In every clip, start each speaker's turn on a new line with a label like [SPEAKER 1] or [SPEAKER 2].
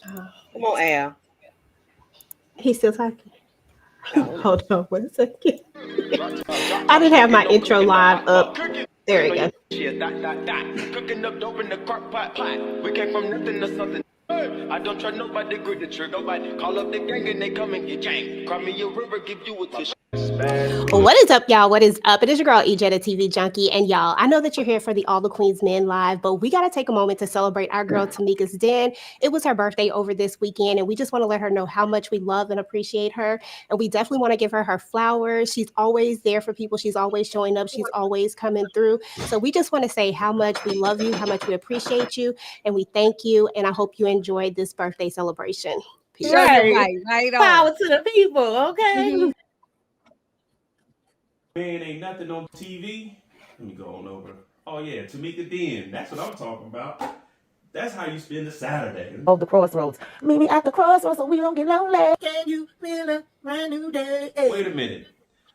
[SPEAKER 1] Come on, Al.
[SPEAKER 2] He's still talking.
[SPEAKER 1] No.
[SPEAKER 2] Hold on 1 second. I didn't have my intro live up. There we go.
[SPEAKER 3] Cooking up dope in the crock pot. We came from nothing to something. I don't trust nobody, grip the trigger. Nobody call up the gang and they come and get gang. Cry me a river, give you a tissue.
[SPEAKER 2] What is up, y'all? What is up? It is your girl EJ, the TV junkie, and y'all. I know that you're here for the All the Queens Men live, but we gotta take a moment to celebrate our girl Tamika's Den. It was her birthday over this weekend, and we just want to let her know how much we love and appreciate her. And we definitely want to give her her flowers. She's always there for people. She's always showing up. She's always coming through. So we just want to say how much we love you, how much we appreciate you, and we thank you. And I hope you enjoyed this birthday celebration. Peace.
[SPEAKER 4] Show your
[SPEAKER 5] Right.
[SPEAKER 4] right on.
[SPEAKER 5] Power to the people, okay?
[SPEAKER 4] Mhm.
[SPEAKER 3] Man, ain't nothing on TV. Let me go on over. Oh yeah, Tamika Den. That's what I'm talking about. That's how you spend a Saturday.
[SPEAKER 5] Of the crossroads. Meet me at the crossroads so we don't get lonely. Can you feel a brand new day?
[SPEAKER 3] Wait a minute.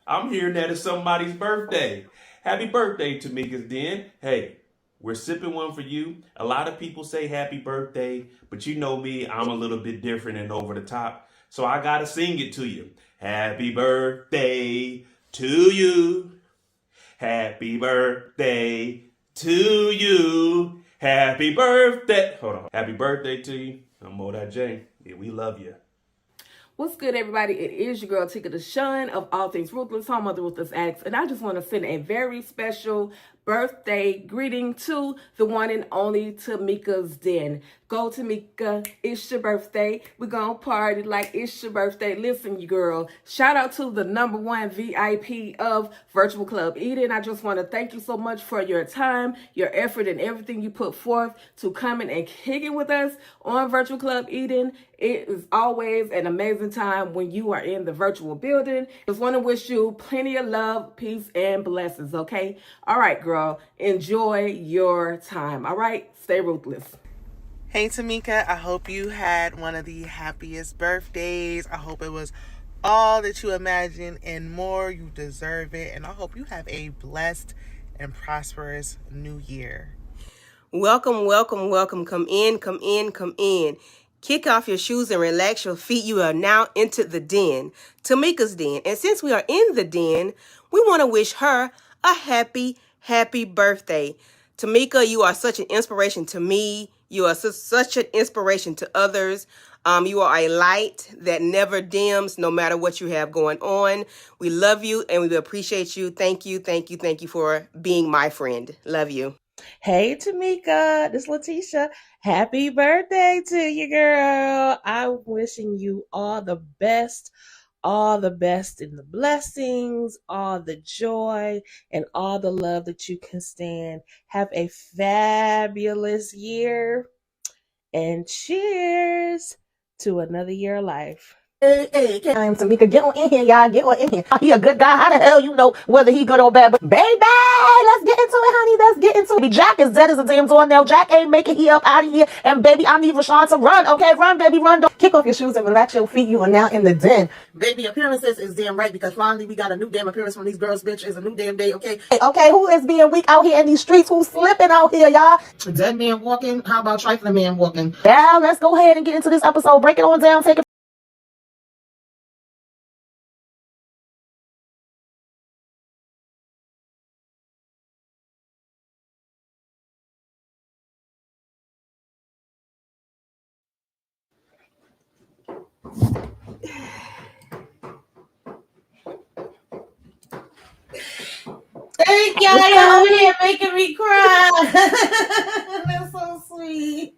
[SPEAKER 3] I'm hearing that it's somebody's birthday. Happy birthday, Tamika's Den. Hey, we're sipping one for you. A lot of people say happy birthday, but you know me, I'm a little bit different and over the top. So I gotta sing it to you. Happy birthday to you. Happy birthday to you. Happy birthday. Hold on. Happy birthday to you. I'm Moda J. Yeah, we love you.
[SPEAKER 4] What's good, everybody? It is your girl Tika Deshawn of All Things Ruthless, home of the Ruthless Acts, and I just want to send a very special birthday greeting to the one and only Tamika's Den. Go, Tamika, it's your birthday. We're gonna party like it's your birthday. Listen, you girl, shout out to the #1 VIP of Virtual Club Eden. I just want to thank you so much for your time, your effort, and everything you put forth to coming and kicking with us on Virtual Club Eden. It is always an amazing time when you are in the virtual building. Just want to wish you plenty of love, peace, and blessings, okay? All right, girl, enjoy your time, all right? Stay ruthless.
[SPEAKER 6] Hey Tamika, I hope you had one of the happiest birthdays. I hope it was all that you imagined and more. You deserve it. And I hope you have a blessed and prosperous new year.
[SPEAKER 2] Welcome, welcome, welcome. Come in, come in, come in. Kick off your shoes and relax your feet. You are now into the den, Tamika's Den. And since we are in the den, we want to wish her a happy, happy birthday. Tamika, you are such an inspiration to me. You are such an inspiration to others. You are a light that never dims no matter what you have going on. We love you and we appreciate you. Thank you, thank you, thank you for being my friend. Love you.
[SPEAKER 5] Hey Tamika, this is Letitia. Happy birthday to you, girl. I'm wishing you all the best in the blessings, all the joy, and all the love that you can stand. Have a fabulous year, and cheers to another year of life. Hey, time Tamika, get on in here, y'all. Get on in here. He a good guy. How the hell you know whether he good or bad? But baby, let's get into it, honey. Let's get into it. Jack is dead as a damn doornail. Jack ain't making he up out of here. And baby, I need Rashawn to run. Okay, run, baby, run. Don't kick off your shoes and relax your feet. You are now in the den. Baby, appearances is damn right because finally we got a new damn appearance from these girls, bitch. It's a new damn day, okay? Okay, who is being weak out here in these streets? Who's slipping out here, y'all? Dead man walking. How about trifling man walking? Now, let's go ahead and get into this episode. Break it on down. Take it. Thank y'all. Y'all over here making me cry. That's so sweet.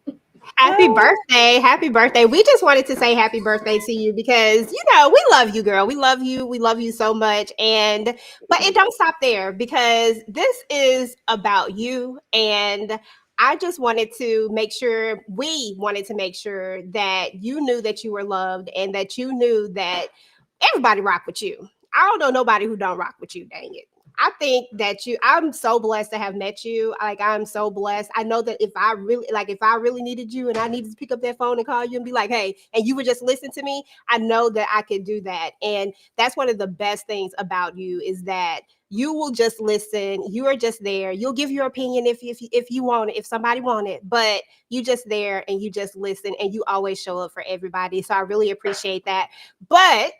[SPEAKER 2] Happy birthday. Happy birthday. We just wanted to say happy birthday to you because, we love you, girl. We love you. We love you so much. But it don't stop there because this is about you. And I just wanted to make sure, we wanted to make sure that you knew that you were loved and that you knew that everybody rock with you. I don't know nobody who don't rock with you, dang it. I think that I'm so blessed to have met you. Like, I'm so blessed. I know that if I really needed you and I needed to pick up that phone and call you and be like, hey, and you would just listen to me, I know that I could do that. And that's one of the best things about you is that you will just listen. You are just there. You'll give your opinion if you want it, if somebody want it, but you just there and you just listen and you always show up for everybody. So I really appreciate that. But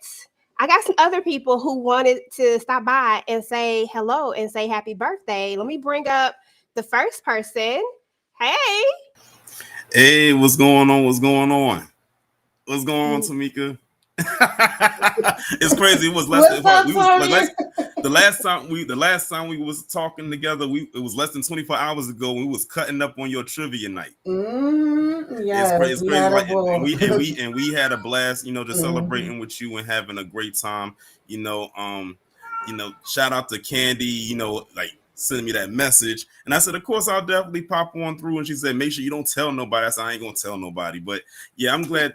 [SPEAKER 2] I got some other people who wanted to stop by and say hello and say happy birthday. Let me bring up the first person. Hey.
[SPEAKER 7] Hey, what's going on? What's going on? What's going on, Tamika? It's crazy. It was less than the last time we was talking together. It was less than 24 hours ago. We was cutting up on your trivia night.
[SPEAKER 8] Yes,
[SPEAKER 7] it's crazy. Like, and we had a blast. Just celebrating with you and having a great time. Shout out to Candy. Sending me that message, and I said, of course, I'll definitely pop on through. And she said, make sure you don't tell nobody. I said, I ain't gonna tell nobody. But yeah, I'm glad.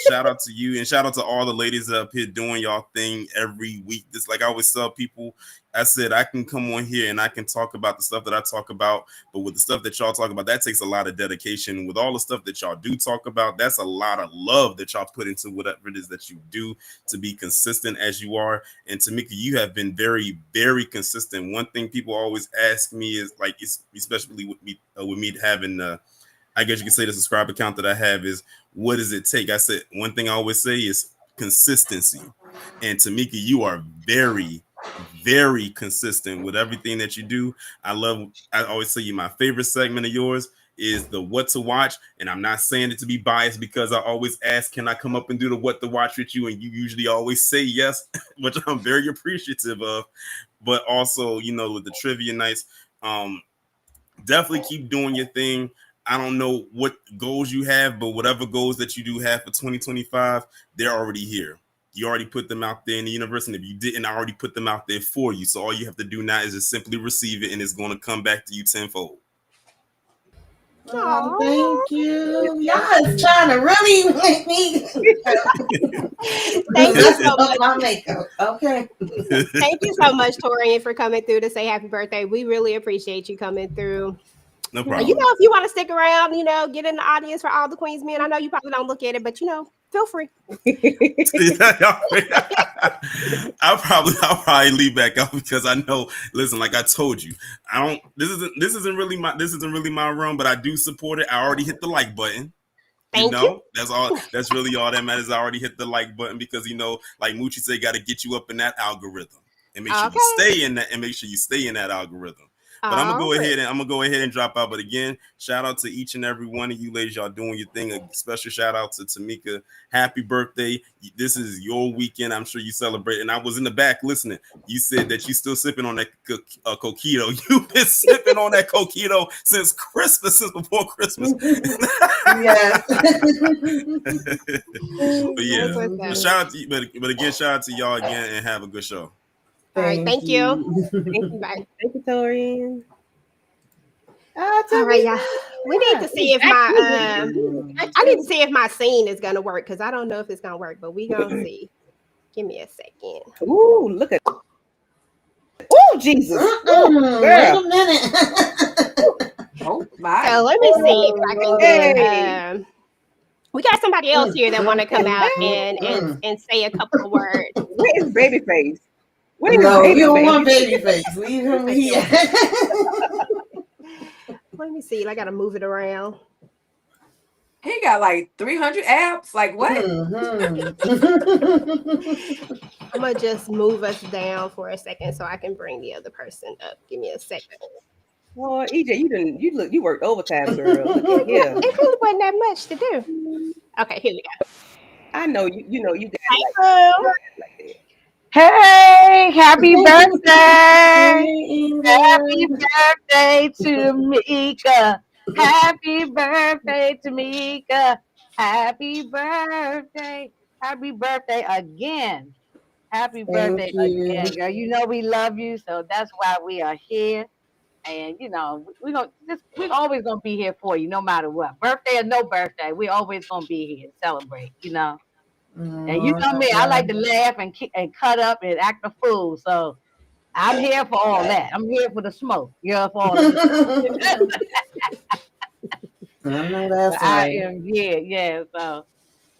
[SPEAKER 7] Shout out to you and shout out to all the ladies up here doing y'all thing every week. Just like I always tell people, I said I can come on here and I can talk about the stuff that I talk about, but with the stuff that y'all talk about, that takes a lot of dedication. With all the stuff that y'all do talk about, that's a lot of love that y'all put into whatever it is that you do to be consistent as you are. And Tamika, you have been very, very consistent. One thing people always ask me is like, especially with me having I guess you can say the subscriber account that I have is, what does it take? I said, one thing I always say is consistency. And Tamika, you are very, very consistent with everything that you do. I always say my favorite segment of yours is the what to watch. And I'm not saying it to be biased because I always ask, can I come up and do the what to watch with you? And you usually always say yes, which I'm very appreciative of. But also, with the trivia nights, definitely keep doing your thing. I don't know what goals you have, but whatever goals that you do have for 2025, they're already here. You already put them out there in the universe, and if you didn't, I already put them out there for you. So all you have to do now is just simply receive it, and it's going to come back to you tenfold.
[SPEAKER 8] Oh, thank you. Y'all is trying to really make me.
[SPEAKER 2] Thank you so much.
[SPEAKER 8] My makeup. Okay.
[SPEAKER 2] Thank you so much, Torian, for coming through to say happy birthday. We really appreciate you coming through.
[SPEAKER 7] No problem.
[SPEAKER 2] If you want to stick around, get in the audience for all the Queens men. I know you probably don't look at it, but feel free.
[SPEAKER 7] I'll probably leave back out because I know. Listen, like I told you, This isn't really my room, but I do support it. I already hit the like button.
[SPEAKER 2] Thank you.
[SPEAKER 7] That's all. That's really all that matters. I already hit the like button because like Moochie said, got to get you up in that algorithm and make sure you stay in that. And make sure you stay in that algorithm. But I'm gonna go ahead and drop out. But again, shout out to each and every one of you ladies. Y'all doing your thing. A special shout out to Tamika. Happy birthday. This is your weekend. I'm sure you celebrate. And I was in the back listening. You said that you still sipping on that coquito. You've been sipping on that coquito since before Christmas.
[SPEAKER 8] Yes.
[SPEAKER 7] But yeah, shout out to you. But again, shout out to y'all again and have a good show.
[SPEAKER 2] All right, thank you. Thank you, bye.
[SPEAKER 5] Thank you, Torian.
[SPEAKER 2] All right, y'all. We need to see if I need to see if my scene is gonna work because I don't know if it's gonna work, but we gonna see. Give me a second.
[SPEAKER 5] Ooh, look at. Oh, Jesus.
[SPEAKER 8] Wait a minute.
[SPEAKER 4] Oh my.
[SPEAKER 2] So let me see if I can get. We got somebody else here that want to come out and say a couple of words.
[SPEAKER 5] Where is Babyface?
[SPEAKER 8] No, you don't want Babyface. Leave him here.
[SPEAKER 2] Let me see. I gotta move it around.
[SPEAKER 4] He got like 300 apps. Like what?
[SPEAKER 2] I'm gonna just move us down for a second so I can bring the other person up. Give me a second.
[SPEAKER 5] Oh, EJ, you worked overtime, girl. Look at here.
[SPEAKER 2] It really wasn't that much to do. Okay, here we go.
[SPEAKER 5] I know you got like
[SPEAKER 9] Hey, happy birthday! Happy birthday to Mika! Happy birthday to Mika! Happy birthday! Happy birthday again! Happy birthday again, girl! You know we love you, so that's why we are here. And we're always gonna be here for you, no matter what. Birthday or no birthday, we always gonna be here to celebrate. And you know me, I like to laugh and cut up and act a fool. So I'm here for all that. I'm here for the smoke. You're for all that.
[SPEAKER 8] I know that's right.
[SPEAKER 9] I am here, yeah. So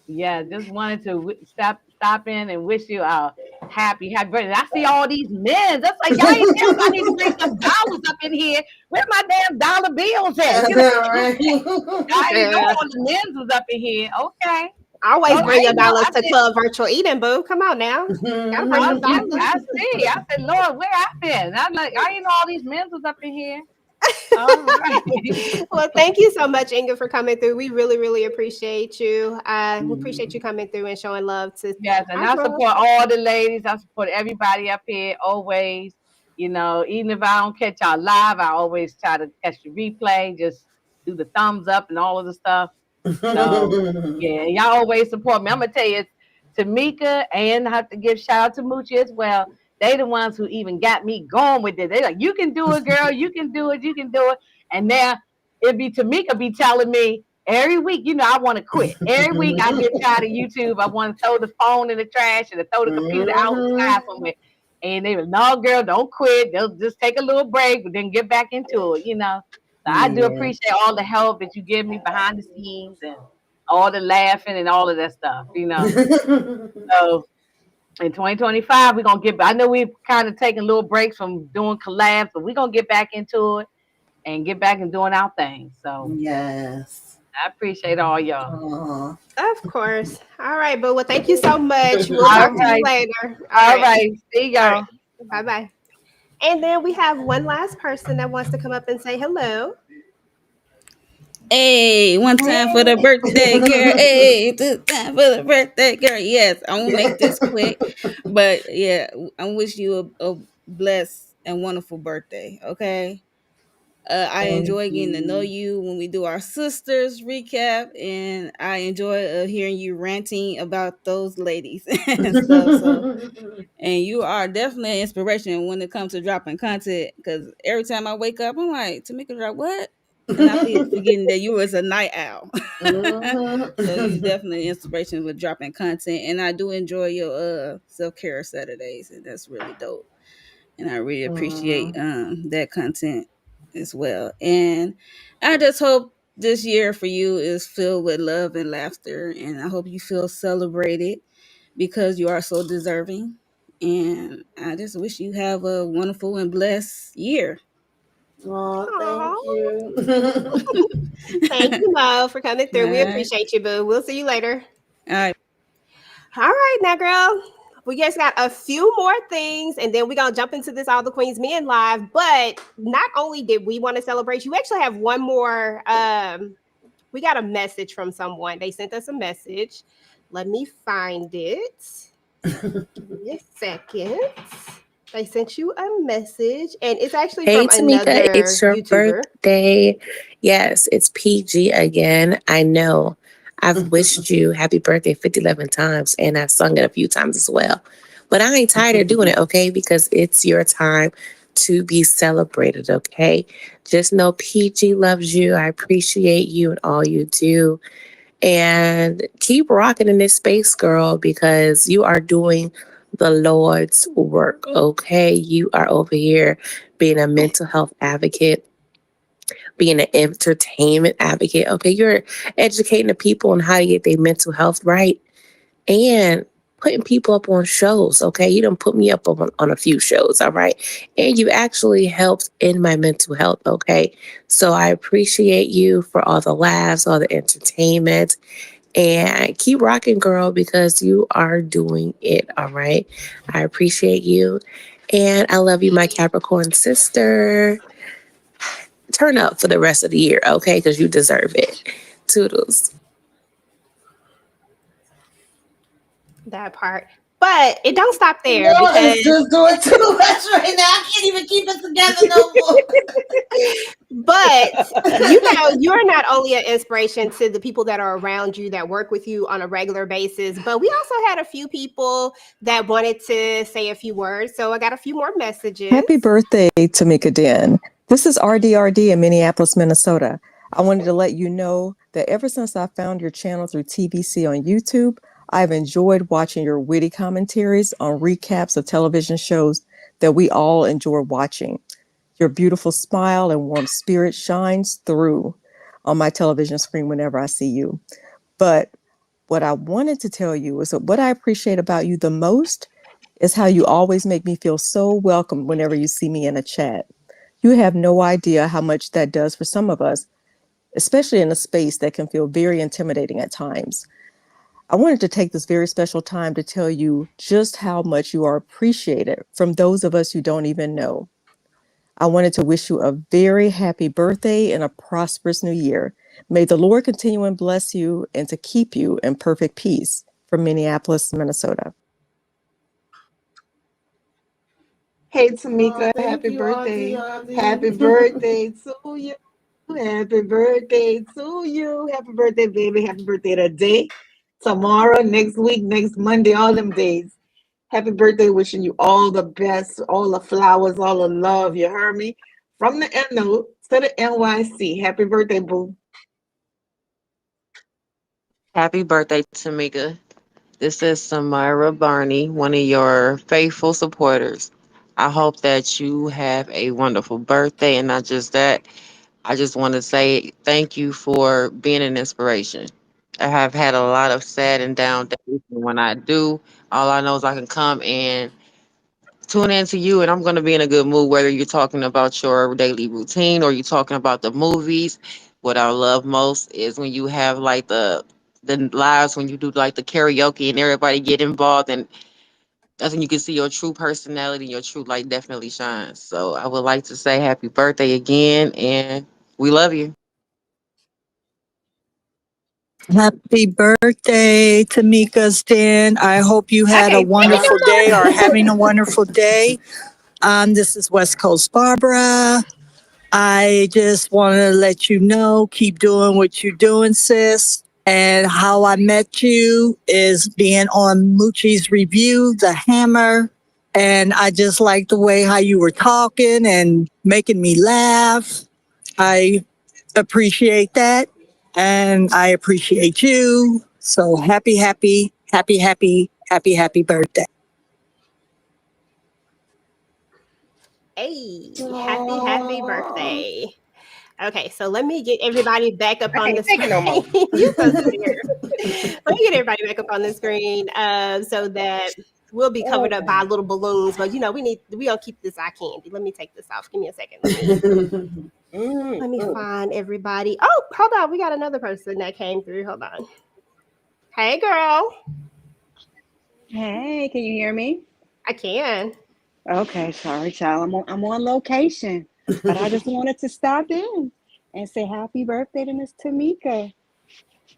[SPEAKER 9] Yeah, just wanted to stop in and wish you a happy birthday. I see all these men. That's like y'all ain't tell me I need to bring some dollars up in here. Where my damn dollar bills at? You know, I didn't know
[SPEAKER 2] Yeah.
[SPEAKER 9] all the men's was up in here. Okay.
[SPEAKER 2] Always
[SPEAKER 9] All
[SPEAKER 2] bring
[SPEAKER 9] right,
[SPEAKER 2] your
[SPEAKER 9] no,
[SPEAKER 2] dollars
[SPEAKER 9] I
[SPEAKER 2] to
[SPEAKER 9] said,
[SPEAKER 2] Club Virtual Eating, boo. Come on now. Gotta bring
[SPEAKER 9] I
[SPEAKER 2] them dollars.
[SPEAKER 9] see. I said, Lord, where I been? I'm like, I ain't know all these men's was up in here. All right.
[SPEAKER 2] Well, thank you so much, Inga, for coming through. We really, really appreciate you. We appreciate you coming through and showing love to
[SPEAKER 9] Yes, and
[SPEAKER 2] our
[SPEAKER 9] I
[SPEAKER 2] girls.
[SPEAKER 9] support all the ladies. I support everybody up here always. You know, even if I don't catch y'all live, I always try to catch the replay. Just do the thumbs up and all of the stuff. So yeah, y'all always support me. I'm gonna tell you, Tamika, and I have to give shout out to Moochie as well. They the ones who even got me going with it. They like, you can do it, girl. You can do it. You can do it. And now it'd be Tamika be telling me every week, you know, I want to quit. Every week I get tired of YouTube. I want to throw the phone in the trash and to throw the computer outside somewhere. And they were, no, girl, don't quit. They'll just take a little break, but then get back into it, you know. So I do appreciate all the help that you give me behind the scenes and all the laughing and all of that stuff, you know. So in 2025, we're gonna I know we've kind of taken little breaks from doing collabs, but we're gonna get back into it and get back and doing our thing. So
[SPEAKER 8] Yes.
[SPEAKER 9] I appreciate all y'all.
[SPEAKER 8] Aw.
[SPEAKER 2] Of course. All right, boo. Well, thank you so much. We'll
[SPEAKER 9] All
[SPEAKER 2] talk to you
[SPEAKER 9] right.
[SPEAKER 2] later.
[SPEAKER 9] All right. See
[SPEAKER 2] All
[SPEAKER 9] y'all.
[SPEAKER 2] right. Bye bye. And then we have one last person that wants to come up and say hello.
[SPEAKER 10] Hey, one time for the birthday girl. Hey, two time for the birthday girl. Yes, I won't make this quick, but yeah, I wish you a blessed and wonderful birthday. Okay. I
[SPEAKER 8] Thank
[SPEAKER 10] enjoy getting to know
[SPEAKER 8] you.
[SPEAKER 10] you when we do our sisters recap, and I enjoy hearing you ranting about those ladies and stuff. So, and you are definitely an inspiration when it comes to dropping content. Because every time I wake up, I'm like, Tamika, drop what? And I be forgetting that you was a night owl. So you definitely inspiration with dropping content, and I do enjoy your self-care Saturdays, and that's really dope. And I really appreciate that content as well. And I just hope this year for you is filled with love and laughter, and I hope you feel celebrated because you are so deserving. And I just wish you have a wonderful and blessed year.
[SPEAKER 8] Aw,
[SPEAKER 2] Aw.
[SPEAKER 8] thank you.
[SPEAKER 2] Thank you, Mo, for coming through. We
[SPEAKER 10] All right.
[SPEAKER 2] appreciate you, boo. We'll see you later.
[SPEAKER 10] All right.
[SPEAKER 2] All right, now, girl. We just got a few more things, and then we're going to jump into this All the Queens Men live. But not only did we want to celebrate, you actually have one more. We got a message from someone. They sent us a message. Let me find it. Give me a second. They sent you a message, and it's actually
[SPEAKER 11] Hey
[SPEAKER 2] from
[SPEAKER 11] Tamika,
[SPEAKER 2] another
[SPEAKER 11] it's your
[SPEAKER 2] YouTuber.
[SPEAKER 11] birthday. Yes, it's PG again. I know. I've wished you happy birthday 50-11 times, and I've sung it a few times as well. But I ain't tired of doing it, okay? Because it's your time to be celebrated, okay? Just know PG loves you. I appreciate you and all you do. And keep rocking in this space, girl, because you are doing the Lord's work, okay? You are over here being a mental health advocate, being an entertainment advocate, okay? You're educating the people on how to get their mental health right and putting people up on shows, okay? You don't put me up on a few shows, all right? And you actually helped in my mental health, okay? So I appreciate you for all the laughs, all the entertainment, and keep rocking, girl, because you are doing it, all right? I appreciate you, and I love you, my Capricorn sister. Turn up for the rest of the year, okay? Because you deserve it. Toodles.
[SPEAKER 2] That part. But it don't stop there
[SPEAKER 8] No,
[SPEAKER 2] because
[SPEAKER 8] it's just doing too much right now. I can't even keep it together no more.
[SPEAKER 2] but you know, you're not only an inspiration to the people that are around you that work with you on a regular basis, but we also had a few people that wanted to say a few words. So I got a few more messages.
[SPEAKER 12] Happy birthday, Tamika Den. This is RDRD in Minneapolis, Minnesota. I wanted to let you know that ever since I found your channel through TBC on YouTube, I've enjoyed watching your witty commentaries on recaps of television shows that we all enjoy watching. Your beautiful smile and warm spirit shines through on my television screen whenever I see you. But What I wanted to tell you is that what I appreciate about you the most is how you always make me feel so welcome whenever you see me in a chat. You have no idea how much that does for some of us, especially in a space that can feel very intimidating at times. I wanted to take this very special time to tell you just how much you are appreciated from those of us you don't even know. I wanted to wish you a very happy birthday and a prosperous new year. May the Lord continue and bless you and to keep you in perfect peace. From Minneapolis, Minnesota.
[SPEAKER 1] Hey, Tamika,
[SPEAKER 8] Thank
[SPEAKER 1] happy
[SPEAKER 8] you,
[SPEAKER 1] birthday.
[SPEAKER 8] Auntie.
[SPEAKER 1] Happy birthday to you. Happy birthday to you. Happy birthday, baby. Happy birthday today, tomorrow, next week, next Monday, all them days. Happy birthday. Wishing you all the best, all the flowers, all the love. You heard me? From the NO to the NYC. Happy birthday, boo.
[SPEAKER 13] Happy birthday, Tamika. This is Samira Barney, one of your faithful supporters. I hope that you have a wonderful birthday, and not just that, I just want to say thank you for being an inspiration. I have had a lot of sad and down days, and when I do, all I know is I can come and tune into you, and I'm going to be in a good mood, whether you're talking about your daily routine or you're talking about the movies. What I love most is when you have like the lives, when you do like the karaoke and everybody get involved, and that's when you can see your true personality and your true light definitely shines. So I would like to say happy birthday again, and we love you.
[SPEAKER 14] Happy birthday, Tamika Stan. I hope you had a
[SPEAKER 2] Okay,
[SPEAKER 14] wonderful day or having a wonderful day. This is West Coast Barbara. I just want to let you know, keep doing what you're doing, sis. And how I met you is being on Moochie's review, The Hammer. And I just like the way how you were talking and making me laugh. I appreciate that. And I appreciate you. So happy birthday.
[SPEAKER 2] Hey, happy birthday. Okay, so let me get everybody back up on the
[SPEAKER 1] can't take it no more.
[SPEAKER 2] screen. You so serious. Let me get everybody back up on the screen so that we'll be covered up by little balloons. But you know, we gonna keep this eye candy. Let me take this off. Give me a second. Let me find everybody. Oh, hold on. We got another person that came through. Hold on. Hey, girl.
[SPEAKER 15] Hey, can you hear me?
[SPEAKER 2] I can.
[SPEAKER 15] Okay, sorry, child. I'm on location, but I just wanted to stop in and say happy birthday to Miss Tamika.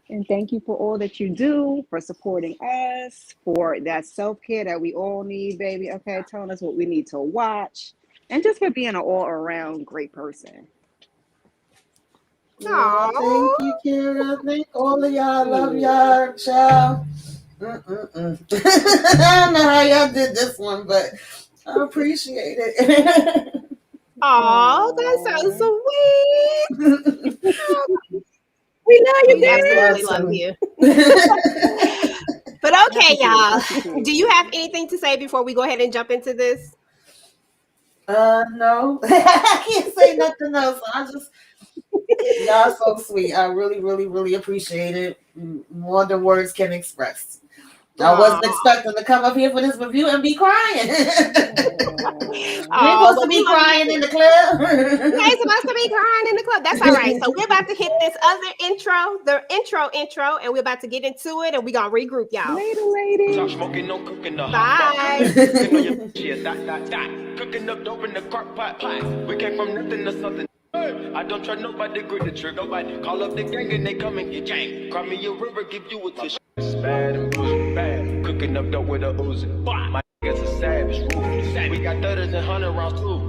[SPEAKER 15] And thank you for all that you do, for supporting us, for that self-care that we all need, baby. Okay, telling us what we need to watch, and just for being an all-around great person.
[SPEAKER 8] Oh, thank you, Kira. Thank all of y'all. Love y'all, child. I don't know how y'all did this one, but I appreciate it.
[SPEAKER 2] Oh, that sounds sweet. We love you,
[SPEAKER 8] We
[SPEAKER 2] absolutely love you. But okay, y'all. Do you have anything to say before we go ahead and jump into this?
[SPEAKER 8] No. I can't say nothing else. Y'all so sweet. I really, really, really appreciate it. More than words can express. I wasn't expecting to come up here for this review and be crying. We're supposed to be crying in the club.
[SPEAKER 2] We're supposed to be crying in the club. That's all right. So we're about to hit this other intro, the intro, and we're about to get into it, and we're gonna regroup, y'all.
[SPEAKER 15] Later.
[SPEAKER 2] Bye.
[SPEAKER 16] Cooking up dope in the crock pot. We came from nothing to something. I don't trust nobody, grip the trigger. Nobody call up the gang and they come and get gang. Cry me a river, give you a tissue. It's bad and bullshit, bad. Cooking up dope with a Uzi. My niggas a savage, ruthless. We got 30s and 100 rounds too.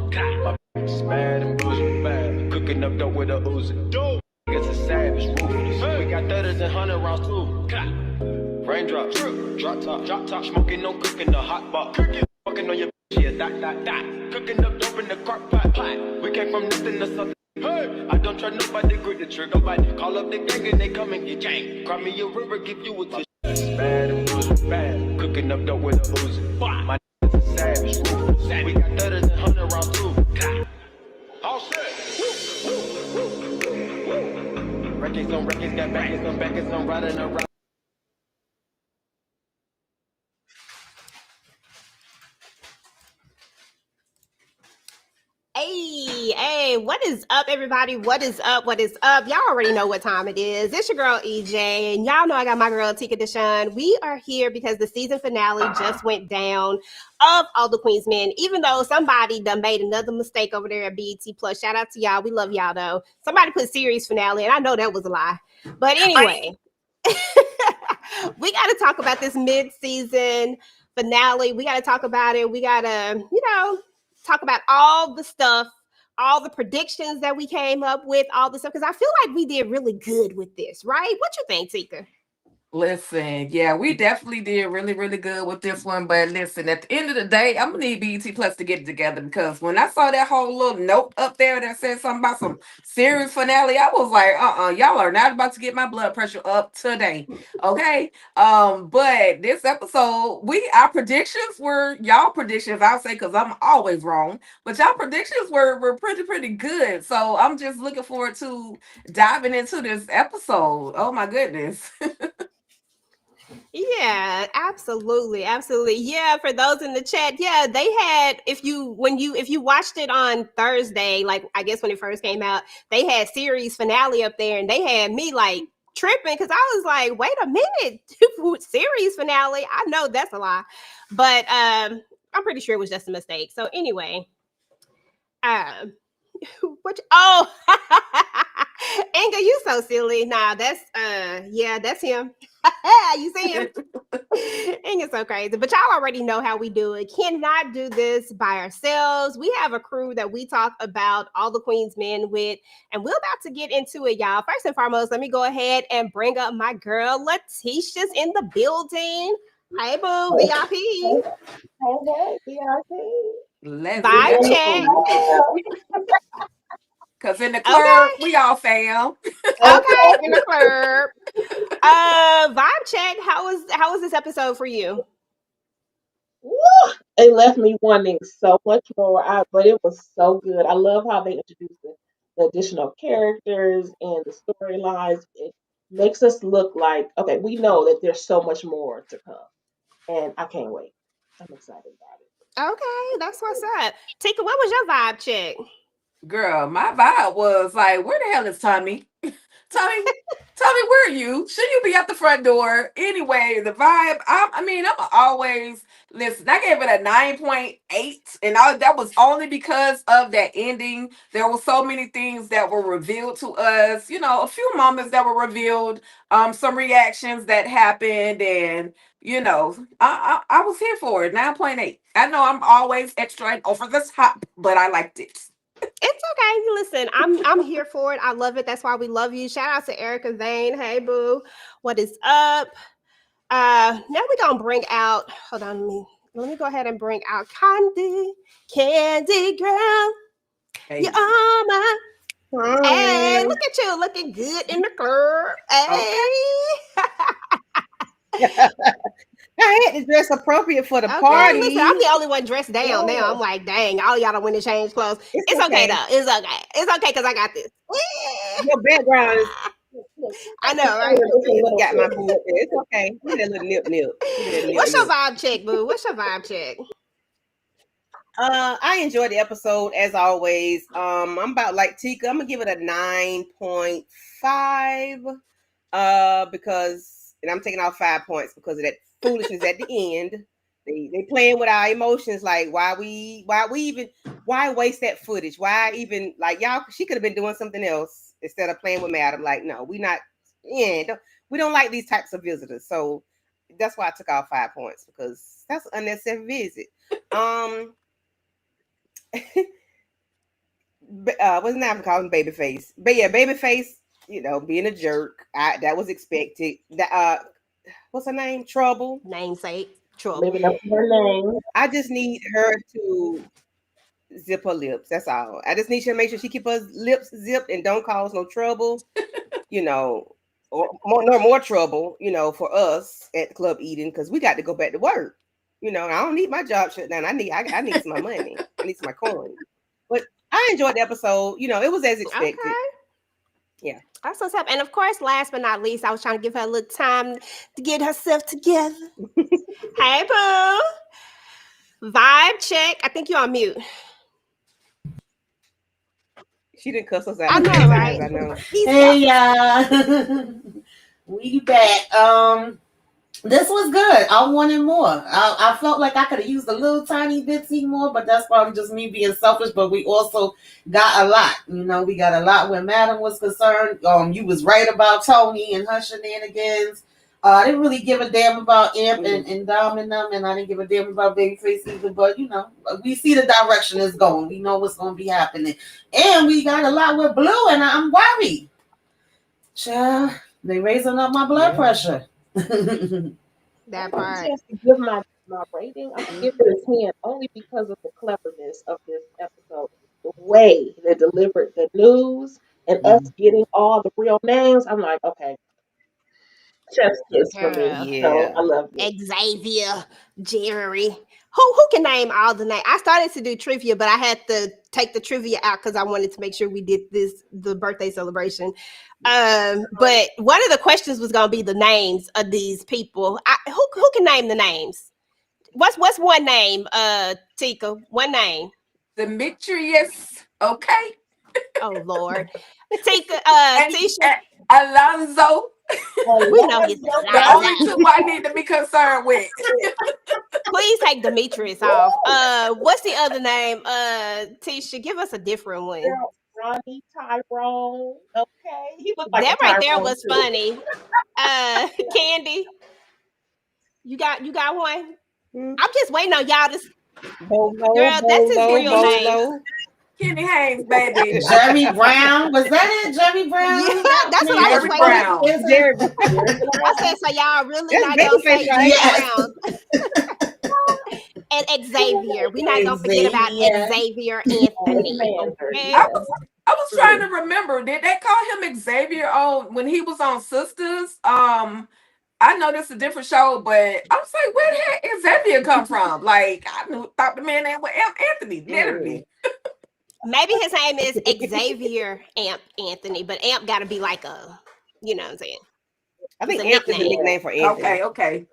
[SPEAKER 16] My it's bad and bullshit, bad. Cooking up dope with a Uzi. Niggas a savage, ruthless. We got 30s and 100 rounds too. Raindrops, drop top, smoking, no cooking the hot pot. Fucking on your yeah, that. Cooking up dope in the crock pot. We came from nothing to something. Hey, I don't trust nobody, grip the trigger. Nobody call up the gang and they come and get gang. Cry me a river, give you a tissue. It's bad and bullshit, bad. Cooking up dope with a Uzi. My niggas a savage, ruthless. We got 30s and 100 rounds too. All set. Records on records, got backers on backers, I'm riding around.
[SPEAKER 2] Hey, what is up, everybody? What is up? What is up? Y'all already know what time it is. It's your girl EJ, and y'all know I got my girl Tika Deshawn. We are here because the season finale just went down of All the Queen's Men. Even though somebody done made another mistake over there at BET Plus. Shout out to y'all. We love y'all though. Somebody put series finale, and I know that was a lie. But anyway, we got to talk about this mid-season finale. We got to talk about it. We got to, talk about all the stuff, all the predictions that we came up with, all the stuff, because I feel like we did really good with this, right? What you think, Tika?
[SPEAKER 4] Listen, yeah, we definitely did really, really good with this one. But listen, at the end of the day, I'm gonna need BET Plus to get it together, because when I saw that whole little note up there that said something about some series finale, I was like, y'all are not about to get my blood pressure up today. Okay. But this episode, our predictions were y'all predictions, I'll say, because I'm always wrong, but y'all predictions were pretty good. So I'm just looking forward to diving into this episode. Oh my goodness.
[SPEAKER 2] Yeah, absolutely. Yeah, for those in the chat, yeah, they had, if you watched it on Thursday, like I guess when it first came out, they had series finale up there, and they had me like tripping because I was like, wait a minute, series finale. I know that's a lie. But I'm pretty sure it was just a mistake. So anyway, Inga, you so silly. Nah, that's that's him. You see him? Inga's so crazy. But y'all already know how we do it. Cannot do this by ourselves. We have a crew that we talk about All the Queen's Men with, and we're about to get into it, y'all. First and foremost, let me go ahead and bring up my girl Letitia's in the building. Hey boo, VIP.
[SPEAKER 5] Hey, VIP.
[SPEAKER 4] Let's
[SPEAKER 2] Vibe
[SPEAKER 4] go.
[SPEAKER 2] check.
[SPEAKER 4] Because in the club, we all fam.
[SPEAKER 2] Okay, in the club. Vibe check. How was this episode for you?
[SPEAKER 5] Woo! It left me wanting so much more, but it was so good. I love how they introduced the additional characters and the storylines. It makes us look like, okay, we know that there's so much more to come. And I can't wait. I'm excited about it.
[SPEAKER 2] Okay, that's what's up. Tika, what was your vibe check?
[SPEAKER 4] Girl, my vibe was like, where the hell is Tommy? Tommy, where are you? Should you be at the front door? Anyway, the vibe, I'm always, listen, I gave it a 9.8, and that was only because of that ending. There were so many things that were revealed to us, a few moments that were revealed, some reactions that happened, and I was here for it. 9.8. I know I'm always extra and over the top, but I liked it.
[SPEAKER 2] It's okay. Listen, I'm here for it. I love it. That's why we love you. Shout out to Erica Zane. Hey boo, what is up? Now we're gonna bring out. Hold on, let me go ahead and bring out Candy girl.
[SPEAKER 4] Hey.
[SPEAKER 2] You are my. Hey, look at you, looking good in the club. Hey.
[SPEAKER 5] Okay. I had to dress appropriate for the party.
[SPEAKER 2] Listen, I'm the only one dressed down now. I'm like, dang, all y'all don't win to change clothes. It's okay though. It's okay. It's okay because I got this.
[SPEAKER 5] Your background is.
[SPEAKER 2] I know, right?
[SPEAKER 5] Got my boo up there. It's okay. Look at that little nip.
[SPEAKER 2] What's your vibe check, boo? What's your vibe check?
[SPEAKER 5] I enjoyed the episode as always. I'm about like Tika. I'm gonna give it a 9.5. Because, and I'm taking off 5 points because of that foolishness at the end. They playing with our emotions, like why waste that footage? Why even, like, y'all, she could have been doing something else instead of playing with Madam. Like, no, we don't like these types of visitors. So that's why I took off 5 points, because that's an unnecessary visit. What's his name? Calling Babyface. But yeah, Babyface, being a jerk. That was expected. What's her name? Trouble.
[SPEAKER 2] Namesake. Trouble.
[SPEAKER 5] Living up to her name. I just need her to zip her lips. That's all. I just need her to make sure she keep her lips zipped and don't cause no trouble. Or more trouble. For us at Club Eden, because we got to go back to work. I don't need my job shut down. I need some money. I need some coin. But I enjoyed the episode. It was as expected.
[SPEAKER 2] Okay.
[SPEAKER 5] Yeah.
[SPEAKER 2] That's what's up. And of course, last but not least, I was trying to give her a little time to get herself together. Hey, boo. Vibe check. I think you're on mute.
[SPEAKER 5] She didn't cuss us out.
[SPEAKER 2] I know,
[SPEAKER 5] times,
[SPEAKER 2] right?
[SPEAKER 5] I know.
[SPEAKER 8] Hey y'all, we back. This was good. I wanted more. I felt like I could have used a little tiny bitsy more, but that's probably just me being selfish. But we also got a lot. You know, we got a lot when Madam was concerned. You was right about Tony and her shenanigans. I didn't really give a damn about Amp and Dom and them, and I didn't give a damn about Babyface either. But you know, we see the direction it's going. We know what's going to be happening, and we got a lot with Blue, and I'm worried. Child, they raising up my blood pressure.
[SPEAKER 2] That part.
[SPEAKER 5] Chance to give my rating. I'm giving it a 10 only because of the cleverness of this episode. The way they delivered the news and us getting all the real names. I'm like, okay, chef's kiss for me.
[SPEAKER 2] Girl.
[SPEAKER 5] So I love it.
[SPEAKER 2] Xavier, Jerry. Who can name all the names? I started to do trivia, but I had to take the trivia out because I wanted to make sure we did the birthday celebration. But one of the questions was gonna be the names of these people. Who can name the names? What's one name? Tika, one name.
[SPEAKER 4] Demetrius. Okay.
[SPEAKER 2] Oh Lord. Tika,
[SPEAKER 4] and,
[SPEAKER 2] Tisha.
[SPEAKER 4] Alonzo.
[SPEAKER 2] We know he's
[SPEAKER 4] the only two I need to be concerned with.
[SPEAKER 2] Please take Demetrius off. What's the other name? Tisha, give us a different one.
[SPEAKER 5] Ronnie, Tyrone. Okay. He looked like
[SPEAKER 2] that right there
[SPEAKER 5] Tyrone
[SPEAKER 2] was
[SPEAKER 5] too.
[SPEAKER 2] funny. Candy. You got one? I'm just waiting on y'all to girl, that's his real name.
[SPEAKER 4] Kenny Haynes, baby.
[SPEAKER 8] Jerry Brown. Was that it? Jerry Brown?
[SPEAKER 2] Yeah, that's what I was
[SPEAKER 4] Jerry
[SPEAKER 2] waiting
[SPEAKER 4] Brown.
[SPEAKER 2] for.
[SPEAKER 5] Jerry
[SPEAKER 2] I said, so y'all really
[SPEAKER 5] That's
[SPEAKER 2] not gonna say
[SPEAKER 5] Babyface,
[SPEAKER 2] Jerry Brown. And Xavier. We're not gonna forget about Xavier Anthony. Okay?
[SPEAKER 4] I was trying to remember. Did they call him Xavier when he was on Sisters? I know this is a different show, but I was like, where the heck Xavier come from? Like, thought the man name was Anthony, literally.
[SPEAKER 2] Maybe his name is Xavier Amp Anthony, but Amp got to be like a, you know what I'm saying?
[SPEAKER 5] I think
[SPEAKER 2] It's a
[SPEAKER 5] Amp is a nickname for Anthony.
[SPEAKER 4] Okay.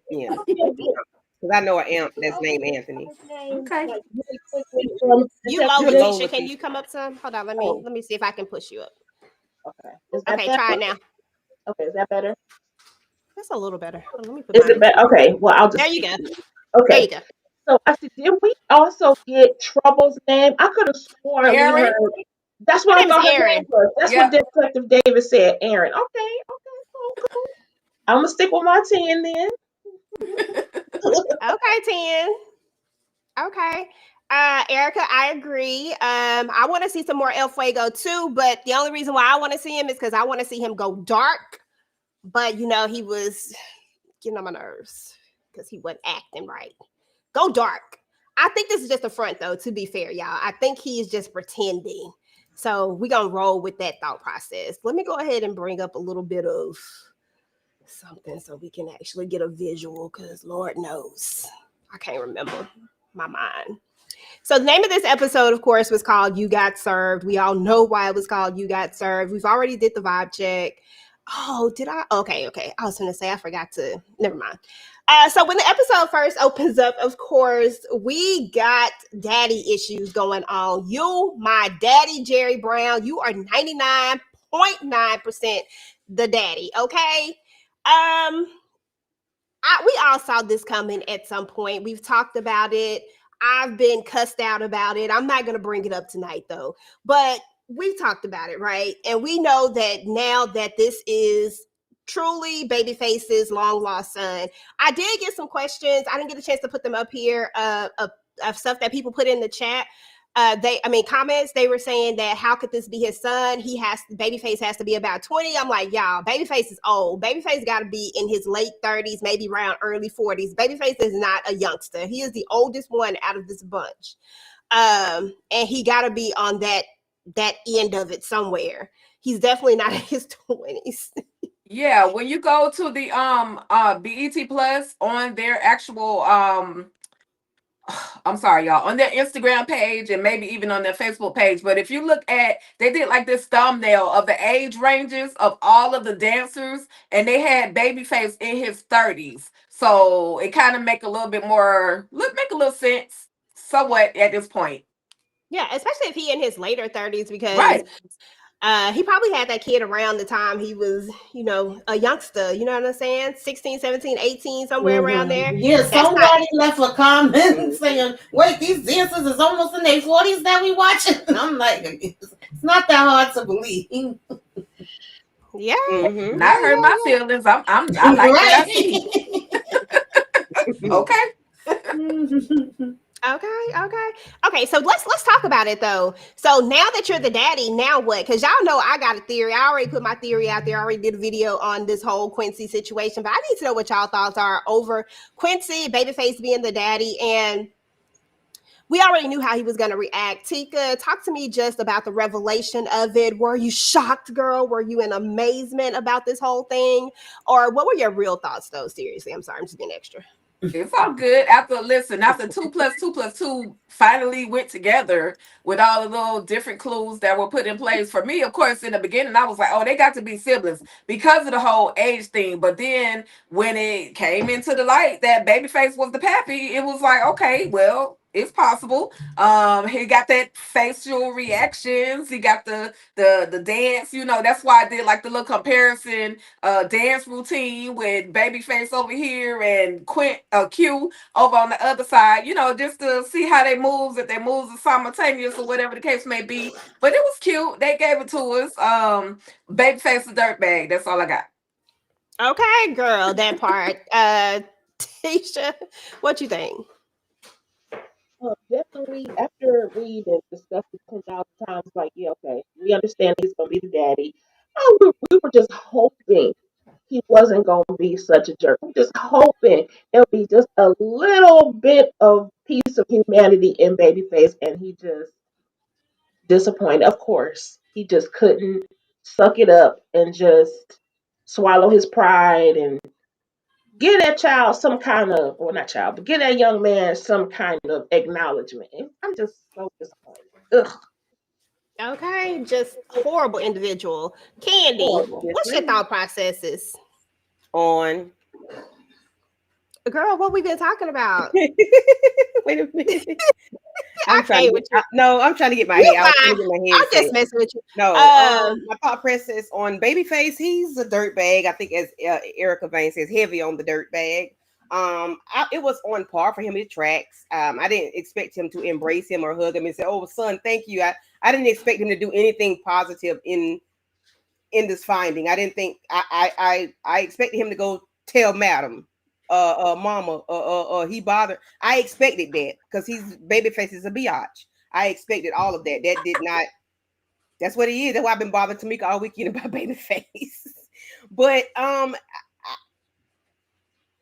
[SPEAKER 5] Yeah. Because I know an Amp that's named Anthony.
[SPEAKER 4] Okay.
[SPEAKER 2] You low, Alicia. Can you come up some? Hold on. Let me see if I can push you up.
[SPEAKER 5] Okay.
[SPEAKER 2] Okay, try it now.
[SPEAKER 5] Okay, is that better?
[SPEAKER 2] That's a little better. Let me put
[SPEAKER 5] Is it better? Okay. Well, I'll just.
[SPEAKER 2] There you go.
[SPEAKER 5] Okay.
[SPEAKER 2] There you go.
[SPEAKER 5] So I said, did we also get Trouble's name? I could have sworn we
[SPEAKER 4] Aaron?
[SPEAKER 5] heard. That's what I thought her
[SPEAKER 2] Aaron.
[SPEAKER 5] name was. That's what Detective David said. Aaron. Okay, cool. I'm gonna stick with my 10 then.
[SPEAKER 2] Okay, 10. Okay. Erica, I agree. I want to see some more El Fuego too, but the only reason why I want to see him is because I want to see him go dark. But you know, he was getting on my nerves because he wasn't acting right. Go dark. I think this is just a front, though, to be fair, y'all. I think he's just pretending. So we're going to roll with that thought process. Let me go ahead and bring up a little bit of something so we can actually get a visual because Lord knows I can't remember my mind. So the name of this episode, of course, was called You Got Served. We all know why it was called You Got Served. We've already did the vibe check. Oh, did I? Okay. I was going to say I forgot to. Never mind. So when the episode first opens up, of course, we got daddy issues going on. You, my daddy, Jerry Brown, you are 99.9% the daddy, okay? We all saw this coming at some point. We've talked about it. I've been cussed out about it. I'm not going to bring it up tonight, though. But we've talked about it, right? And we know that now that this is truly Babyface's long lost son. I did get some questions. I didn't get a chance to put them up here of stuff that people put in the chat. Comments. They were saying that how could this be his son? Babyface has to be about 20. I'm like, y'all, Babyface is old. Babyface got to be in his late 30s, maybe around early 40s. Babyface is not a youngster. He is the oldest one out of this bunch. And he got to be on that end of it somewhere. He's definitely not in his 20s.
[SPEAKER 4] Yeah, when you go to the BET Plus on their actual I'm sorry, y'all, on their Instagram page and maybe even on their Facebook page. But if you look at, they did like this thumbnail of the age ranges of all of the dancers, and they had Babyface in his 30s. So it kind of make a little sense somewhat at this point.
[SPEAKER 2] Yeah, especially if he in his later 30s, because
[SPEAKER 4] Right.
[SPEAKER 2] he probably had that kid around the time he was, a youngster. You know what I'm saying? 16, 17, 18, somewhere around there.
[SPEAKER 8] Yeah,
[SPEAKER 2] That's not.
[SPEAKER 8] somebody left a comment saying, "Wait, these dancers is almost in their 40s that we watching." I'm like, it's not that hard to believe.
[SPEAKER 2] Yeah.
[SPEAKER 4] Not hurt my feelings. I like what I see. Okay.
[SPEAKER 2] Okay. So let's talk about it though. So now that you're the daddy, now what? Because y'all know I got a theory. I already put my theory out there. I already did a video on this whole Quincy situation, but I need to know what y'all thoughts are over Quincy, Babyface being the daddy, and we already knew how he was going to react. Tika, talk to me just about the revelation of it. Were you shocked, girl? Were you in amazement about this whole thing? Or what were your real thoughts, though? Seriously, I'm sorry. I'm just being extra.
[SPEAKER 4] It's all good. After 2 + 2 + 2 finally went together with all the little different clues that were put in place. For me, of course, in the beginning, I was like, oh, they got to be siblings because of the whole age thing. But then when it came into the light that Babyface was the pappy, it was like, okay, well, it's possible. He got that facial reactions. He got the dance. That's why I did like the little comparison dance routine with Babyface over here and Q over on the other side. Just to see how they moves, if their moves are simultaneous or whatever the case may be. But it was cute. They gave it to us. Babyface a dirtbag. That's all I got.
[SPEAKER 2] Okay, girl, that part. Tisha, what you think?
[SPEAKER 5] Definitely, after we discussed it 10,000 times, like, yeah, okay, we understand he's going to be the daddy. We were just hoping he wasn't going to be such a jerk. We're just hoping there'll be just a little bit of piece of humanity in Babyface, and he just disappointed. Of course, he just couldn't suck it up and just swallow his pride and give that child some kind of, or not child, but give that young man some kind of acknowledgement. And I'm just so disappointed. Ugh.
[SPEAKER 2] Okay, just horrible individual. Candy,
[SPEAKER 5] Horrible.
[SPEAKER 2] what's your thought processes?
[SPEAKER 17] On.
[SPEAKER 2] Girl, what we been talking about?
[SPEAKER 17] Wait a minute. I'm trying to get my head out.
[SPEAKER 2] I'm just messing with you.
[SPEAKER 17] No, my thought process on Babyface, he's a dirtbag. I think, as Erica Vane says, heavy on the dirtbag. It was on par for him. It tracks. I didn't expect him to embrace him or hug him and say, "Oh, son, thank you." I didn't expect him to do anything positive in this finding. I didn't think I expected him to go tell Madam, Mama, he bothered. I expected that because Babyface is a biatch. I expected all of that. That did not. That's what he is. That's why I've been bothering Tamika all weekend about Babyface. But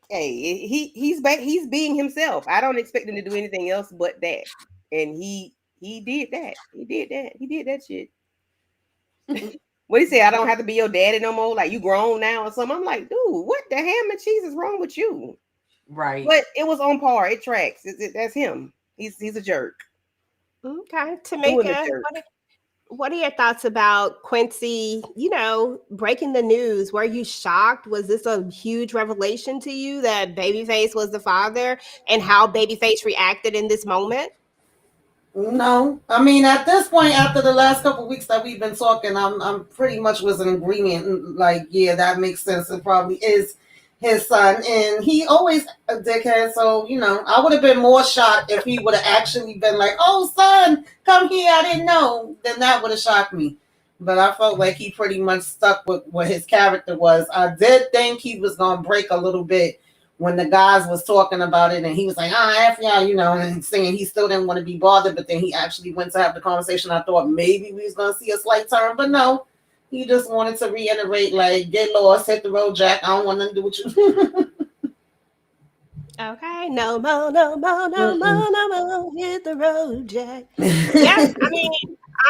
[SPEAKER 17] hey, he's being himself. I don't expect him to do anything else but that. And he did that. He did that shit. What he said, I don't have to be your daddy no more. Like, you grown now or something. I'm like, dude, what the ham and cheese is wrong with you?
[SPEAKER 4] Right.
[SPEAKER 17] But it was on par. It tracks. That's him. He's a jerk.
[SPEAKER 2] Okay, Tamika, what are your thoughts about Quincy, breaking the news? Were you shocked? Was this a huge revelation to you that Babyface was the father, and how Babyface reacted in this moment?
[SPEAKER 8] No, I mean, at this point, after the last couple of weeks that we've been talking, I'm pretty much was in agreement. Like, yeah, that makes sense. It probably is his son, and he always a dickhead. So, I would have been more shocked if he would have actually been like, "Oh, son, come here, I didn't know." Then that would have shocked me. But I felt like he pretty much stuck with what his character was. I did think he was gonna break a little bit when the guys was talking about it, and he was like, F y'all, and saying he still didn't want to be bothered, but then he actually went to have the conversation. I thought maybe we was going to see a slight turn, but no, he just wanted to reiterate, like, get lost, hit the road, Jack. I don't want nothing to do with you.
[SPEAKER 2] Okay, no more, hit the road, Jack. Yes, I mean,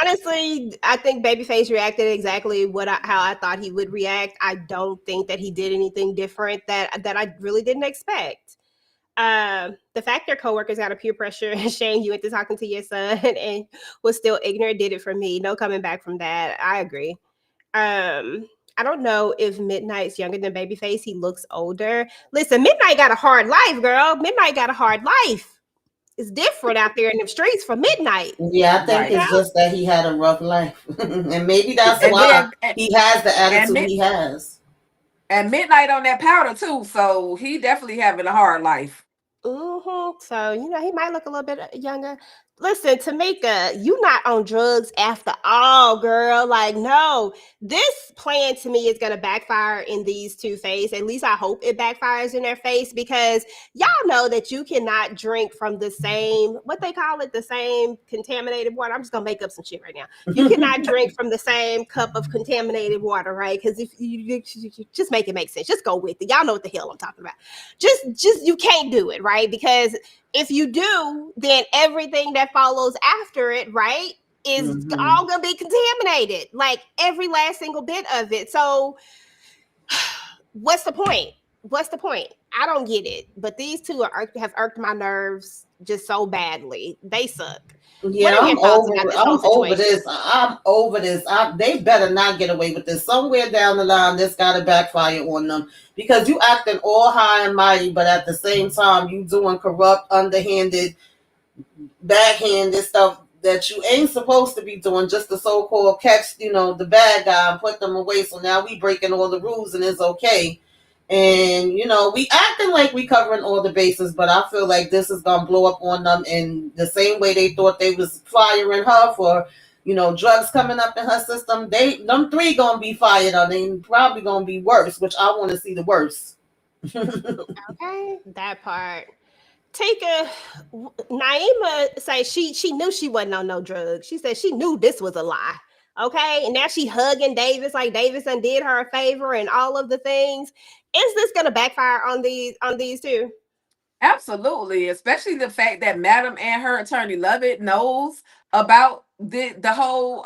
[SPEAKER 2] honestly, I think Babyface reacted exactly how I thought he would react. I don't think that he did anything different that I really didn't expect. The fact their coworkers got a peer pressure and shame you into talking to your son and was still ignorant did it for me. No coming back from that. I agree. I don't know if Midnight's younger than Babyface. He looks older. Listen, Midnight got a hard life, girl. Midnight got a hard life. is different out there in the streets for midnight.
[SPEAKER 8] Yeah, I think
[SPEAKER 4] Right.
[SPEAKER 8] it's just that he had a rough life, and maybe that's
[SPEAKER 4] And
[SPEAKER 8] why
[SPEAKER 4] then
[SPEAKER 8] he has the
[SPEAKER 4] and
[SPEAKER 8] attitude
[SPEAKER 4] mid,
[SPEAKER 8] he has.
[SPEAKER 4] and midnight on that powder too. So he definitely having a hard life.
[SPEAKER 2] So, he might look a little bit younger. Listen, Tamika, you not on drugs after all, girl. Like, no, this plan to me is going to backfire in these two face. At least I hope it backfires in their face, because y'all know that you cannot drink from the same, what they call it, the same contaminated water. I'm just going to make up some shit right now. You cannot drink from the same cup of contaminated water, right? Because if you just make it make sense, just go with it. Y'all know what the hell I'm talking about. Just you can't do it, right? Because if you do, then everything that follows after it, right, is all gonna be contaminated, like every last single bit of it. So what's the point? I don't get it. But these two have irked my nerves just so badly. They suck.
[SPEAKER 8] Yeah,
[SPEAKER 2] What are your thoughts about this whole
[SPEAKER 8] I'm over
[SPEAKER 2] situation?
[SPEAKER 8] this. I'm over this. They better not get away with this. Somewhere down the line, this got to backfire on them, because you acting all high and mighty, but at the same time, you doing corrupt, underhanded, backhanded stuff that you ain't supposed to be doing, just the so-called catch, the bad guy and put them away. So now we breaking all the rules and it's okay. And, we acting like we covering all the bases, but I feel like this is going to blow up on them in the same way they thought they was firing her for, drugs coming up in her system. Them three going to be fired on, and probably going to be worse, which I want to see the worst.
[SPEAKER 2] Okay, that part. Naima say she knew she wasn't on no drugs. She said she knew this was a lie. Okay, and now she hugging Davis like Davis did her a favor and all of the things. Is this gonna backfire on these two?
[SPEAKER 4] Absolutely, especially the fact that Madam and her attorney Lovett knows about the whole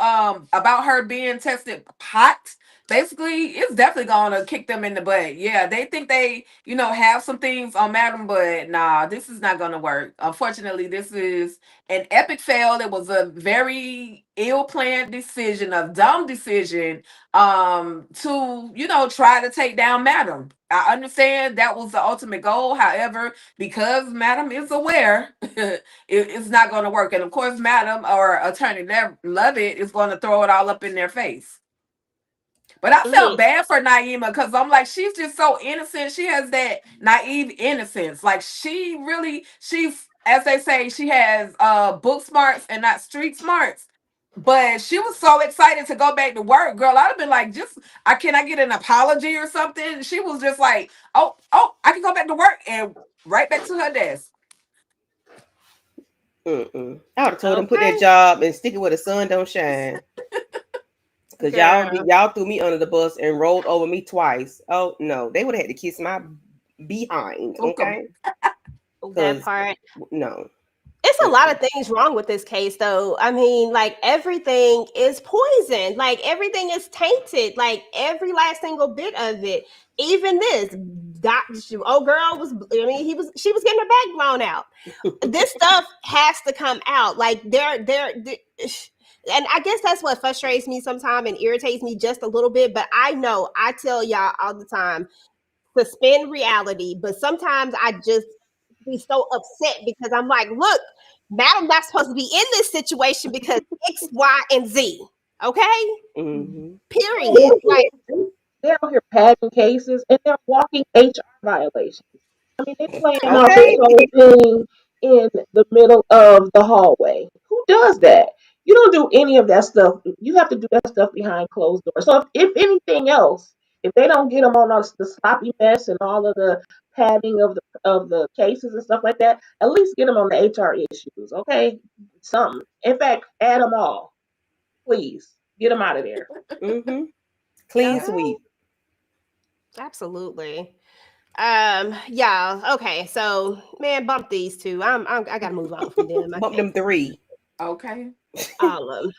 [SPEAKER 4] about her being tested hot. Basically, it's definitely gonna kick them in the butt. Yeah, they think they, have some things on Madam, but nah, this is not gonna work. Unfortunately, this is an epic fail. It was a very ill-planned decision, a dumb decision, to try to take down Madam. I understand that was the ultimate goal. However, because Madam is aware, it's not going to work. And of course, Madam or Attorney Lovett is going to throw it all up in their face. But I felt bad for Naima, because I'm like, she's just so innocent. She has that naive innocence. Like she's, as they say, she has book smarts and not street smarts. But she was so excited to go back to work, girl. I'd have been like, can I get an apology or something? She was just like, oh, I can go back to work, and right back to her desk.
[SPEAKER 17] I would have told them put that job and stick it where the sun don't shine. Because y'all threw me under the bus and rolled over me twice. Oh no, they would have had to kiss my behind. Okay.
[SPEAKER 2] That part.
[SPEAKER 17] No.
[SPEAKER 2] It's a lot of things wrong with this case, though. I mean, like, everything is poisoned. Like, everything is tainted. Like, every last single bit of it. Even this. She was getting her back blown out. This stuff has to come out. Like, and I guess that's what frustrates me sometimes and irritates me just a little bit. But I know, I tell y'all all the time, suspend reality. But sometimes I just be so upset, because I'm like, look, Madam not supposed to be in this situation because X, Y, and Z. Okay? Period.
[SPEAKER 18] Like, they're out here padding cases and they're walking HR violations. I mean, they're playing out this whole thing in the middle of the hallway. Who does that? You don't do any of that stuff. You have to do that stuff behind closed doors. So if anything else, if they don't get them on the sloppy mess and all of the padding of the cases and stuff like that, at least get them on the HR issues, okay? Something. In fact, add them all. Please, get them out of there.
[SPEAKER 17] Clean sweep.
[SPEAKER 2] Absolutely. Yeah. Okay. So, man, bump these two. I gotta move on from them.
[SPEAKER 17] Bump them three.
[SPEAKER 4] Okay.
[SPEAKER 2] All of them.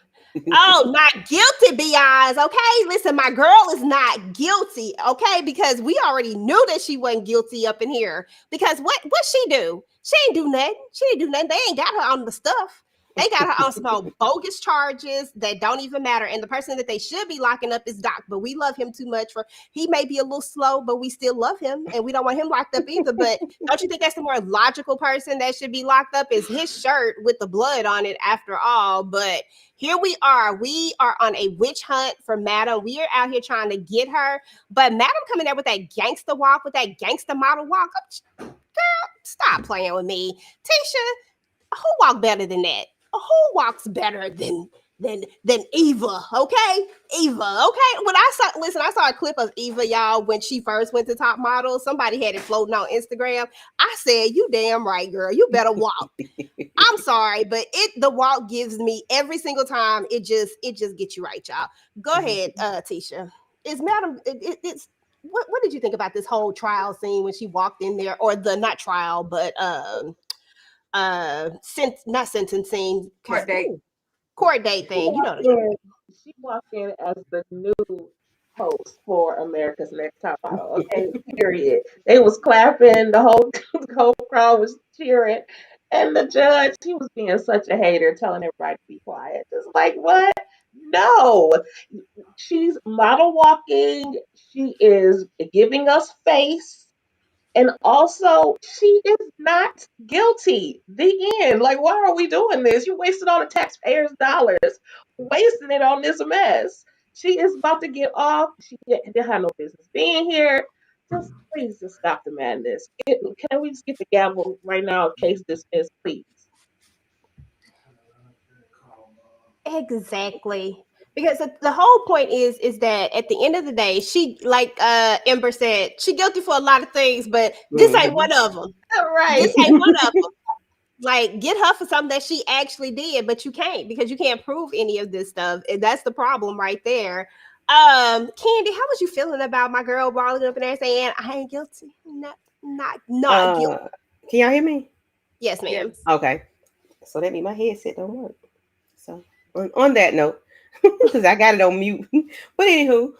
[SPEAKER 2] Oh, not guilty, B.I.s. Okay, listen, my girl is not guilty. Okay, because we already knew that she wasn't guilty up in here. Because what she do? She ain't do nothing. She ain't do nothing. They ain't got her on the stuff. They got her on some bogus charges that don't even matter. And the person that they should be locking up is Doc, but we love him too much for, he may be a little slow, but we still love him and we don't want him locked up either. But don't you think that's the more logical person that should be locked up is his shirt with the blood on it after all? But here we are. We are on a witch hunt for Madam. We are out here trying to get her. But Madam coming there with that gangster walk, with that gangster model walk. Girl, stop playing with me. Tisha, who walk better than that? Who walks better than Eva? Okay, Eva. Okay, when I saw a clip of Eva, y'all, when she first went to Top Model. Somebody had it floating on Instagram. I said, "You damn right, girl. You better walk." I'm sorry, but the walk gives me every single time. It just gets you right, y'all. Go ahead, Tisha. Is Madam? It's what did you think about this whole trial scene when she walked in there, or the not trial, but not sentencing, court date thing, you know.
[SPEAKER 18] She walked in as the new host for America's Next Top Model. Okay, period. They was clapping, the whole crowd was cheering, and the judge, he was being such a hater, telling everybody to be quiet. Just like, what? No, she's model walking. She is giving us face. And also, she is not guilty. The end. Like, why are we doing this? You wasted all the taxpayers' dollars, wasting it on this mess. She is about to get off. She didn't have no business being here. Please just stop the madness. Can we just get the gavel right now? Case dismissed, please.
[SPEAKER 2] Exactly. Because the whole point is that at the end of the day, she, like Ember said, she guilty for a lot of things, but this ain't one of them.
[SPEAKER 18] Right.
[SPEAKER 2] This ain't one of them. Like, get her for something that she actually did, but you can't, because you can't prove any of this stuff. And that's the problem right there. Candy, how was you feeling about my girl rolling up in there saying, I ain't guilty? Not guilty.
[SPEAKER 17] Can y'all hear me?
[SPEAKER 2] Yes, ma'am.
[SPEAKER 17] Okay. So that means my headset don't work. So on that note, because I got it on mute. But anywho,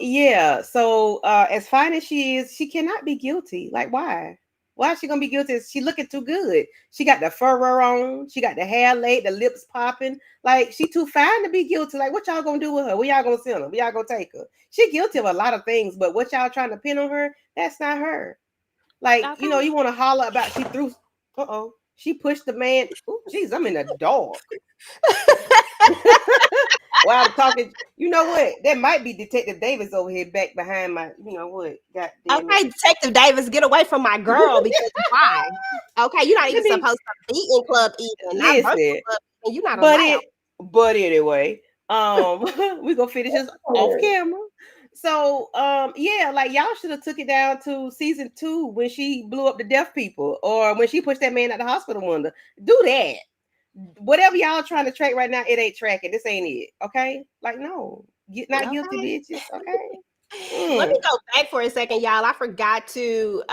[SPEAKER 17] yeah. So as fine as she is, she cannot be guilty. Like, why? Why is she gonna be guilty? She looking too good. She got the fur on. She got the hair laid, the lips popping. Like, she too fine to be guilty. Like, what y'all gonna do with her? Where y'all gonna send her? Where y'all gonna take her? She guilty of a lot of things, but what y'all trying to pin on her? That's not her. Like, okay. You know, you want to holler about she threw. She pushed the man. Oh, jeez, I'm in the dog. While I'm talking, you know what? That might be Detective Davis over here back behind my, you know what?
[SPEAKER 2] Okay, Detective Davis, get away from my girl, because why? Okay, you're not even supposed to be in club either.
[SPEAKER 17] Listen,
[SPEAKER 2] and you're not allowed.
[SPEAKER 17] But anyway, we're gonna finish this off camera. So yeah, like, y'all should have took it down to season 2 when she blew up the deaf people, or when she pushed that man out the hospital window. Do that. Whatever y'all trying to track right now, it ain't tracking. This ain't it. Okay? Like, no. Not guilty bitches. Okay.
[SPEAKER 2] Let me go back for a second, y'all. I forgot to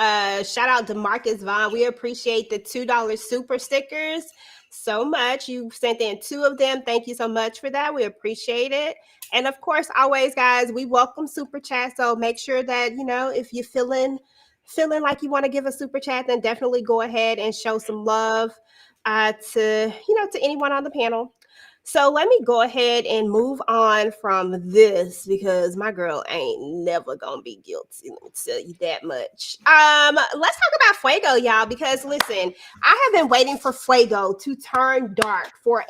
[SPEAKER 2] shout out to Marcus Vaughn. We appreciate the $2 super stickers so much. You sent in 2 of them. Thank you so much for that. We appreciate it. And of course, always, guys, we welcome super chat. So make sure that, you know, if you're feeling like you want to give a super chat, then definitely go ahead and show some love to anyone on the panel. So let me go ahead and move on from this, because my girl ain't never gonna be guilty. Let me tell you that much. Let's talk about Fuego, y'all, because listen, I have been waiting for Fuego to turn dark for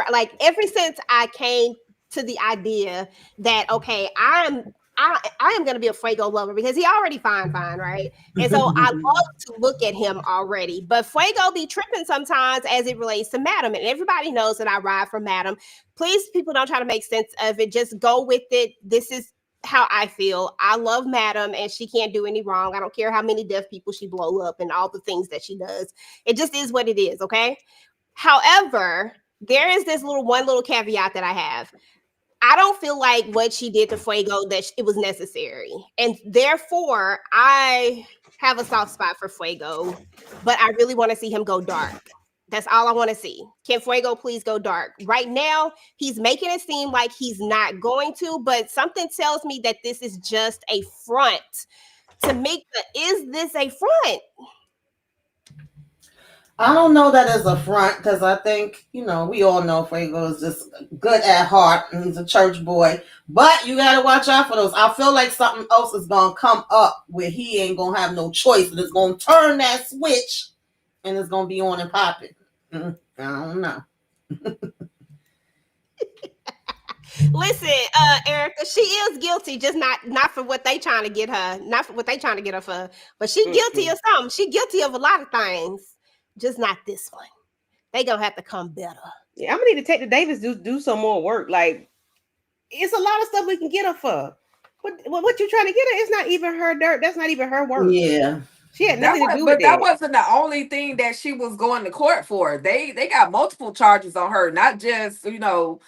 [SPEAKER 2] like ever since I came to the idea that, okay, I am going to be a Fuego lover, because he already fine, right? And so I love to look at him already. But Fuego be tripping sometimes as it relates to Madam. And everybody knows that I ride for Madam. Please, people, don't try to make sense of it. Just go with it. This is how I feel. I love Madam, and she can't do any wrong. I don't care how many deaf people she blow up and all the things that she does. It just is what it is, okay? However, there is this one little caveat that I have. I don't feel like what she did to Fuego, that it was necessary. And therefore, I have a soft spot for Fuego, but I really want to see him go dark. That's all I want to see. Can Fuego please go dark? Right now, he's making it seem like he's not going to, but something tells me that this is just a front. Tamika, is this a front?
[SPEAKER 8] I don't know that as a front because I think, we all know Fuego is just good at heart and he's a church boy. But you got to watch out for those. I feel like something else is going to come up where he ain't going to have no choice and it's going to turn that switch and it's going to be on and popping. I don't know.
[SPEAKER 2] Listen, Erica, she is guilty, just not for what they trying to get her, not for what they trying to get her for, but she guilty of something. She guilty of a lot of things, just not this one. They gonna have to come better.
[SPEAKER 17] Yeah, I'm gonna need to take the Davis do some more work. Like, it's a lot of stuff we can get her for. What you trying to get her? It's not even her dirt. That's not even her work.
[SPEAKER 8] Yeah.
[SPEAKER 17] She had nothing to do with
[SPEAKER 19] But that
[SPEAKER 17] that.
[SPEAKER 19] wasn't the only thing that she was going to court for. They got multiple charges on her, not just that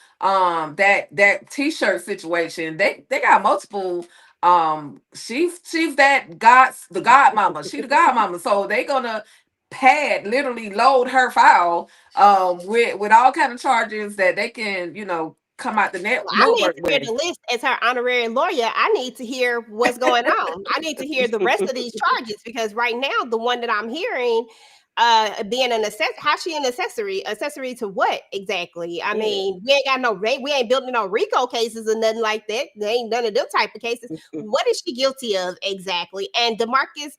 [SPEAKER 19] t-shirt situation. They got multiple. She's the godmama. She the godmama. So they gonna literally load her file with all kind of charges that they can come out the net.
[SPEAKER 2] I need to hear the list as her honorary lawyer. I need to hear what's going on. I need to hear the rest of these charges because right now the one that I'm hearing, being an accessory, how's she an accessory? Accessory to what exactly? I mean, we ain't building no RICO cases or nothing like that. There ain't none of them type of cases. What is she guilty of exactly? And DeMarcus,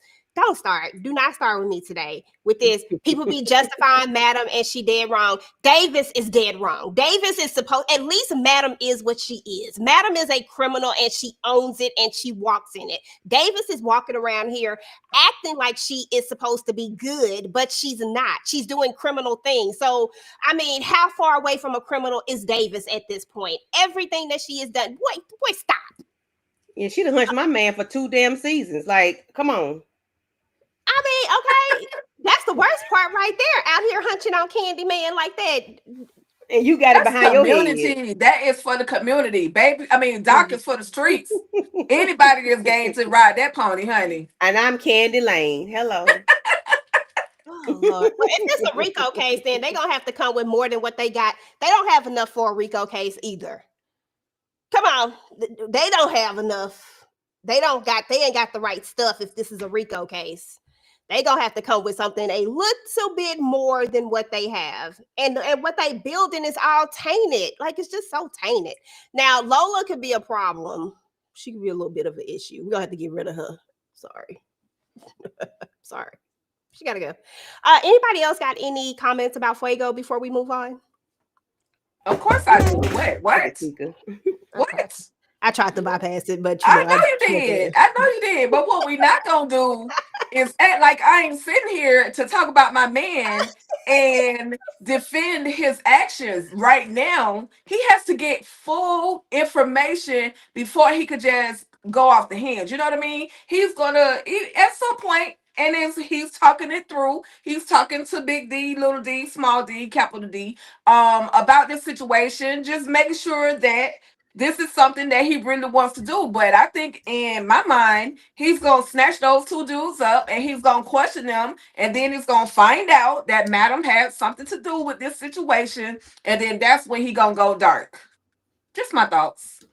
[SPEAKER 2] do not start with me today with this. People be justifying Madam and she dead wrong. Davis is dead wrong. Davis is at least Madam is what she is. Madam is a criminal and she owns it and she walks in it. Davis is walking around here acting like she is supposed to be good, but she's not. She's doing criminal things. So, I mean, how far away from a criminal is Davis at this point? Everything that she has done. Boy, stop.
[SPEAKER 17] Yeah, she done hunched my man for 2 damn seasons. Like, come on.
[SPEAKER 2] I mean, okay, that's the worst part right there. Out here hunching on Candyman like that.
[SPEAKER 17] And you got it behind your
[SPEAKER 19] head. That is for the community, baby. I mean, Doc is for the streets. Anybody that's game to ride that pony, honey.
[SPEAKER 17] And I'm Candy Lane. Hello.
[SPEAKER 2] Oh, Lord. Well, if it's a RICO case, then they're going to have to come with more than what they got. They don't have enough for a RICO case either. Come on. They don't have enough. They ain't got the right stuff if this is a RICO case. They gonna have to come with something a little bit more than what they have. And what they building is all tainted. Like, it's just so tainted. Now, Lola could be a problem. She could be a little bit of an issue. We're gonna have to get rid of her. Sorry. Sorry. She gotta go. Anybody else got any comments about Fuego before we move on?
[SPEAKER 19] Of course I do. What? What?
[SPEAKER 2] I tried to bypass it, but
[SPEAKER 19] I know you did. I know you did. But what we not gonna do is act like I ain't sitting here to talk about my man and defend his actions. Right now, he has to get full information before he could just go off the hinge. You know what I mean? He's gonna at some point, and as he's talking it through, he's talking to Big D, Little D, Small D, Capital D, about this situation, just making sure that this is something that he really wants to do. But I think in my mind, he's going to snatch those 2 dudes up and he's going to question them. And then he's going to find out that Madam had something to do with this situation. And then that's when he going to go dark. Just my thoughts.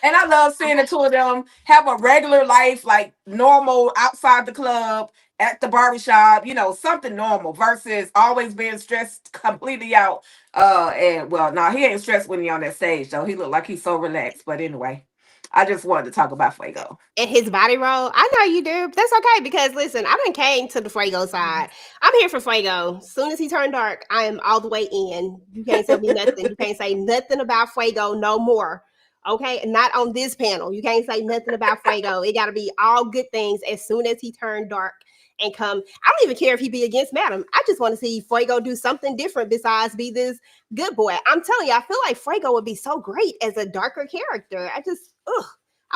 [SPEAKER 19] And I love seeing the 2 of them have a regular life, like normal outside the club, at the barbershop, something normal versus always being stressed completely out. And well, no, he ain't stressed when he on that stage though. He looked like he's so relaxed. But anyway, I just wanted to talk about Fuego.
[SPEAKER 2] And his body roll. I know you do. But that's okay because listen, I done came to the Fuego side. I'm here for Fuego. As soon as he turned dark, I am all the way in. You can't tell me nothing. You can't say nothing about Fuego no more. Okay, not on this panel. You can't say nothing about Fuego. It got to be all good things as soon as he turned dark and come. I don't even care if he be against Madam. I just want to see Fuego do something different besides be this good boy. I'm telling you, I feel like Fuego would be so great as a darker character. I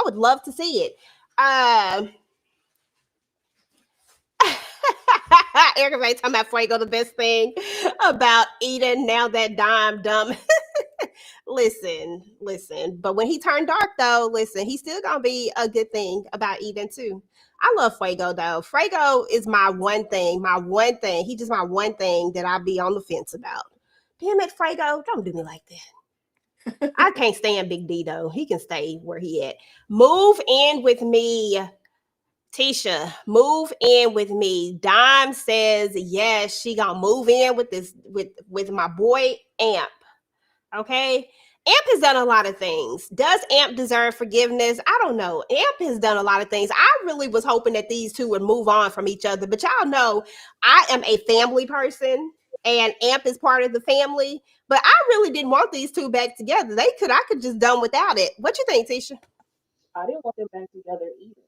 [SPEAKER 2] would love to see it. Erica Ray talking about Fuego, the best thing about Eden now that Dime dumb. Listen. But when he turned dark, though, listen, he's still gonna be a good thing about Eden too. I love Fuego though. Fuego is my one thing. He just my one thing that I be on the fence about. Damn it, Fuego, don't do me like that. I can't stand Big D though. He can stay where he at. Move in with me, Tisha, move in with me. Dime says yes, she gonna move in with this with my boy Amp. Okay. Amp has done a lot of things. Does Amp deserve forgiveness? I don't know. Amp has done a lot of things. I really was hoping that these two would move on from each other, but y'all know I am a family person and Amp is part of the family, but I really didn't want these two back together. I could just done without it. What you think, Tisha?
[SPEAKER 18] I didn't want them back together either.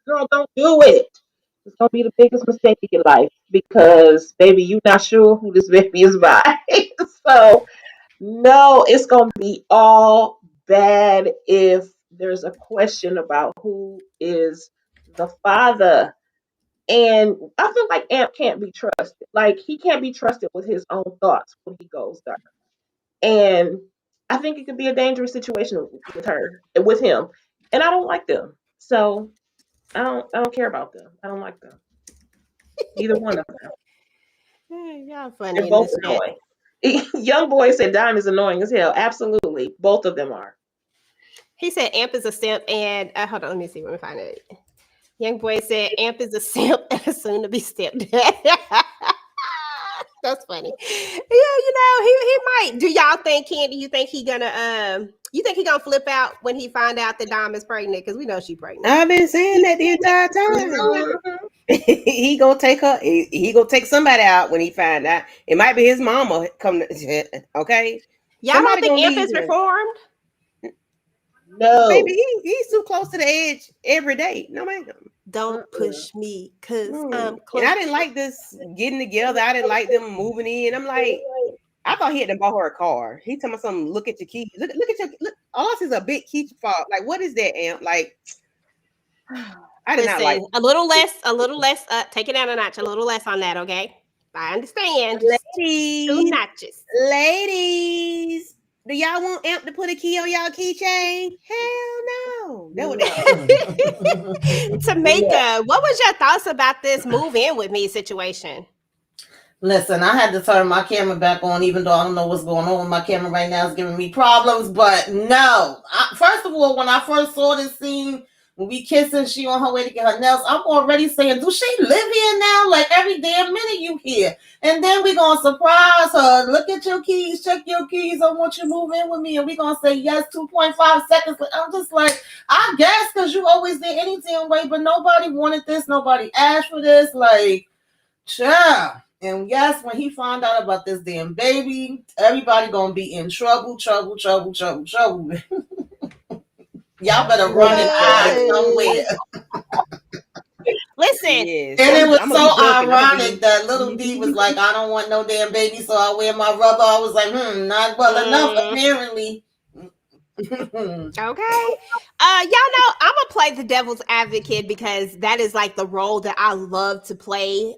[SPEAKER 18] Girl, don't do it. It's gonna be the biggest mistake of your life because, baby, you're not sure who this baby is by. So, no, it's gonna be all bad if there's a question about who is the father. And I feel like Amp can't be trusted. Like he can't be trusted with his own thoughts when he goes there. And I think it could be a dangerous situation with her, with him. And I don't like them. So I don't care about them. I don't like them. Either one of them.
[SPEAKER 2] Y'all funny
[SPEAKER 18] They're
[SPEAKER 2] in
[SPEAKER 18] both
[SPEAKER 2] this chat.
[SPEAKER 18] annoying. Young boy said Dime is annoying as hell. Absolutely. Both of them are.
[SPEAKER 2] He said Amp is a simp and hold on, let me see when we find it. Young boy said Amp is a simp and a soon to be stepdad. That's funny. Yeah, he might. Do y'all think, Candy, you think he gonna flip out when he find out that Dom is pregnant? Because we know she's pregnant.
[SPEAKER 17] I've been saying that the entire time. He gonna take her. He gonna take somebody out when he find out. It might be his mama. Okay.
[SPEAKER 2] Y'all don't think Amp is reformed?
[SPEAKER 18] No.
[SPEAKER 17] Baby, he's too close to the edge every day. No, ma'am.
[SPEAKER 2] Don't push me, cause I'm close.
[SPEAKER 17] And I didn't like this getting together. I didn't like them moving in. I'm like, I thought he had to buy her a car. He told me something. Look at your keys. Look at your. Look, all I see is a big key fob. Like, what is that, Amp? Like, I did not like
[SPEAKER 2] a little less. Take it down a notch. A little less on that, okay? I understand.
[SPEAKER 17] Ladies,
[SPEAKER 2] 2 notches.
[SPEAKER 17] Ladies, do y'all want Amp to put a key on y'all keychain? Hell no. That would
[SPEAKER 2] Tamika, what was your thoughts about this move in with me situation?
[SPEAKER 8] Listen, I had to turn my camera back on, even though I don't know what's going on with my camera right now. It's giving me problems, but no. First of all, when I first saw this scene, when we kissing, she on her way to get her nails, I'm already saying, do she live here now? Like every damn minute you here. And then we going to surprise her. Look at your keys. Check your keys. I want you to move in with me. And we going to say yes 2.5 seconds. I'm just like, I guess because you always did any damn way, but nobody wanted this. Nobody asked for this. Like, child. And yes, when he found out about this damn baby, everybody going to be in trouble. Y'all better run and hide somewhere.
[SPEAKER 2] Listen.
[SPEAKER 8] Yes. And it was so ironic that little D was like, I don't want no damn baby, so I wear my rubber. I was like, not well enough, apparently.
[SPEAKER 2] Okay. Y'all know I'm gonna play the devil's advocate because that is like the role that I love to play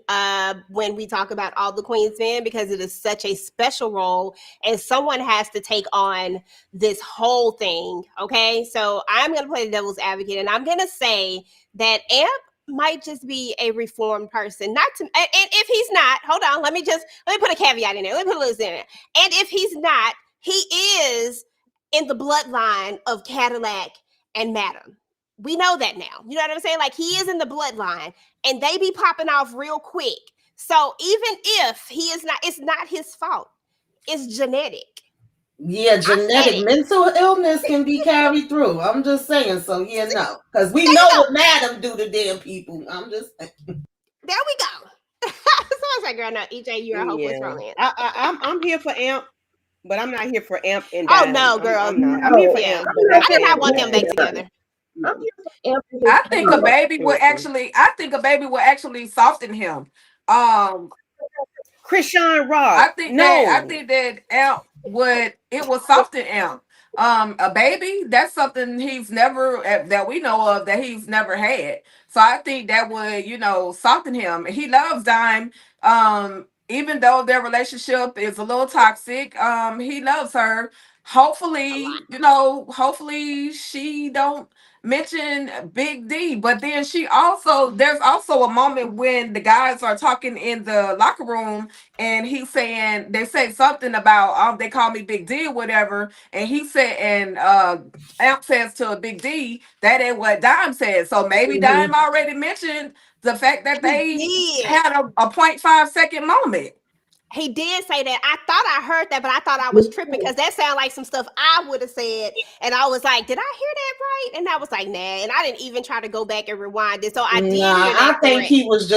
[SPEAKER 2] when we talk about All the Queen's Men, because it is such a special role and someone has to take on this whole thing. Okay, so I'm gonna play the devil's advocate and I'm gonna say that Amp might just be a reformed person. And if he's not, hold on, let me put a caveat in there. Let me put a list in there. And if he's not, he is in the bloodline of Cadillac and Madam. We know that now. You know what I'm saying? Like, he is in the bloodline and they be popping off real quick. So even if he is not, it's not his fault. It's genetic.
[SPEAKER 8] Yeah, genetic mental illness can be carried through. I'm just saying. So yeah, no, because we know what Madam do to damn people. I'm just saying.
[SPEAKER 2] There we go. So I was like, girl, no, EJ, you're a hopeless romance.
[SPEAKER 17] I'm here for Amp, but I'm not here for Amp and
[SPEAKER 2] Oh
[SPEAKER 17] Dime.
[SPEAKER 2] no, girl.
[SPEAKER 17] I'm here for Amp.
[SPEAKER 2] I did not want them back together.
[SPEAKER 19] I think a baby would actually soften him.
[SPEAKER 17] Krishan Rock.
[SPEAKER 19] I think that Amp would soften Amp. A baby, that's something he's never, that we know of, that he's never had. So I think that would, soften him. He loves Dime. Even though their relationship is a little toxic, he loves her. hopefully, hopefully she don't mention Big D. But then there's also a moment when the guys are talking in the locker room, and they say something about they call me Big D or whatever, and he said, and Amp says to Big D, that ain't what Dime said. So maybe Dime already mentioned the fact that they
[SPEAKER 2] did.
[SPEAKER 19] had a 0.5 second moment.
[SPEAKER 2] He did say that. I thought I heard that, but I thought I was tripping because that sounded like some stuff I would have said. And I was like, did I hear that right? And I was like, nah. And I didn't even try to go back and rewind it. So I did hear that.
[SPEAKER 8] I think he was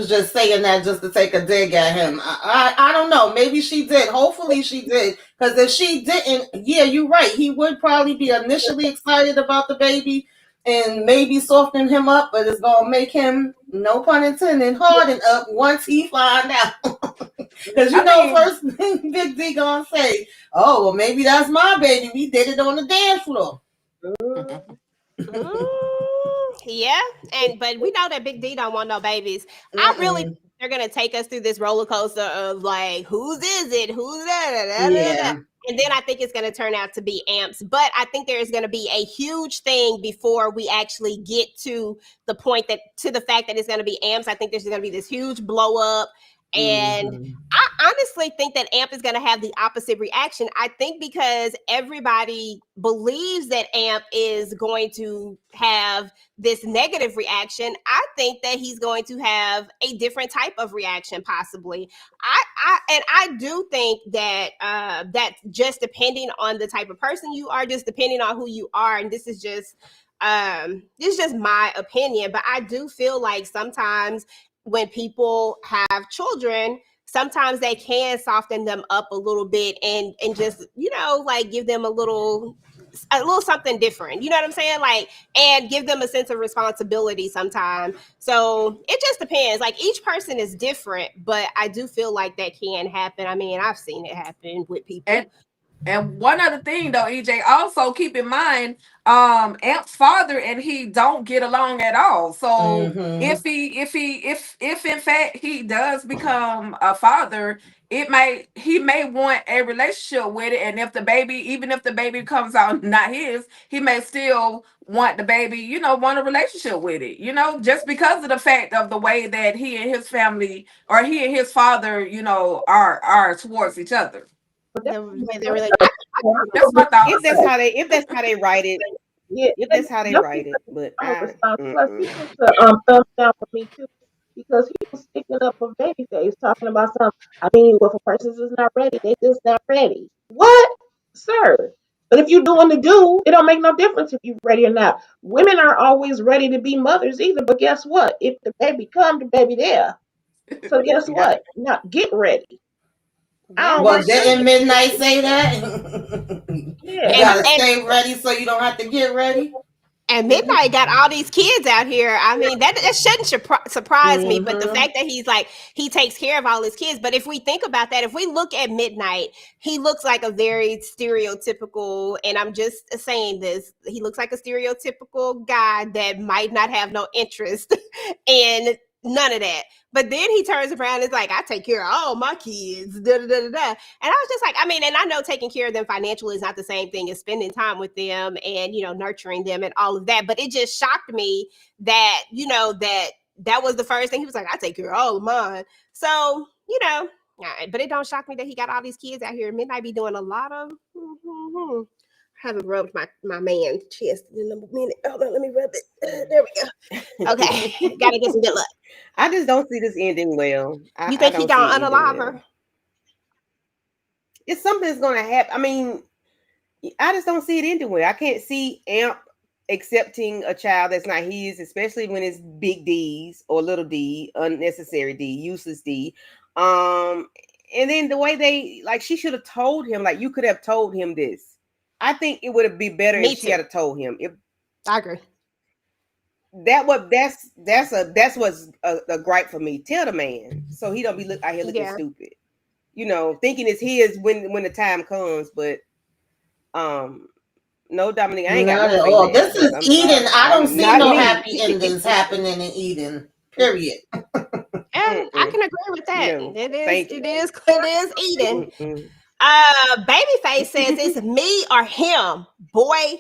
[SPEAKER 8] just saying that just to take a dig at him. I don't know. Maybe she did. Hopefully she did. Because if she didn't, yeah, you're right. He would probably be initially excited about the baby and maybe soften him up, but it's gonna make him, no pun intended, harden up once he find out. Because first thing Big D gonna say, oh, well, maybe that's my baby. We did it on the dance floor.
[SPEAKER 2] Yeah, but we know that Big D don't want no babies. I really think they're gonna take us through this roller coaster of like, whose is it? Who's that? And then I think it's going to turn out to be Amps. But I think there is going to be a huge thing before we actually get to the point to the fact that it's going to be Amps. I think there's going to be this huge blow up. And I honestly think that Amp is going to have the opposite reaction. I think because everybody believes that Amp is going to have this negative reaction, I think that he's going to have a different type of reaction, possibly. I do think that that just depending on the type of person you are, just depending on who you are, and this is just my opinion, but I do feel like sometimes when people have children, sometimes they can soften them up a little bit and just, like give them a little something different. You know what I'm saying? Like, and give them a sense of responsibility sometimes. So it just depends. Like each person is different, but I do feel like that can happen. I mean, I've seen it happen with people.
[SPEAKER 19] And one other thing though, EJ, also keep in mind, Amp's father and he don't get along at all. So if in fact he does become a father, he may want a relationship with it. And even if the baby comes out not his, he may still want the baby, want a relationship with it, just because of the fact of the way that he and his family or he and his father, are towards each other.
[SPEAKER 17] That's my thought. If that's how they write it, if that's how they write it. But
[SPEAKER 18] plus he puts a thumbs down for me too, because he was sticking up for Babyface, talking about something. I mean, if a person is not ready, they just not ready. What, sir? But if you're doing the do, it don't make no difference if you're ready or not. Women aren't always ready to be mothers either. But guess what? If the baby come, the baby there. So guess what? Now get ready.
[SPEAKER 8] Well, didn't Midnight say that? You gotta stay ready so you don't have to get ready.
[SPEAKER 2] And Midnight got all these kids out here. I mean, that shouldn't surprise me. But the fact that he takes care of all his kids. But if we think about that, if we look at Midnight, he looks like a very stereotypical, and I'm just saying this, he looks like a stereotypical guy that might not have no interest in none of that. But then he turns around and is like, I take care of all my kids. Da, da, da, da, da. And I was just like, I mean, and I know taking care of them financially is not the same thing as spending time with them and, nurturing them and all of that. But it just shocked me that, that was the first thing. He was like, I take care of all of mine. So, but it don't shock me that he got all these kids out here. Midnight be doing a lot of, haven't rubbed my man's chest in a minute. Hold on, let me rub it. There we go. Okay, gotta get some good luck.
[SPEAKER 17] I just don't see this ending well.
[SPEAKER 2] You think he gonna unalive her?
[SPEAKER 17] It's something that's gonna happen. I mean, I just don't see it ending well. I can't see Amp accepting a child that's not his, especially when it's big D's or little D, unnecessary D, useless D. And then the way she should have told him, like you could have told him this. I think it would have been better if she had told him.
[SPEAKER 2] I agree.
[SPEAKER 17] That's what's a gripe for me. Tell the man so he don't be out here looking stupid. Thinking it's his when the time comes. But no, Dominique, I ain't got
[SPEAKER 8] no all. This is Eden. I don't see no happy endings happening in Eden. Period.
[SPEAKER 2] And I can agree with that. It is Eden. Babyface says it's me or him. Boy,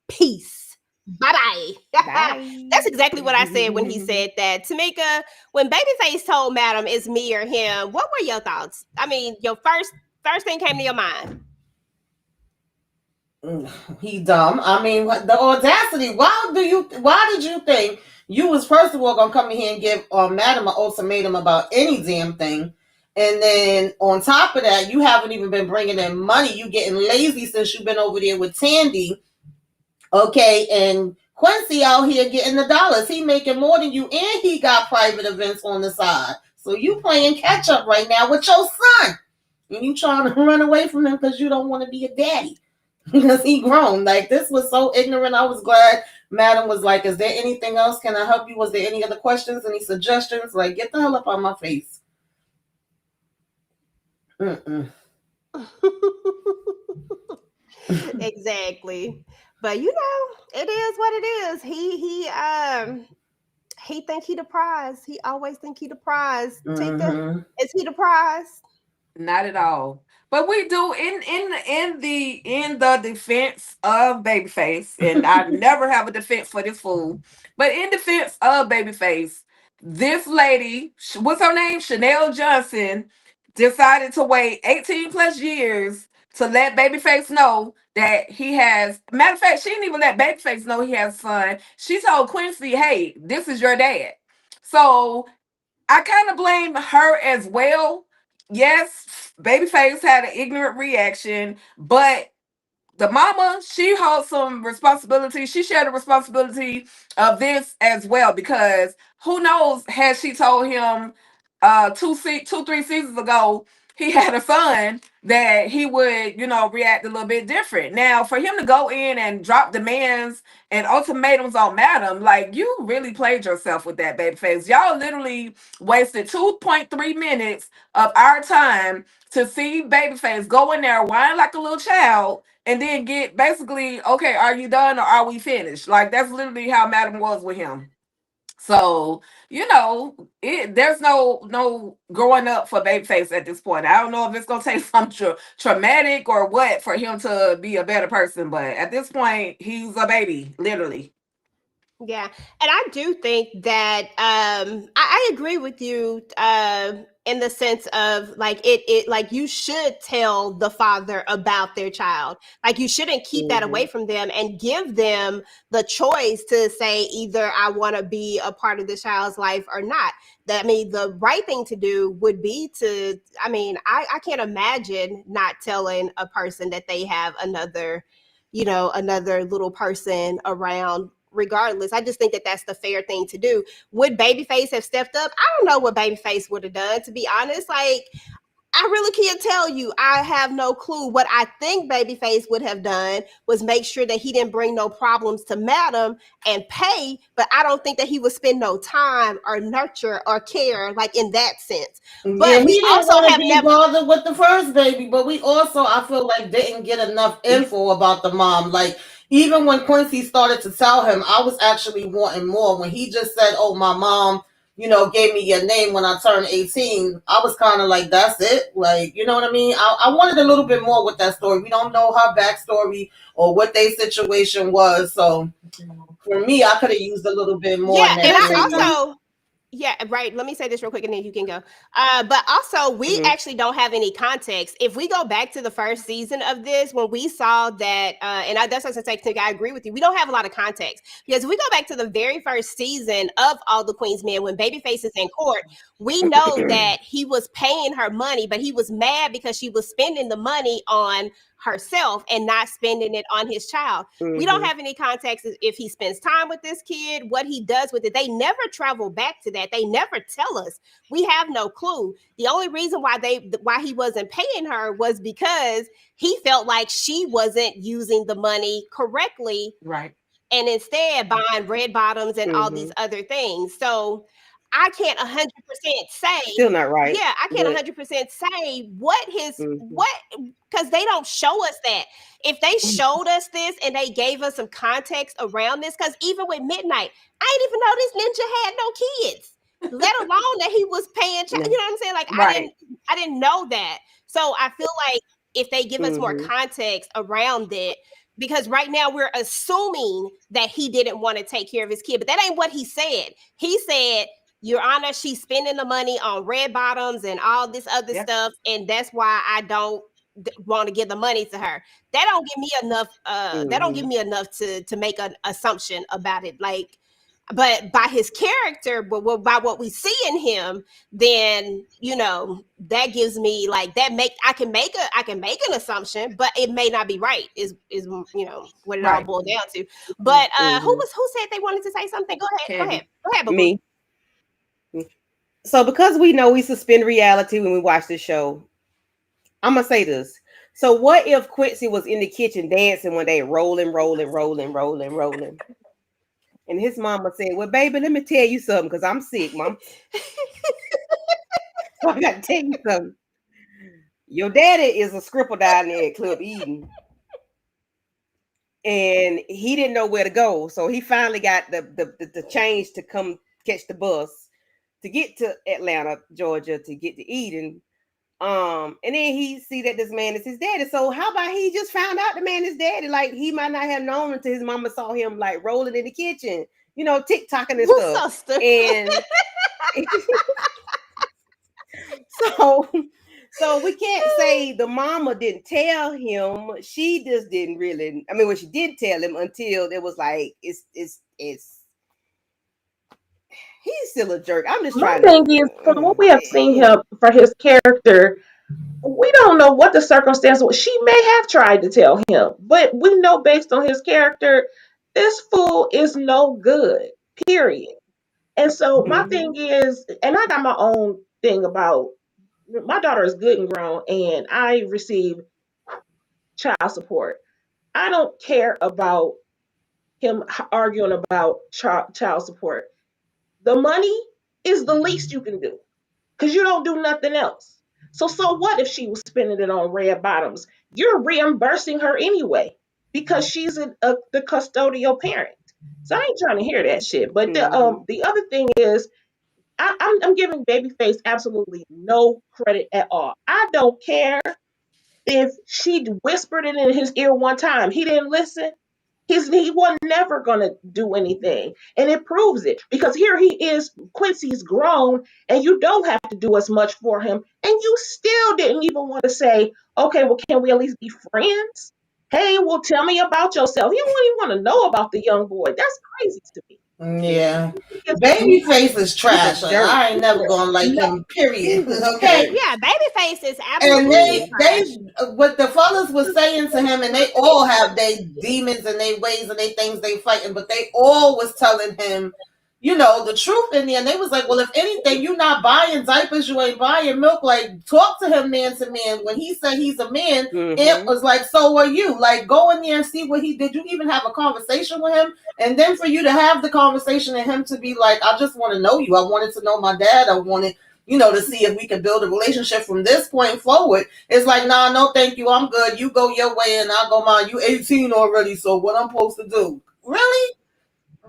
[SPEAKER 2] peace. Bye-bye.
[SPEAKER 17] Bye.
[SPEAKER 2] That's exactly what I said when he said that. Tamika, when Babyface told Madam it's me or him, what were your thoughts? I mean, your first thing came to your mind.
[SPEAKER 8] He dumb. I mean, the audacity. Why did you think you was first of all gonna come in here and give Madam an ultimatum about any damn thing? And then on top of that, you haven't even been bringing in money. You getting lazy since you've been over there with Tandy. Okay, and Quincy out here getting the dollars. He making more than you, and he got private events on the side. So you playing catch up right now with your son. And you trying to run away from him because you don't want to be a daddy. Because he grown. Like, this was so ignorant. I was glad Madam was like, is there anything else? Can I help you? Was there any other questions? Any suggestions? Like, get the hell up on my face.
[SPEAKER 2] Exactly. But you know, it is what it is. He think he the prize. He always think he the prize. Tika, is he the prize?
[SPEAKER 19] Not at all. But we do in the defense of Babyface, and I never have a defense for this fool. But in defense of Babyface, this lady, what's her name? Chanel Johnson, decided to wait 18 plus years to let Babyface know that he has. Matter of fact, she didn't even let Babyface know he has a son. She told Quincy, "Hey, this is your dad." So I kind of blame her as well. Yes, Babyface had an ignorant reaction, but the mama, she holds some responsibility. She shared the responsibility of this as well, because who knows, had she told him 3 seasons ago he had a son, that he would, react a little bit different. Now, for him to go in and drop demands and ultimatums on Madam, like, you really played yourself with that, Babyface. Y'all literally wasted 2.3 minutes of our time to see Babyface go in there, whine like a little child, and then get basically, okay, are you done or are we finished? Like, that's literally how Madam was with him. So, there's no growing up for Babyface at this point. I don't know if it's gonna take something traumatic or what for him to be a better person, but at this point, he's a baby, literally.
[SPEAKER 2] Yeah, and I do think that I agree with you in the sense of like it like you should tell the father about their child. Like, you shouldn't keep that away from them and give them the choice to say either I want to be a part of the child's life or not. The right thing to do would be to, I can't imagine not telling a person that they have another little person around regardless. I just think that that's the fair thing to do. Would Babyface have stepped up? I don't know what Babyface would have done, to be honest. Like, I really can't tell you. I have no clue. What I think Babyface would have done was make sure that he didn't bring no problems to Madam and pay, but I don't think that he would spend no time or nurture or care, like, in that sense. But
[SPEAKER 8] yeah,
[SPEAKER 2] we also have never
[SPEAKER 8] bothered with the first baby, but we also, I feel like, didn't get enough info about the mom. Like, even when Quincy started to tell him, I was actually wanting more. When he just said, "Oh, my mom, gave me your name when I turned 18," I was kind of like, that's it? Like, you know what I mean? I wanted a little bit more with that story. We don't know her backstory or what their situation was. So for me, I could have used a little bit more.
[SPEAKER 2] Yeah, and I also... Yeah, right. Let me say this real quick and then you can go. But also, we actually don't have any context. If we go back to the first season of this, when we saw that, that's what I say, I agree with you. We don't have a lot of context, because if we go back to the very first season of All the Queen's Men, when Babyface is in court, we know that he was paying her money, but he was mad because she was spending the money on herself and not spending it on his child. We don't have any context if he spends time with this kid, what he does with it. They never travel back to that. They never tell us. We have no clue. The only reason why he wasn't paying her was because he felt like she wasn't using the money correctly.
[SPEAKER 19] Right.
[SPEAKER 2] And instead buying red bottoms and all these other things. So I can't 100% say.
[SPEAKER 17] Still not right.
[SPEAKER 2] Yeah, I can't 100% say because they don't show us that. If they showed us this and they gave us some context around this, because even with Midnight, I didn't even know this ninja had no kids, let alone that he was paying. You know what I'm saying? Like, right. I didn't know that. So I feel like if they give us more context around it. Because right now we're assuming that he didn't want to take care of his kid, but that ain't what he said. He said, Your Honor, she's spending the money on red bottoms and all this other stuff, and that's why I don't want to give the money to her. That don't give me enough. That don't give me enough to make an assumption about it. Like, but by his character, but by what we see in him, then that gives me like that. I can make an assumption, but it may not be right. Is what it all boiled down to. But who said they wanted to say something? Go ahead. Boo-boo.
[SPEAKER 17] Me. So because we know we suspend reality when we watch this show, I'm gonna say this. So what if Quincy was in the kitchen dancing one day, rolling, and his mama said, "Well, baby, let me tell you something, because I'm sick, Mom. So I gotta tell you something. Your daddy is a scripper down there at Club Eden, and he didn't know where to go, so he finally got the change to come catch the bus to get to Atlanta, Georgia, to get to Eden." And then he see that this man is his daddy. So how about he just found out the man is daddy? Like, he might not have known until his mama saw him like rolling in the kitchen, TikToking and stuff. And so we can't say the mama didn't tell him. She just didn't really. I mean, she did tell him until it was like it's. He's still a jerk. I'm just
[SPEAKER 18] My
[SPEAKER 17] trying.
[SPEAKER 18] thing is, from what we have seen him for his character, we don't know what the circumstance was. She may have tried to tell him, but we know based on his character, this fool is no good. Period. And so my thing is, and I got my own thing about my daughter is good and grown, and I receive child support. I don't care about him arguing about child support. The money is the least you can do because you don't do nothing else. So what if she was spending it on red bottoms? You're reimbursing her anyway because she's the custodial parent. So I ain't trying to hear that shit. But the other thing is, I'm giving Babyface absolutely no credit at all. I don't care if she whispered it in his ear one time. He didn't listen. He was never going to do anything. And it proves it because here he is, Quincy's grown, and you don't have to do as much for him. And you still didn't even want to say, okay, well, can we at least be friends? Hey, well, tell me about yourself. You don't even want to know about the young boy. That's crazy to me.
[SPEAKER 8] Yeah, Babyface is trash. Like, I ain't never gonna like him. Period. Okay.
[SPEAKER 2] Yeah, Babyface is absolutely.
[SPEAKER 8] And they what the fellas was saying to him, and they all have their demons and their ways and their things they fighting, but they all was telling him, the truth in there. And they was like, well, if anything, you not buying diapers, you ain't buying milk. Like, talk to him man to man. When he said he's a man, it was like, so are you. Like, go in there and see what he did. You even have a conversation with him. And then for you to have the conversation and him to be like, I just want to know you. I wanted to know my dad. I wanted, to see if we could build a relationship from this point forward. It's like, nah, no, thank you. I'm good. You go your way and I'll go mine. You 18 already. So what I'm supposed to do? Really?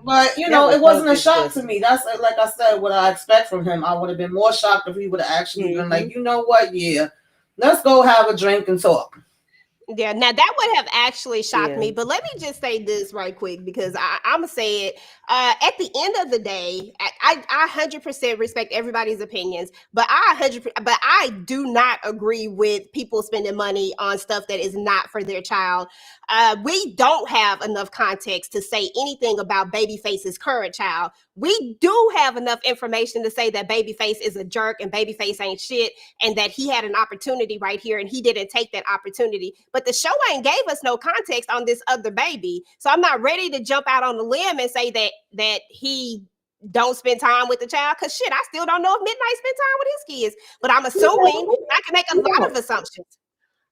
[SPEAKER 8] But, it wasn't a shock to me. That's, like I said, what I expect from him. I would have been more shocked if he would have actually been like, you know what? Yeah, let's go have a drink and talk.
[SPEAKER 2] Yeah, now that would have actually shocked me. But let me just say this right quick, because I'm going to say it. At the end of the day, I 100% respect everybody's opinions, but I do not agree with people spending money on stuff that is not for their child. We don't have enough context to say anything about Babyface's current child. We do have enough information to say that Babyface is a jerk and Babyface ain't shit, and that he had an opportunity right here and he didn't take that opportunity. But the show ain't gave us no context on this other baby. So I'm not ready to jump out on the limb and say that he don't spend time with the child, because shit, I still don't know if Midnight spent time with his kids. But I'm assuming I can make a lot of assumptions.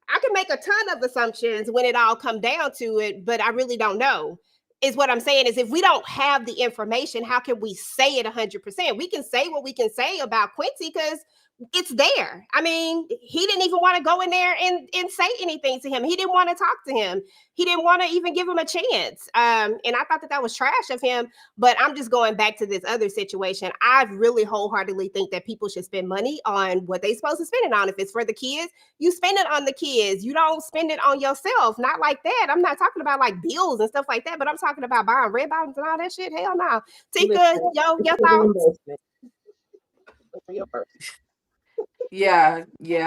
[SPEAKER 2] I can make a ton of assumptions when it all come down to it, but I really don't know. is what I'm saying is if we don't have the information, how can we say it 100%? We can say what we can say about Quincy because it's there. I mean, he didn't even want to go in there and say anything to him. He didn't want to talk to him. He didn't want to even give him a chance. And I thought that was trash of him. But I'm just going back to this other situation. I really wholeheartedly think that people should spend money on what they're supposed to spend it on. If it's for the kids, you spend it on the kids. You don't spend it on yourself. Not like that. I'm not talking about like bills and stuff like that, but I'm talking about buying red bottoms and all that shit. Hell no. Tika, your thoughts?
[SPEAKER 19] Yeah,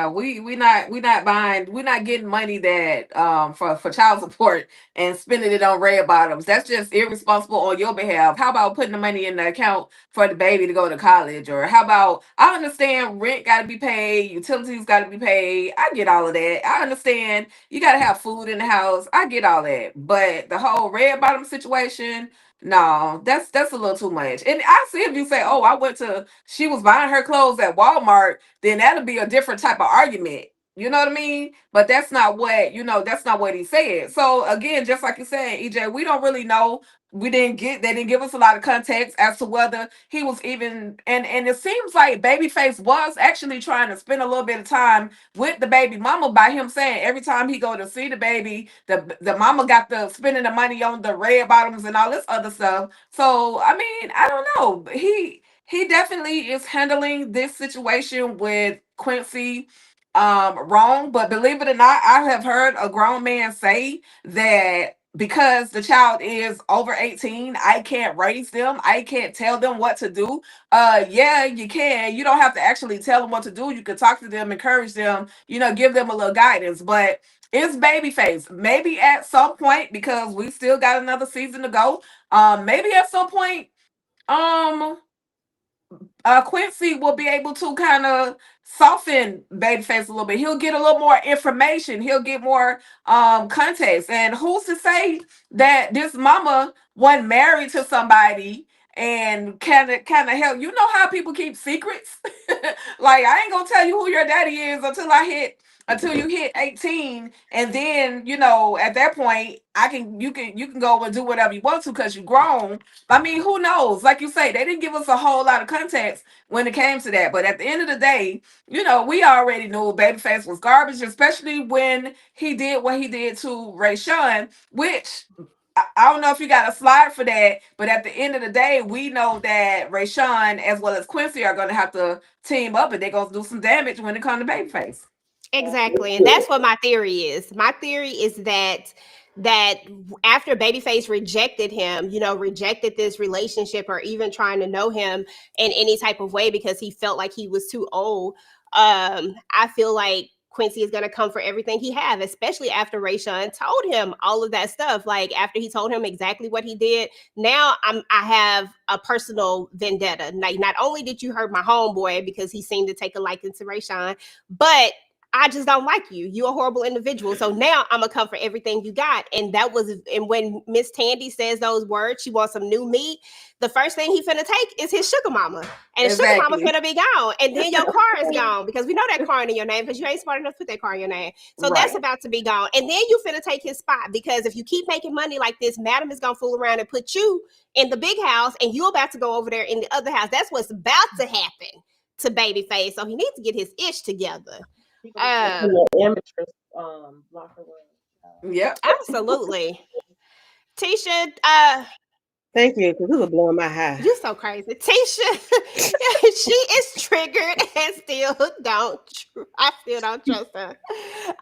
[SPEAKER 19] we not buying, we're not getting money that for child support and spending it on red bottoms. That's just irresponsible on your behalf. How about putting the money in the account for the baby to go to college? Or how about, I understand rent got to be paid, utilities got to be paid. I get all of that. I understand you got to have food in the house. I get all that. But the whole red bottom situation, no, that's a little too much. And I see if you say, oh, she was buying her clothes at Walmart, then that'll be a different type of argument. You know what I mean? But that's not what, that's not what he said. So again, just like you said, EJ, we don't really know. They didn't give us a lot of context as to whether he was even, and it seems like Babyface was actually trying to spend a little bit of time with the baby mama by him saying every time he go to see the baby, the mama got the spending the money on the red bottoms and all this other stuff. So I mean, I don't know. He definitely is handling this situation with Quincy wrong, but believe it or not, I have heard a grown man say that because the child is over 18, I can't raise them. I can't tell them what to do. Yeah, you can. You don't have to actually tell them what to do. You can talk to them, encourage them, give them a little guidance. But it's Babyface. Maybe at some point, because we still got another season to go. Maybe at some point, Quincy will be able to kind of soften Babyface a little bit. He'll get a little more information. He'll get more context. And who's to say that this mama wasn't married to somebody and kind of help? You know how people keep secrets? Like, I ain't gonna tell you who your daddy is until you hit 18, and then at that point you can go and do whatever you want to because you're grown. I mean, who knows? Like you say, they didn't give us a whole lot of context when it came to that. But at the end of the day, we already knew Babyface was garbage, especially when he did what he did to Ray Sean, which I don't know if you got a slide for that, but at the end of the day, we know that Ray Sean as well as Quincy are going to have to team up, and they're going to do some damage when it comes to Babyface.
[SPEAKER 2] Exactly. And that's what my theory is. My theory is that after Babyface rejected him, rejected this relationship or even trying to know him in any type of way because he felt like he was too old. I feel like Quincy is going to come for everything he have, especially after Ray Sean told him all of that stuff. Like after he told him exactly what he did, now I have a personal vendetta. Like, not only did you hurt my homeboy because he seemed to take a liking to Ray Sean, but I just don't like you. You're a horrible individual. So now I'm gonna come for everything you got. And when Miss Tandy says those words, she wants some new meat. The first thing he finna take is his sugar mama. And his sugar mama finna be gone. And then your car is gone because we know that car ain't in your name because you ain't smart enough to put that car in your name. So that's about to be gone. And then you finna take his spot because if you keep making money like this, Madam is gonna fool around and put you in the big house and you're about to go over there in the other house. That's what's about to happen to Babyface. So he needs to get his ish together.
[SPEAKER 19] Yeah,
[SPEAKER 2] absolutely. Tisha,
[SPEAKER 17] thank you, because this was blowing my high.
[SPEAKER 2] You're so crazy. Tisha, she is triggered and I still don't trust her.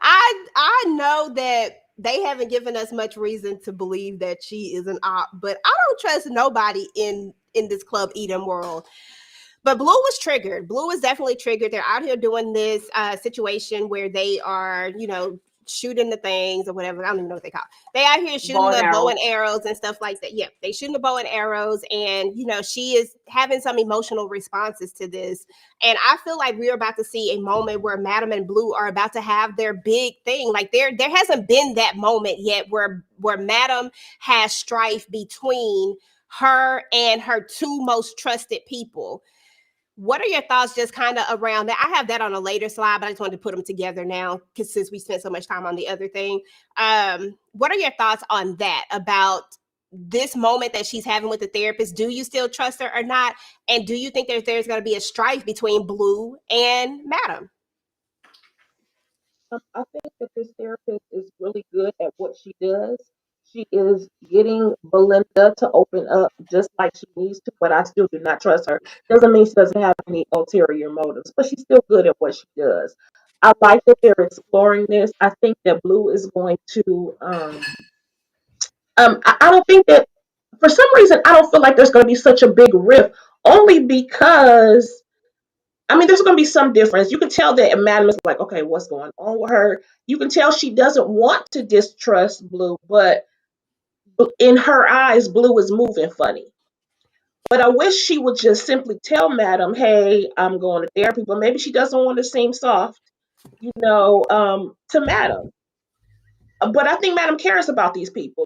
[SPEAKER 2] I know that they haven't given us much reason to believe that she is an op, but I don't trust nobody in this Club Eden world. But Blue was triggered. Blue was definitely triggered. They're out here doing this situation where they are, shooting the things or whatever. I don't even know what they call it. They out here shooting the bow and arrows and stuff like that. Yeah, they shooting the bow and arrows. And, she is having some emotional responses to this. And I feel like we're about to see a moment where Madam and Blue are about to have their big thing. Like there hasn't been that moment yet where Madam has strife between her and her two most trusted people. What are your thoughts just kind of around that? I have that on a later slide, but I just wanted to put them together now since we spent so much time on the other thing. What are your thoughts on that about this moment that she's having with the therapist, do you still trust her or not? And do you think there's going to be a strife between Blue and Madam?
[SPEAKER 18] I think that this therapist is really good at what she does. She is getting Belinda to open up just like she needs to, but I still do not trust her. Doesn't mean she doesn't have any ulterior motives, but she's still good at what she does. I like that they're exploring this. I think that Blue is going to I don't think that for some reason I don't feel like there's going to be such a big rift only because I mean, there's going to be some difference. You can tell that Madam is like, okay, what's going on with her? You can tell she doesn't want to distrust Blue, but in her eyes, Blue is moving funny. But I wish she would just simply tell Madam, hey, I'm going to therapy, but maybe she doesn't want to seem soft, to Madam. But I think Madam cares about these people.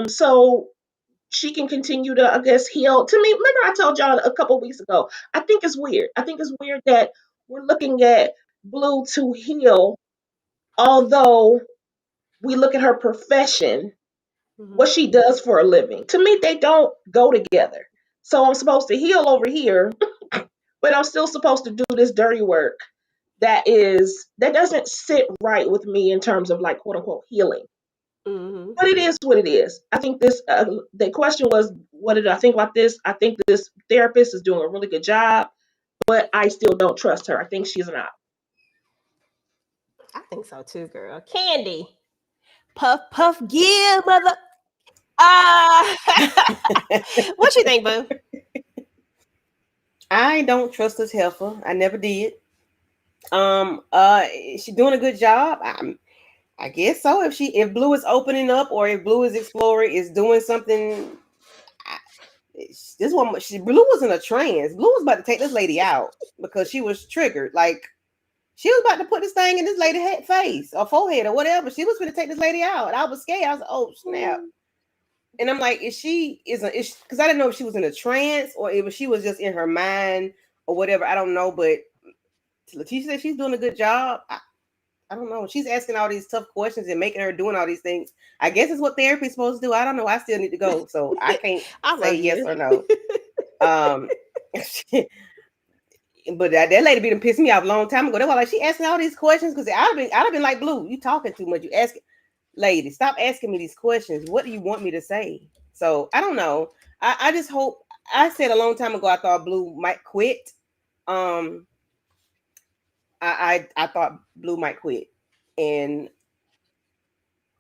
[SPEAKER 18] So she can continue to, I guess, heal. To me, remember I told y'all a couple weeks ago, I think it's weird. I think it's weird that we're looking at Blue to heal, although we look at her profession, what she does for a living. To me, they don't go together. So I'm supposed to heal over here, but I'm still supposed to do this dirty work that doesn't sit right with me in terms of like quote unquote healing.
[SPEAKER 2] Mm-hmm.
[SPEAKER 18] But it is what it is. I think the question was, what did I think about this? I think this therapist is doing a really good job, but I still don't trust her. I think she's an op.
[SPEAKER 2] I think so too, girl. Candy. Puff, puff, yeah, mother. What you think, boo?
[SPEAKER 17] I don't trust this heifer. I never did. She's doing a good job. I guess so. If Blue is opening up, or if Blue is exploring, is doing something. Blue was in a trance. Blue was about to take this lady out because she was triggered. Like she was about to put this thing in this lady's face or forehead or whatever. She was going to take this lady out. I was scared. I was like, oh snap. And I'm like, because I didn't know if she was in a trance or if she was just in her mind or whatever. I don't know, but Letitia said she's doing a good job. I don't know. She's asking all these tough questions and making her doing all these things. I guess it's what therapy is supposed to do. I don't know. I still need to go, so I can't say yes or no. But that lady be done pissed me off a long time ago. They were like, she asking all these questions because I'd have been like, Blue, you talking too much. You asking, lady, stop asking me these questions. What do you want me to say? So I don't know. I just hope. I said a long time ago I thought Blue might quit. I thought Blue might quit, and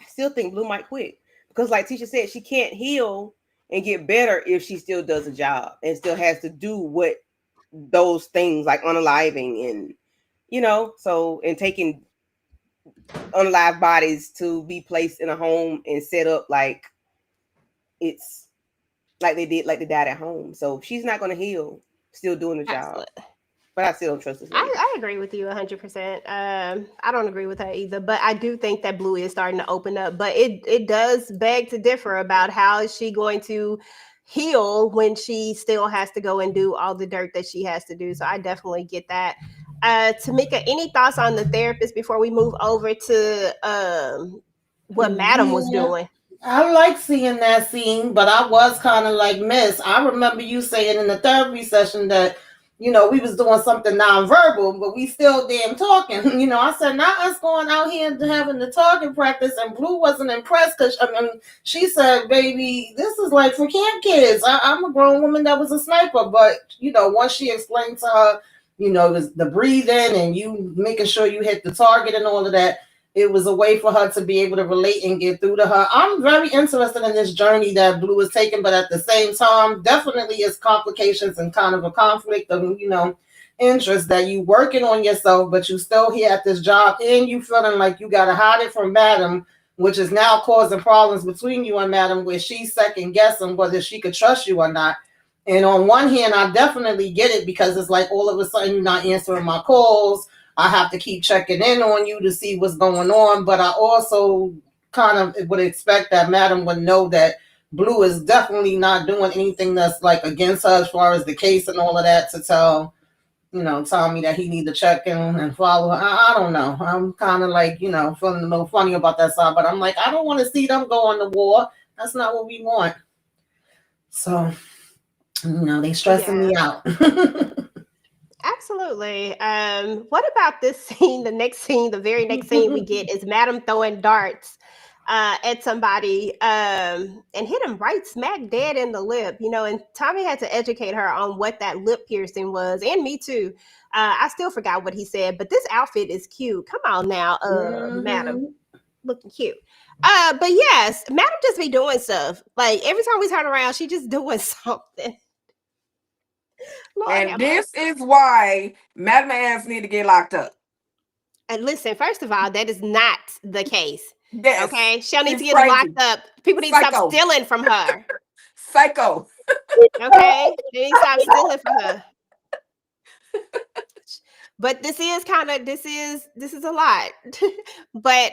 [SPEAKER 17] I still think Blue might quit because, like Tisha said, she can't heal and get better if she still does a job and still has to do what those things like unaliving and and taking unalive bodies to be placed in a home and set up like it's like they died at home. So she's not going to heal, still doing the job. But I still don't trust this lady.
[SPEAKER 2] I agree with you 100%. I don't agree with her either, but I do think that Blue is starting to open up. But it does beg to differ about how is she going to heal when she still has to go and do all the dirt that she has to do. So I definitely get that. Tamika, any thoughts on the therapist before we move over to what Madam was doing?
[SPEAKER 8] I like seeing that scene, but I was kind of like, Miss, I remember you saying in the therapy session that we was doing something nonverbal, but we still damn talking. I said, not us going out here and having the talking practice. And Blue wasn't impressed because she said, baby, this is like for camp kids. I'm a grown woman that was a sniper. But, once she explained to her, the breathing and you making sure you hit the target and all of that, it was a way for her to be able to relate and get through to her. I'm very interested in this journey that Blue is taking, but at the same time, definitely it's complications and kind of a conflict of, interest that you working on yourself, but you still here at this job and you feeling like you got to hide it from Madam, which is now causing problems between you and Madam, where she's second guessing whether she could trust you or not. And on one hand, I definitely get it because it's like all of a sudden you're not answering my calls. I have to keep checking in on you to see what's going on. But I also kind of would expect that Madam would know that Blue is definitely not doing anything that's like against her as far as the case and all of that to tell Tommy that he need to check in and follow her. I don't know. I'm kind of like, feeling a little funny about that side, but I'm like, I don't want to see them go on the war. That's not what we want. So, they stressing me out.
[SPEAKER 2] Absolutely. What about this scene? The very next scene we get is Madam throwing darts at somebody and hit him right smack dead in the lip. And Tommy had to educate her on what that lip piercing was, and me too. I still forgot what he said, but this outfit is cute. Come on now, Madam, looking cute. But yes, Madam just be doing stuff. Like every time we turn around, she just doing something. Lord
[SPEAKER 19] And
[SPEAKER 2] have
[SPEAKER 19] this is why Madam ass need to get locked up.
[SPEAKER 2] And listen, first of all, that is not the case.
[SPEAKER 19] Yes.
[SPEAKER 2] Okay, she'll need to
[SPEAKER 19] She's
[SPEAKER 2] get
[SPEAKER 19] crazy.
[SPEAKER 2] locked up. People need to
[SPEAKER 19] Psycho.
[SPEAKER 2] stop stealing from her.
[SPEAKER 19] Psycho.
[SPEAKER 2] Okay, they need to stop stealing from her. But this is a lot. But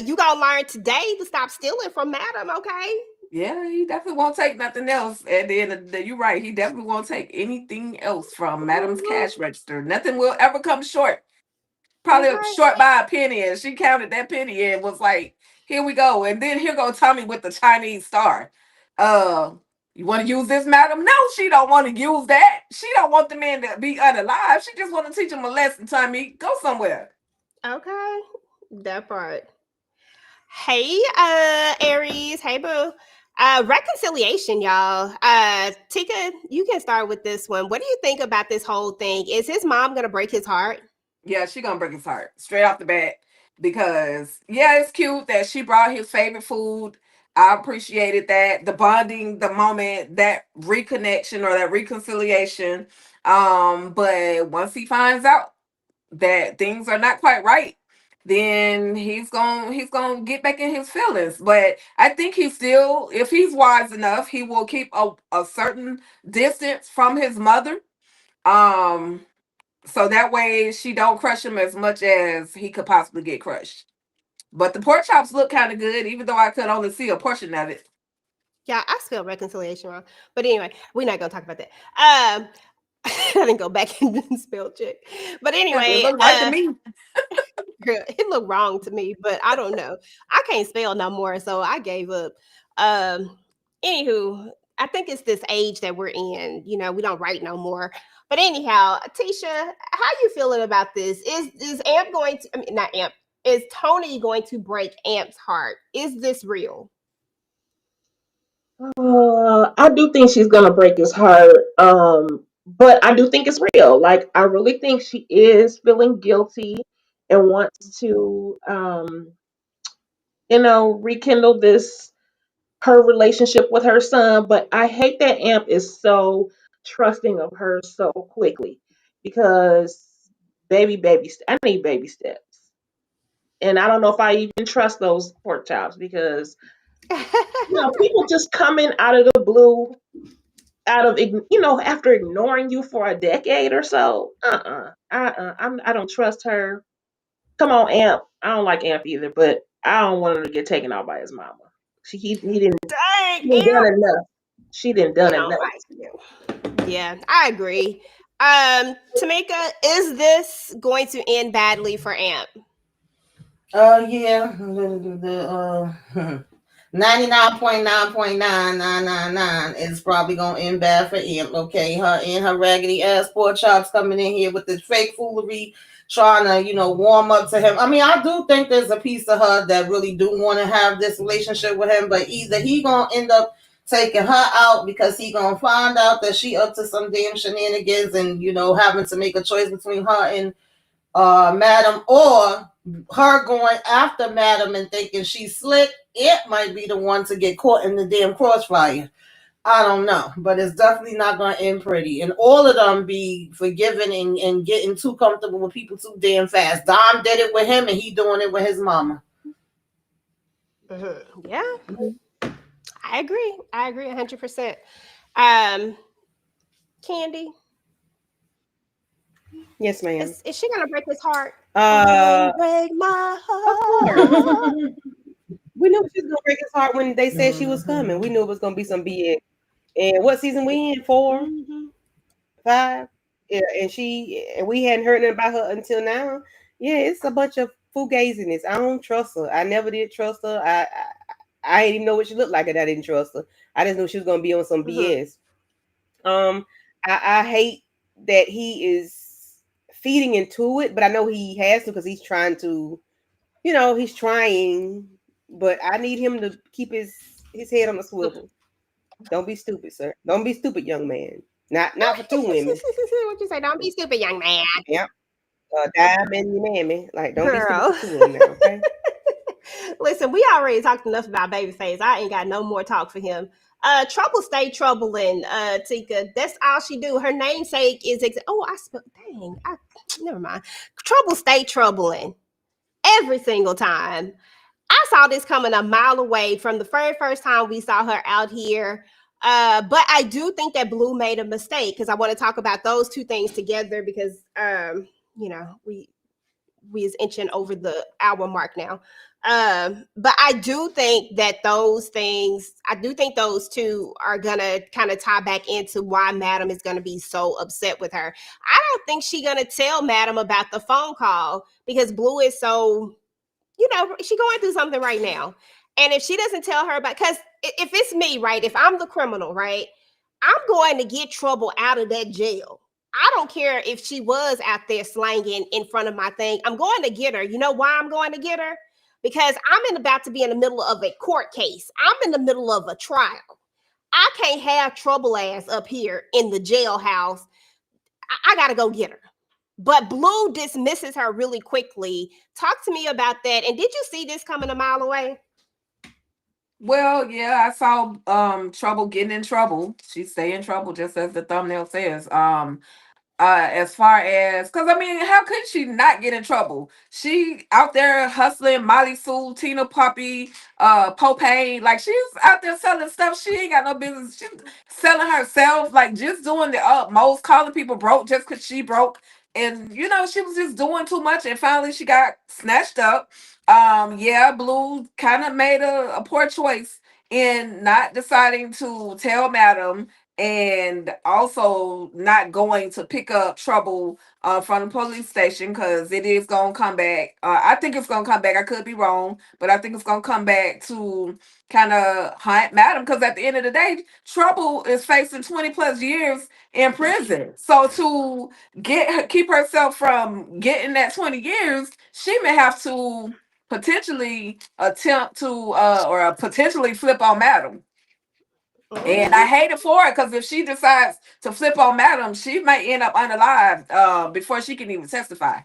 [SPEAKER 2] you gonna learn today to stop stealing from Madam, okay?
[SPEAKER 19] Yeah, he definitely won't take nothing else. At the end of the day, you're right. He definitely won't take anything else from Madam's cash register. Nothing will ever come short. Probably short by a penny, and she counted that penny and was like, "Here we go." And then here go Tommy with the Chinese star. You want to use this, Madam? No, she don't want to use that. She don't want the man to be unalive. She just want to teach him a lesson. Tommy, go somewhere.
[SPEAKER 2] Okay, that part. Hey, Aries. Hey, boo. Reconciliation, y'all. Tika, you can start with this one. What do you think about this whole thing? Is his mom gonna break his heart?
[SPEAKER 19] Yeah, she gonna break his heart straight off the bat because it's cute that she brought his favorite food. I appreciated that, the bonding, the moment, that reconnection or that reconciliation. But once he finds out that things are not quite right, then he's gonna get back in his feelings. But I think he still, if he's wise enough, he will keep a certain distance from his mother. So that way she don't crush him as much as he could possibly get crushed. But the pork chops look kind of good, even though I could only see a portion of it.
[SPEAKER 2] Yeah, I spelled reconciliation wrong. But anyway, we're not gonna talk about that. I didn't go back and spell check. But anyway,
[SPEAKER 19] It looked right to me.
[SPEAKER 2] Girl, it looked wrong to me, but I don't know. I can't spell no more, so I gave up. Anywho, I think it's this age that we're in. We don't write no more. But anyhow, Tisha, how you feeling about this? Is Amp going to? I mean, not Amp. Is Tony going to break Amp's heart? Is this real?
[SPEAKER 18] I do think she's gonna break his heart. But I do think it's real. Like I really think she is feeling guilty and wants to rekindle her relationship with her son. But I hate that Amp is so trusting of her so quickly because I need baby steps. And I don't know if I even trust those pork chops because people just coming out of the blue, after ignoring you for a decade or so. I don't trust her. Come on, Amp. I don't like Amp either, but I don't want him to get taken out by his mama. He didn't.
[SPEAKER 2] Dang,
[SPEAKER 18] He done enough. She didn't done
[SPEAKER 2] You don't
[SPEAKER 18] enough.
[SPEAKER 2] like you. Yeah, I agree. Tamika, is this going to end badly for Amp?
[SPEAKER 8] Yeah. The 99.9.9999 is probably gonna end bad for Amp. Okay, her and her raggedy ass pork chops coming in here with this fake foolery, trying to warm up to him. I mean, I do think there's a piece of her that really do want to have this relationship with him, but either he gonna end up taking her out because he gonna find out that she up to some damn shenanigans and having to make a choice between her and Madam, or her going after Madam and thinking she's slick. It might be the one to get caught in the damn crossfire. I don't know, but it's definitely not going to end pretty. And all of them be forgiving and getting too comfortable with people too damn fast. Dom did it with him, and he doing it with his mama.
[SPEAKER 2] Yeah, I agree. 100%. Candy,
[SPEAKER 17] Yes, ma'am.
[SPEAKER 2] is she gonna break his heart?
[SPEAKER 17] Break my heart. We knew she was gonna break his heart when they said she was coming. We knew it was gonna be some BS. And what season we in? 4, 5? Yeah, and we hadn't heard nothing about her until now. Yeah, it's a bunch of fugaziness. I don't trust her. I never did trust her. I didn't even know what she looked like, and I didn't trust her. I just knew she was gonna be on some BS. I hate that he is feeding into it, but I know he has to because he's trying to, he's trying. But I need him to keep his head on the swivel. Don't be stupid, sir. Don't be stupid, young man. Not for two women.
[SPEAKER 2] What you say? Don't be stupid, young man.
[SPEAKER 17] Yep. Diamond, your mammy. Like, don't
[SPEAKER 2] Girl.
[SPEAKER 17] be stupid for two women now, okay?
[SPEAKER 2] Listen, we already talked enough about Babyface. I ain't got no more talk for him. Trouble stay troubling, Tika. That's all she do. Her namesake is never mind. Trouble stay troubling every single time. I saw this coming a mile away from the very first time we saw her out here. But I do think that Blue made a mistake because I want to talk about those two things together because we is inching over the hour mark now. But I do think that those two are gonna kind of tie back into why Madam is gonna be so upset with her. I don't think she's gonna tell Madam about the phone call because Blue is so, she going through something right now. And if she doesn't tell her about, because if it's me, right, if I'm the criminal, right, I'm going to get Trouble out of that jail. I don't care if she was out there slanging in front of my thing. I'm going to get her. You know why I'm going to get her? Because I'm about to be in the middle of a court case. I'm in the middle of a trial. I can't have Trouble ass up here in the jailhouse. I got to go get her. But Blue dismisses her really quickly. Talk to me about that. And did you see this coming a mile away?
[SPEAKER 19] Well, yeah, I saw Trouble getting in trouble. She stay in trouble, just as the thumbnail says. As far as, because I mean, how could she not get in trouble? She out there hustling Molly Sue, Tina Puppy, Popane, like she's out there selling stuff she ain't got no business. She's selling herself, like just doing the utmost, calling people broke just because she broke. And she was just doing too much, and finally she got snatched up. Yeah, Blue kind of made a poor choice in not deciding to tell Madam and also not going to pick up Trouble from the police station because it is going to come back. I think it's going to come back. I could be wrong, but I think it's going to come back to kind of hunt Madam because at the end of the day, Trouble is facing 20 plus years in prison. So to keep herself from getting that 20 years, she may have to potentially attempt to or potentially flip on Madam. And I hate it for her because if she decides to flip on Madam, she might end up unalive before she can even testify.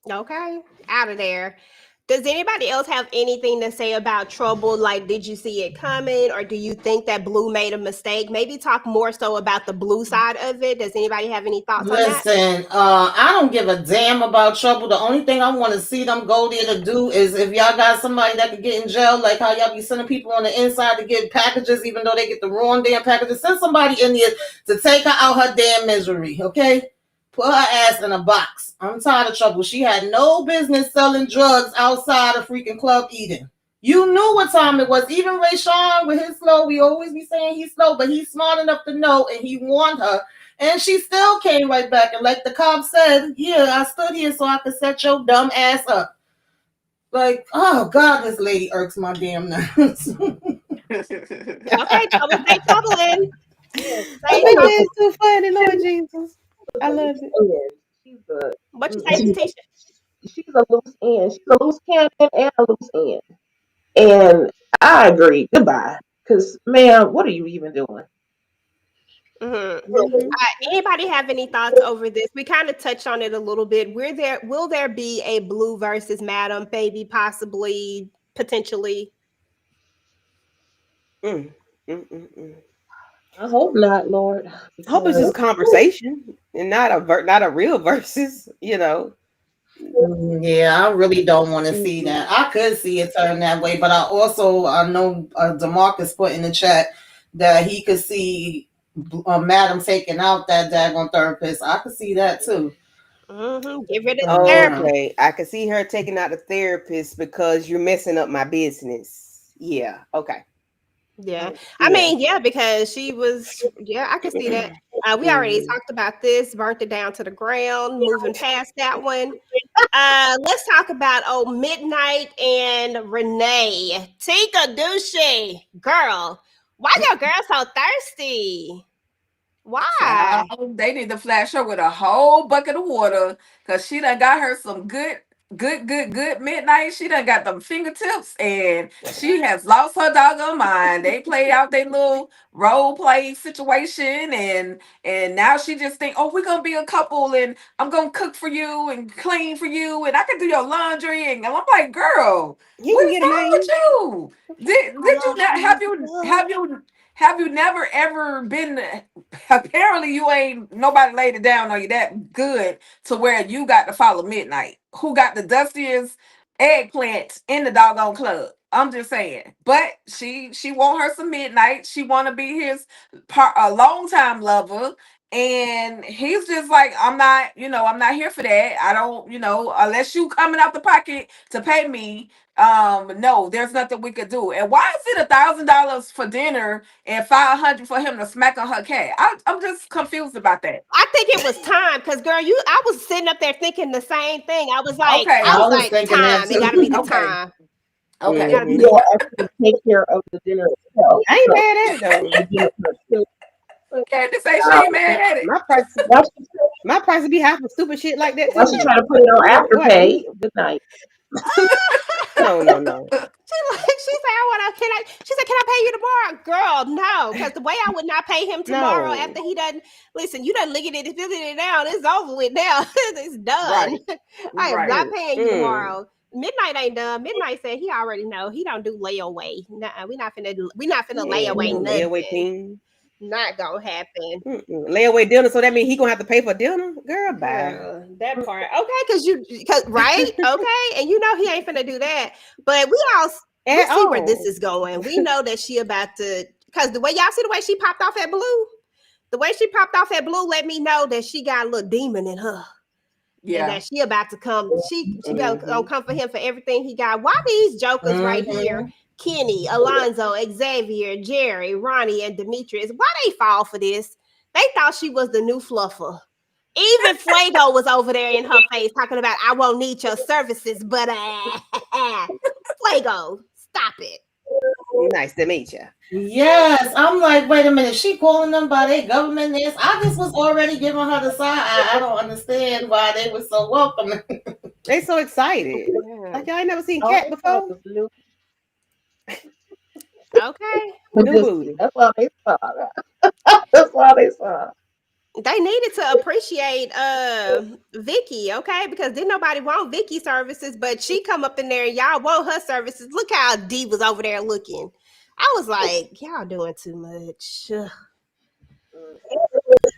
[SPEAKER 2] Okay, out of there. Does anybody else have anything to say about Trouble? Like, did you see it coming, or do you think that Blue made a mistake? Maybe talk more so about the Blue side of it. Does anybody have any thoughts on that?
[SPEAKER 8] Listen, I don't give a damn about Trouble. The only thing I want to see them go there to do is if y'all got somebody that could get in jail, like how y'all be sending people on the inside to get packages, even though they get the wrong damn packages. Send somebody in there to take her out her damn misery, okay? Put her ass in a box. I'm tired of Trouble. She had no business selling drugs outside of freaking Club Eden. You knew what time it was. Even Ray Sean with his slow, we always be saying he's slow, but he's smart enough to know, and he warned her. And she still came right back. And like the cop said, yeah, I stood here so I could set your dumb ass up. Like, oh God, this lady irks my damn nerves.
[SPEAKER 2] Okay, Trouble, stay troubling.
[SPEAKER 15] It's too funny, Lord Jesus. I love it.
[SPEAKER 2] What you say, Tisha?
[SPEAKER 18] She's a loose end. She's a loose cannon and a loose end. And I agree. Goodbye. Because, man, what are you even doing?
[SPEAKER 2] Anybody have any thoughts over this? We kind of touched on it a little bit. Will there be a Blue versus Madam, maybe, possibly, potentially?
[SPEAKER 18] I hope not, Lord.
[SPEAKER 17] I hope it's just a conversation and not a real versus,
[SPEAKER 8] Yeah, I really don't want to see that. I could see it turn that way, but I know DeMarcus put in the chat that he could see Madam taking out that daggone therapist. I could see that too.
[SPEAKER 2] Get rid of the therapist.
[SPEAKER 17] Okay, I could see her taking out the therapist because you're messing up my business. Yeah, okay.
[SPEAKER 2] Yeah, I mean, yeah, because she was, I can see that. We already talked about this, burnt it down to the ground, moving past that one. Let's talk about Midnight and Renee. Tika Douche, girl, why your girl so thirsty? Why?
[SPEAKER 19] Child, they need to flash her with a whole bucket of water because she done got her some good midnight. She done got them fingertips and she has lost her doggone mind. They played out their little role play situation and now she just think, oh, we're gonna be a couple and I'm gonna cook for you and clean for you and I can do your laundry and I'm like, girl,
[SPEAKER 17] You
[SPEAKER 19] what
[SPEAKER 17] can
[SPEAKER 19] is
[SPEAKER 17] get a
[SPEAKER 19] wrong
[SPEAKER 17] man.
[SPEAKER 19] with you? Did you not have you never ever been apparently you ain't nobody laid it down on you that good to where you got to follow Midnight, who got the dustiest eggplant in the doggone club. I'm just saying. But she want her some Midnight. She want to be his a long time lover. And he's just like, I'm not here for that. I don't, unless you coming out the pocket to pay me. No, there's nothing we could do. And why is it $1,000 for dinner and $500 for him to smack on her cat? I'm just confused about that.
[SPEAKER 2] I think it was time because, girl, I was sitting up there thinking the same thing. I was like,
[SPEAKER 19] Okay.
[SPEAKER 8] I was
[SPEAKER 2] like,
[SPEAKER 8] thinking that
[SPEAKER 2] time. It got to be the
[SPEAKER 19] Okay.
[SPEAKER 2] time.
[SPEAKER 19] Okay.
[SPEAKER 2] It gotta be
[SPEAKER 18] You will actually take care of the dinner itself.
[SPEAKER 17] I ain't mad at it though.
[SPEAKER 19] Candace say she ain't mad at it.
[SPEAKER 17] My price would be high for stupid shit like that
[SPEAKER 18] Why
[SPEAKER 17] too.
[SPEAKER 18] she trying to put it on Afterpay? Good night.
[SPEAKER 17] No.
[SPEAKER 2] She said, can I pay you tomorrow? Girl, no, because the way I would not pay him tomorrow
[SPEAKER 17] No.
[SPEAKER 2] after he done, listen, you done licking it, filling it down, it's over with now. It's done.
[SPEAKER 19] Right.
[SPEAKER 2] I am
[SPEAKER 19] Right.
[SPEAKER 2] not paying you
[SPEAKER 17] Mm.
[SPEAKER 2] tomorrow. Midnight ain't done. Midnight said he already know. He don't do layaway. Nuh-uh, we not finna layaway nothing.
[SPEAKER 17] Layaway team.
[SPEAKER 2] Not gonna happen.
[SPEAKER 17] Layaway dinner, so that means he gonna have to pay for dinner? Girl, bye.
[SPEAKER 2] Girl, that part. Okay, because right? Okay. And you know he ain't finna do that. But we see where this is going. We know that she about to, because the way y'all see the way she popped off at Blue, let me know that she got a little demon in her.
[SPEAKER 19] Yeah.
[SPEAKER 2] And that she about to come. She gonna come for him for everything he got. Why these jokers right here? Kenny, Alonzo, Xavier, Jerry, Ronnie, and Demetrius. Why they fall for this? They thought she was the new fluffer. Even Fuego was over there in her face talking about, I won't need your services, but Fuego, stop it.
[SPEAKER 17] Nice to meet you.
[SPEAKER 8] Yes, I'm like, wait a minute. She calling them by their government names. I just was already giving her the side. I don't understand why they were so welcoming.
[SPEAKER 17] They so excited. Like y'all ain't never seen Cat before.
[SPEAKER 2] Okay.
[SPEAKER 17] New booty.
[SPEAKER 18] That's why they saw that. That's why they saw.
[SPEAKER 2] They needed to appreciate Vicky, okay? Because didn't nobody want Vicky services, but she come up in there and y'all want her services. Look how Dee was over there looking. I was like, y'all doing too much.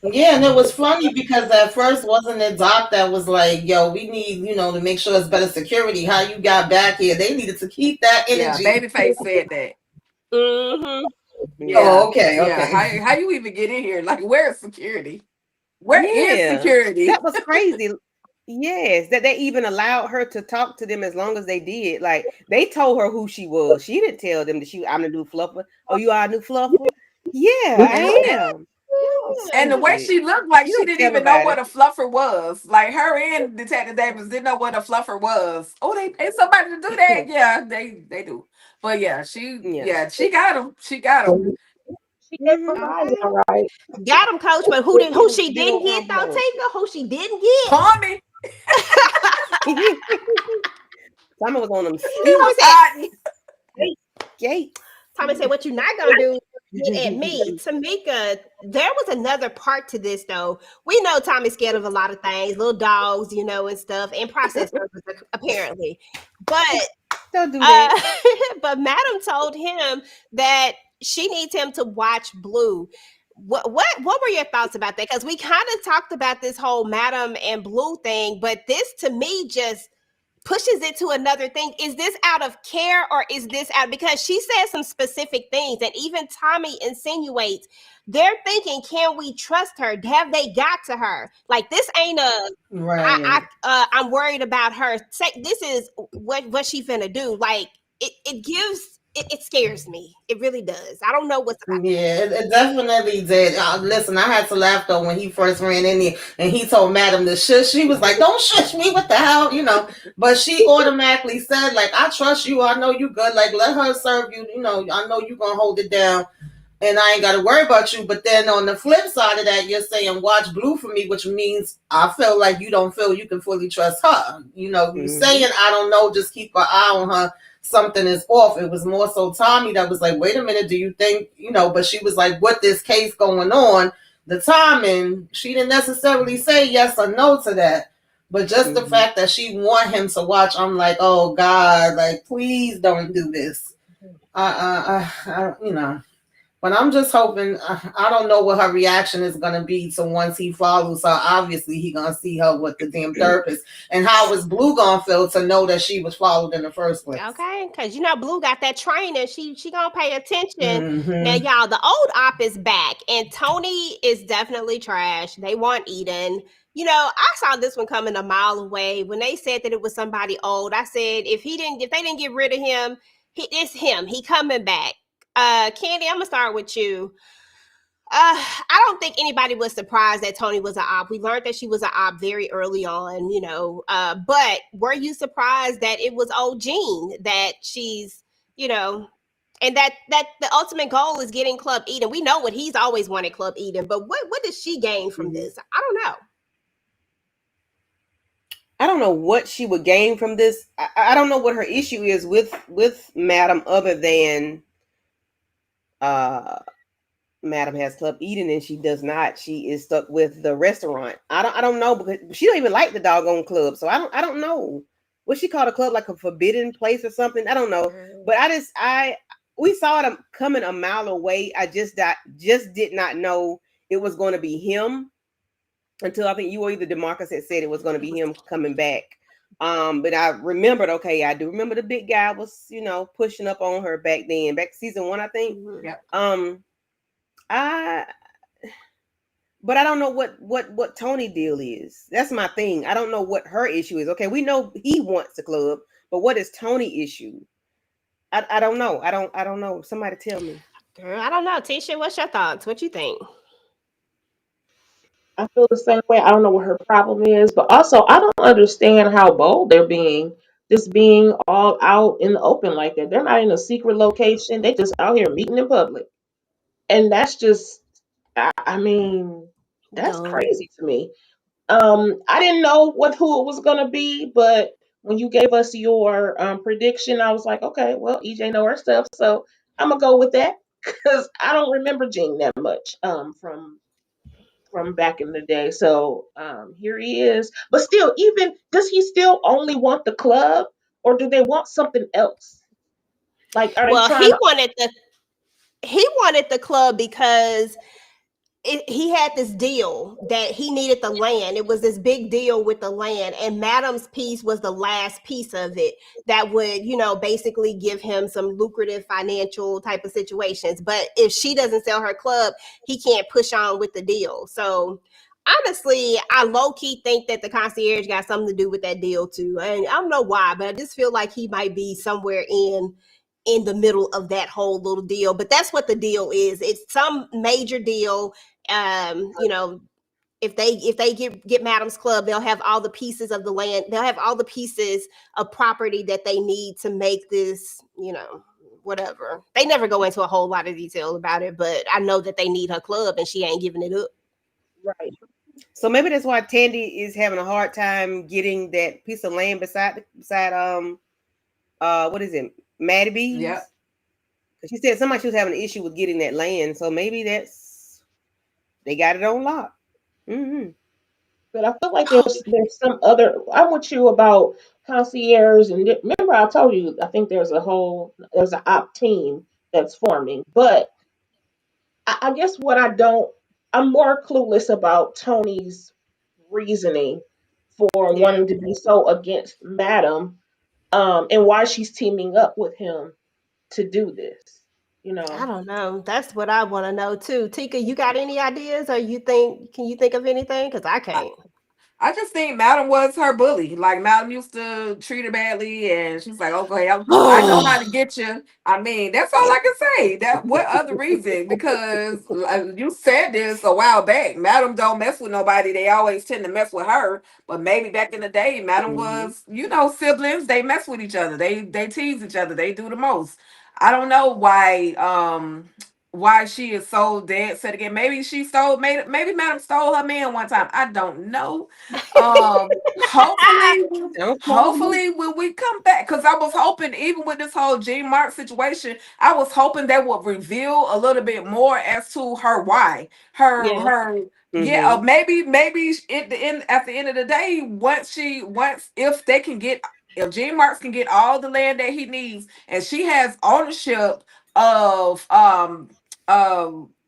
[SPEAKER 8] Yeah, and it was funny because at first wasn't it Doc that was like, yo, we need, to make sure it's better security. How you got back here? They needed to keep that energy.
[SPEAKER 19] Yeah, Babyface said that.
[SPEAKER 2] Mm-hmm.
[SPEAKER 19] Yeah.
[SPEAKER 8] Oh, okay.
[SPEAKER 19] Yeah. How you even get in here? Like, where is security? Where is security?
[SPEAKER 17] That was crazy. Yes, that they even allowed her to talk to them as long as they did. Like they told her who she was. She didn't tell them that I'm the new fluffer. Oh, you are a new fluffer? Yeah, I am.
[SPEAKER 19] And the way she looked like she didn't even know what a fluffer was. Like her and Detective Davis didn't know what a fluffer was. Oh, they paid somebody to do that? Yeah, they do. But yeah, she got him. She got him.
[SPEAKER 18] She gave him eyes, all right.
[SPEAKER 2] Got him, coach, but who she didn't get though, Tika? Who she didn't get?
[SPEAKER 19] Tommy.
[SPEAKER 17] Tommy was on them.
[SPEAKER 2] Tommy said, what you not gonna do get at me. Tamika, there was another part to this though. We know Tommy's scared of a lot of things, little dogs, and stuff, and processed burgers, apparently. But
[SPEAKER 17] don't do that.
[SPEAKER 2] But Madam told him that she needs him to watch Blue. What were your thoughts about that? Because we kind of talked about this whole Madam and Blue thing, but this to me just pushes it to another thing. Is this out of care or is this out? Because she said some specific things, and even Tommy insinuates they're thinking, can we trust her? Have they got to her? Like this ain't a
[SPEAKER 8] right.
[SPEAKER 2] I'm worried about her. This is what she finna do. Like it gives it scares me. It really does. I don't know what's about
[SPEAKER 8] Yeah, it definitely did. Listen, I had to laugh though when he first ran in there and he told Madam to shush. She was like, "Don't shush me, what the hell?" You know. But she automatically said, like, "I trust you. I know you good. Like, let her serve you. You know, I know you gonna hold it down, and I ain't got to worry about you." But then on the flip side of that, you're saying, "Watch Blue for me," which means I feel like you don't feel you can fully trust her. You know, you saying, "I don't know, just keep an eye on her." Something is off. It was more so Tommy that was like, "Wait a minute, do you think, you know?" But she was like, "What this case going on?" The timing, she didn't necessarily say yes or no to that. But just the fact that she want him to watch, I'm like, oh God, like, please don't do this. You know. But I'm just hoping, I don't know what her reaction is going to be to once he follows her. Obviously, he going to see her with the damn therapist. And how is Blue going to feel to know that she was followed in the first place?
[SPEAKER 2] Okay, because you know Blue got that training. She gonna pay attention.
[SPEAKER 8] Mhm.
[SPEAKER 2] Now, y'all, the old op is back, and Tony is definitely trash. They want Eden. You know, I saw this one coming a mile away when they said that it was somebody old. I said if they didn't get rid of him, it's him. He coming back. Candy, I'm gonna start with you. I don't think anybody was surprised that Tony was an op. We learned that she was an op very early on, you know. But were you surprised that it was old Jean that she's, you know, and that the ultimate goal is getting Club Eden? We know what he's always wanted, Club Eden. But what does she gain from this? I don't know.
[SPEAKER 17] I don't know what she would gain from this. I don't know what her issue is with Madam, other than Madam has Club Eden and she does not. She is stuck with the restaurant. I don't know, because she don't even like the doggone club. So I don't know. What she called a club, like a forbidden place or something. I don't know. But we saw it coming a mile away. I just did not know it was going to be him until I think you or either DeMarcus had said it was going to be him coming back. But I remembered, okay, I do remember the big guy was, you know, pushing up on her back then, back season 1, I think.
[SPEAKER 19] Yep.
[SPEAKER 17] But I don't know what Tony deal is. That's my thing. I don't know what her issue is. Okay, we know he wants the club, but what is Tony issue? I don't know. I don't know. Somebody tell me.
[SPEAKER 2] Girl, I don't know. Tisha, what's your thoughts? What you think?
[SPEAKER 18] I feel the same way. I don't know what her problem is, but also I don't understand how bold they're being, just being all out in the open like that. They're not in a secret location. They just out here meeting in public. And that's just, I mean, that's
[SPEAKER 2] Dumb.
[SPEAKER 18] crazy to me. I didn't know who it was gonna be, but when you gave us your prediction, I was like, okay, well, EJ know her stuff, so I'm gonna go with that because I don't remember Jean that much from back in the day. So here he is, but still, even does he still only want the club, or do they want something else? Like, are they
[SPEAKER 2] Well,
[SPEAKER 18] trying to?
[SPEAKER 2] he wanted the club because he had this deal that he needed the land. It was this big deal with the land, and Madam's piece was the last piece of it that would, you know, basically give him some lucrative financial type of situations. But if she doesn't sell her club, he can't push on with the deal. So honestly, I low-key think that the concierge got something to do with that deal too. And I don't know why, but I just feel like he might be somewhere in the middle of that whole little deal. But that's what the deal is. It's some major deal. You know, if they get Madam's Club, they'll have all the pieces of the land. They'll have all the pieces of property that they need to make this, you know, whatever. They never go into a whole lot of detail about it, but I know that they need her club and she ain't giving it up.
[SPEAKER 18] Right.
[SPEAKER 17] So maybe that's why Tandy is having a hard time getting that piece of land beside what is it, Maddie B's?
[SPEAKER 19] Yeah.
[SPEAKER 17] She said somebody she was having an issue with getting that land, so maybe they got it on lock. Mm-hmm.
[SPEAKER 18] But I feel like there's some other. I'm with you about concierge, and remember I told you I think there's an op team that's forming. But I guess I'm more clueless about Tony's reasoning for wanting to be so against Madam, and why she's teaming up with him to do this. You know,
[SPEAKER 2] I don't know. That's what I want to know too. Tika, you got any ideas, or can you think of anything? Because I can't.
[SPEAKER 19] I just think Madam was her bully. Like Madam used to treat her badly, and she's like, "Okay, I know how to get you." I mean, that's all I can say. That what other reason? Because you said this a while back. Madam don't mess with nobody. They always tend to mess with her. But maybe back in the day, Madam was, siblings. They mess with each other. They tease each other. They do the most. I don't know why she is so dead set again. Maybe maybe Madam stole her man one time. I don't know. Hopefully when we come back, because I was hoping, even with this whole Jean Mark situation, I was hoping they would reveal a little bit more as to her why.
[SPEAKER 17] Mhm.
[SPEAKER 19] Maybe at the end of the day, if Jean Marks can get all the land that he needs, and she has ownership of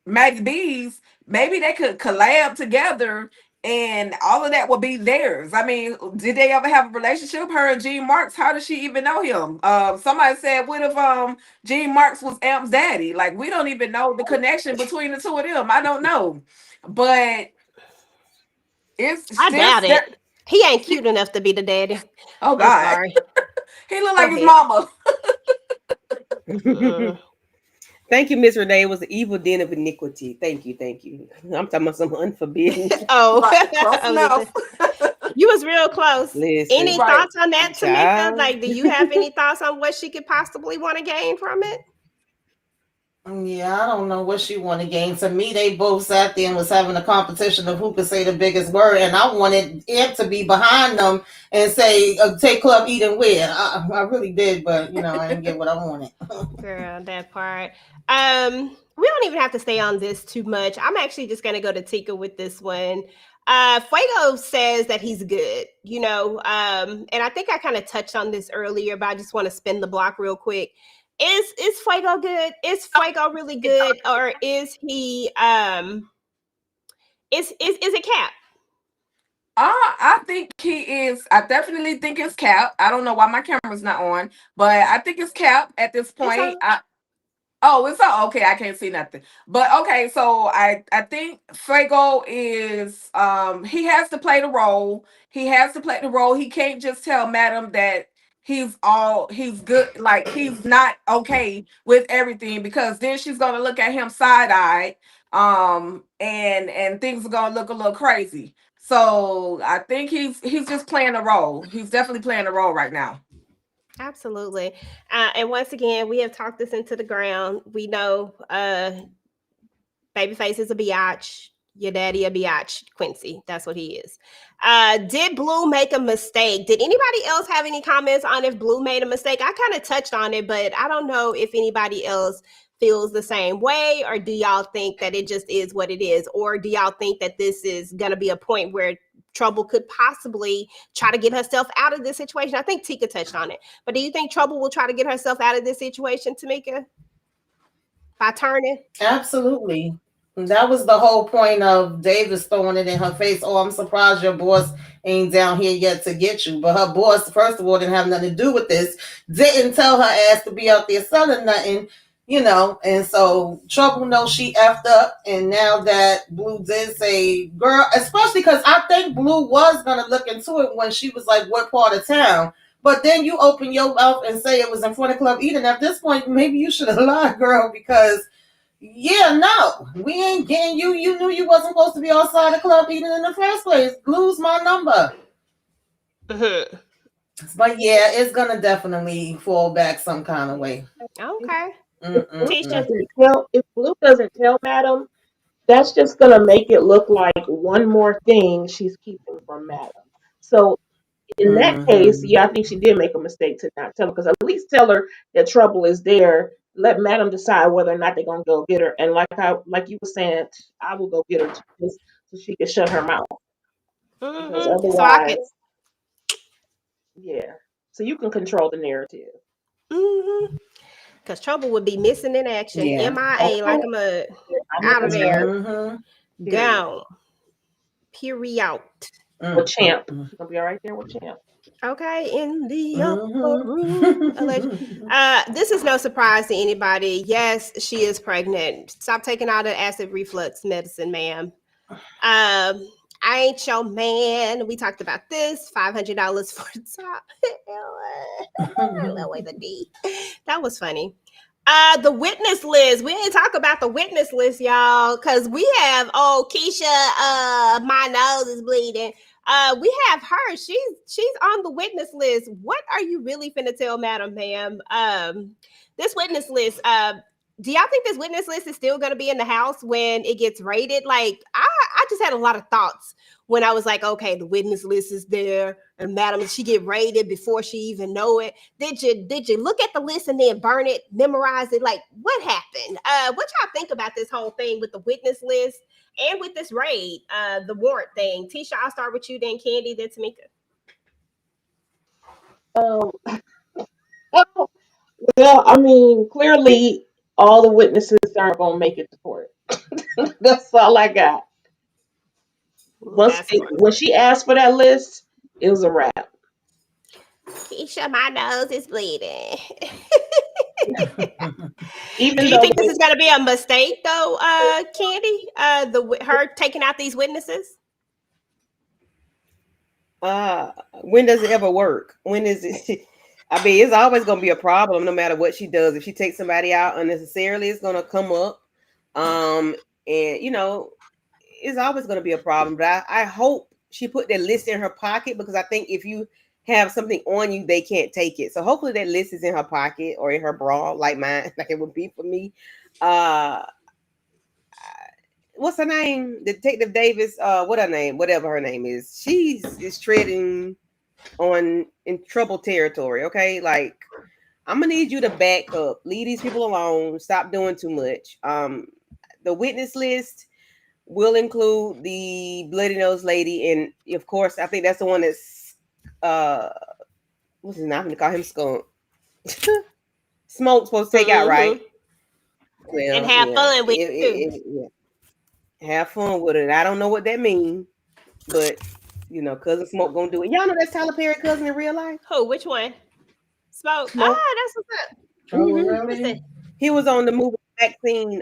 [SPEAKER 19] Maggie B's, maybe they could collab together and all of that will be theirs. I mean, did they ever have a relationship? Her and Gene Marks, how does she even know him? Somebody said, what if Gene Marks was Amp's daddy? Like, we don't even know the connection between the two of them. I don't know. But
[SPEAKER 2] I doubt it. He ain't cute enough to be the daddy.
[SPEAKER 19] Oh
[SPEAKER 2] I'm
[SPEAKER 19] God.
[SPEAKER 2] sorry.
[SPEAKER 19] He look like his mama.
[SPEAKER 17] Thank you, Miss Renee. It was the evil den of iniquity. Thank you. I'm talking about some unforbidden.
[SPEAKER 2] Oh,
[SPEAKER 19] close enough.
[SPEAKER 2] You was real close.
[SPEAKER 17] Listen.
[SPEAKER 2] Any thoughts on that, Tamika?
[SPEAKER 17] Child.
[SPEAKER 2] Like, do you have any thoughts on what she could possibly want to gain from it?
[SPEAKER 8] Yeah, I don't know what she want to gain. To me, they both sat there and was having a competition of who could say the biggest word, and I wanted Imp to be behind them and say, "Take Club Eden where." I really did, but I didn't get what I wanted.
[SPEAKER 2] Girl, that part. We don't even have to stay on this too much. I'm actually just gonna go to Tika with this one. Fuego says that he's good, and I think I kind of touched on this earlier, but I just want to spin the block real quick. Is Fuego good? Is Fuego really good, or is he is it Cap?
[SPEAKER 19] I think he is. I definitely think it's Cap. I don't know why my camera's not on, but I think it's Cap at this point. It's all okay. I can't see nothing. But okay, so I think Fuego is he has to play the role. He has to play the role. He can't just tell Madam that he's good, like he's not okay with everything, because then she's gonna look at him side-eyed, and things are gonna look a little crazy. So I think he's just playing a role. He's definitely playing a role right now.
[SPEAKER 2] Absolutely. And once again, we have talked this into the ground. We know Babyface is a biatch. Your daddy a biatch, Quincy. That's what he is. Did Blue make a mistake? Did anybody else have any comments on if Blue made a mistake? I kind of touched on it, but I don't know if anybody else feels the same way, or do y'all think that it just is what it is? Or do y'all think that this is going to be a point where Trouble could possibly try to get herself out of this situation? I think Tika touched on it, but do you think Trouble will try to get herself out of this situation, Tamika? By turning?
[SPEAKER 8] Absolutely. That was the whole point of Davis throwing it in her face. Oh, I'm surprised your boss ain't down here yet to get you. But her boss, first of all, didn't have nothing to do with this. Didn't tell her ass to be out there selling nothing, And so Trouble knows she effed up. And now that Blue did say, girl, especially because I think Blue was going to look into it when she was like, what part of town? But then you open your mouth and say it was in front of Club Eden. At this point, maybe you should have lied, girl, because no, we ain't getting you. You knew you wasn't supposed to be outside the Club Eden in the first place. Blue's my number. But yeah, it's gonna definitely fall back some kind of way.
[SPEAKER 2] Okay.
[SPEAKER 18] If Blue doesn't tell Madam, that's just gonna make it look like one more thing she's keeping from Madam. So in that case, I think she did make a mistake to not tell her, because at least tell her that Trouble is there. Let Madam decide whether or not they're gonna go get her. And like you were saying, I will go get her just so she can shut her mouth. Because otherwise, so you can control the narrative.
[SPEAKER 2] Because Trouble would be missing in action.
[SPEAKER 18] Yeah.
[SPEAKER 2] MIA like a mud. Out of there. Gone. Period.
[SPEAKER 18] With Champ. I'll be all right there with Champ.
[SPEAKER 2] Okay, in the upper room. This is no surprise to anybody. Yes, she is pregnant. Stop taking all the acid reflux medicine, ma'am. I I Ain't Your Man. We talked about this. $500 for top. That way the D. That was funny. The witness list. We didn't talk about the witness list, y'all, because we have Keisha. My nose is bleeding. We have her. She's on the witness list. What are you really finna tell, Madam Ma'am? This witness list. Do y'all think this witness list is still going to be in the house when it gets rated? Like, I just had a lot of thoughts when I was like, okay, the witness list is there, and Madam, she get rated before she even know it. Did you look at the list and then burn it, memorize it? Like, what happened? What y'all think about this whole thing with the witness list and with this raid, the warrant thing? Tisha, I'll start with you, then Candy, then Tamika.
[SPEAKER 18] Well, I mean, clearly all the witnesses aren't gonna make it to court. That's all I got. When she asked for that list, it was a wrap.
[SPEAKER 2] Keisha, my nose is bleeding.
[SPEAKER 18] Even
[SPEAKER 2] Do you
[SPEAKER 18] though
[SPEAKER 2] think this is going to be a mistake, though, Candy? Her taking out these witnesses.
[SPEAKER 17] When does it ever work? When is it? I mean, it's always going to be a problem no matter what she does. If she takes somebody out unnecessarily, it's going to come up. And you know, it's always going to be a problem. But I hope she put that list in her pocket, because I think if you have something on you, they can't take it. So hopefully that list is in her pocket or in her bra, like mine, like it would be for me. What's her name? Detective Davis. What her name? Whatever her name is. She's treading in trouble territory. Okay, like, I'm gonna need you to back up. Leave these people alone. Stop doing too much. The witness list will include the bloody nose lady, and of course, I think that's the one that's what's his name? I'm gonna call him Skunk. Smoke's supposed to take out, right? Well,
[SPEAKER 2] And have fun with it
[SPEAKER 17] too. Have fun with it. I don't know what that means, but you know, Cousin Smoke gonna do it. Y'all know that's Tyler Perry's cousin in real life?
[SPEAKER 2] Who? Which one? Smoke.
[SPEAKER 17] Smoke.
[SPEAKER 2] That's what's up.
[SPEAKER 17] Mhm. He was on the movie vaccine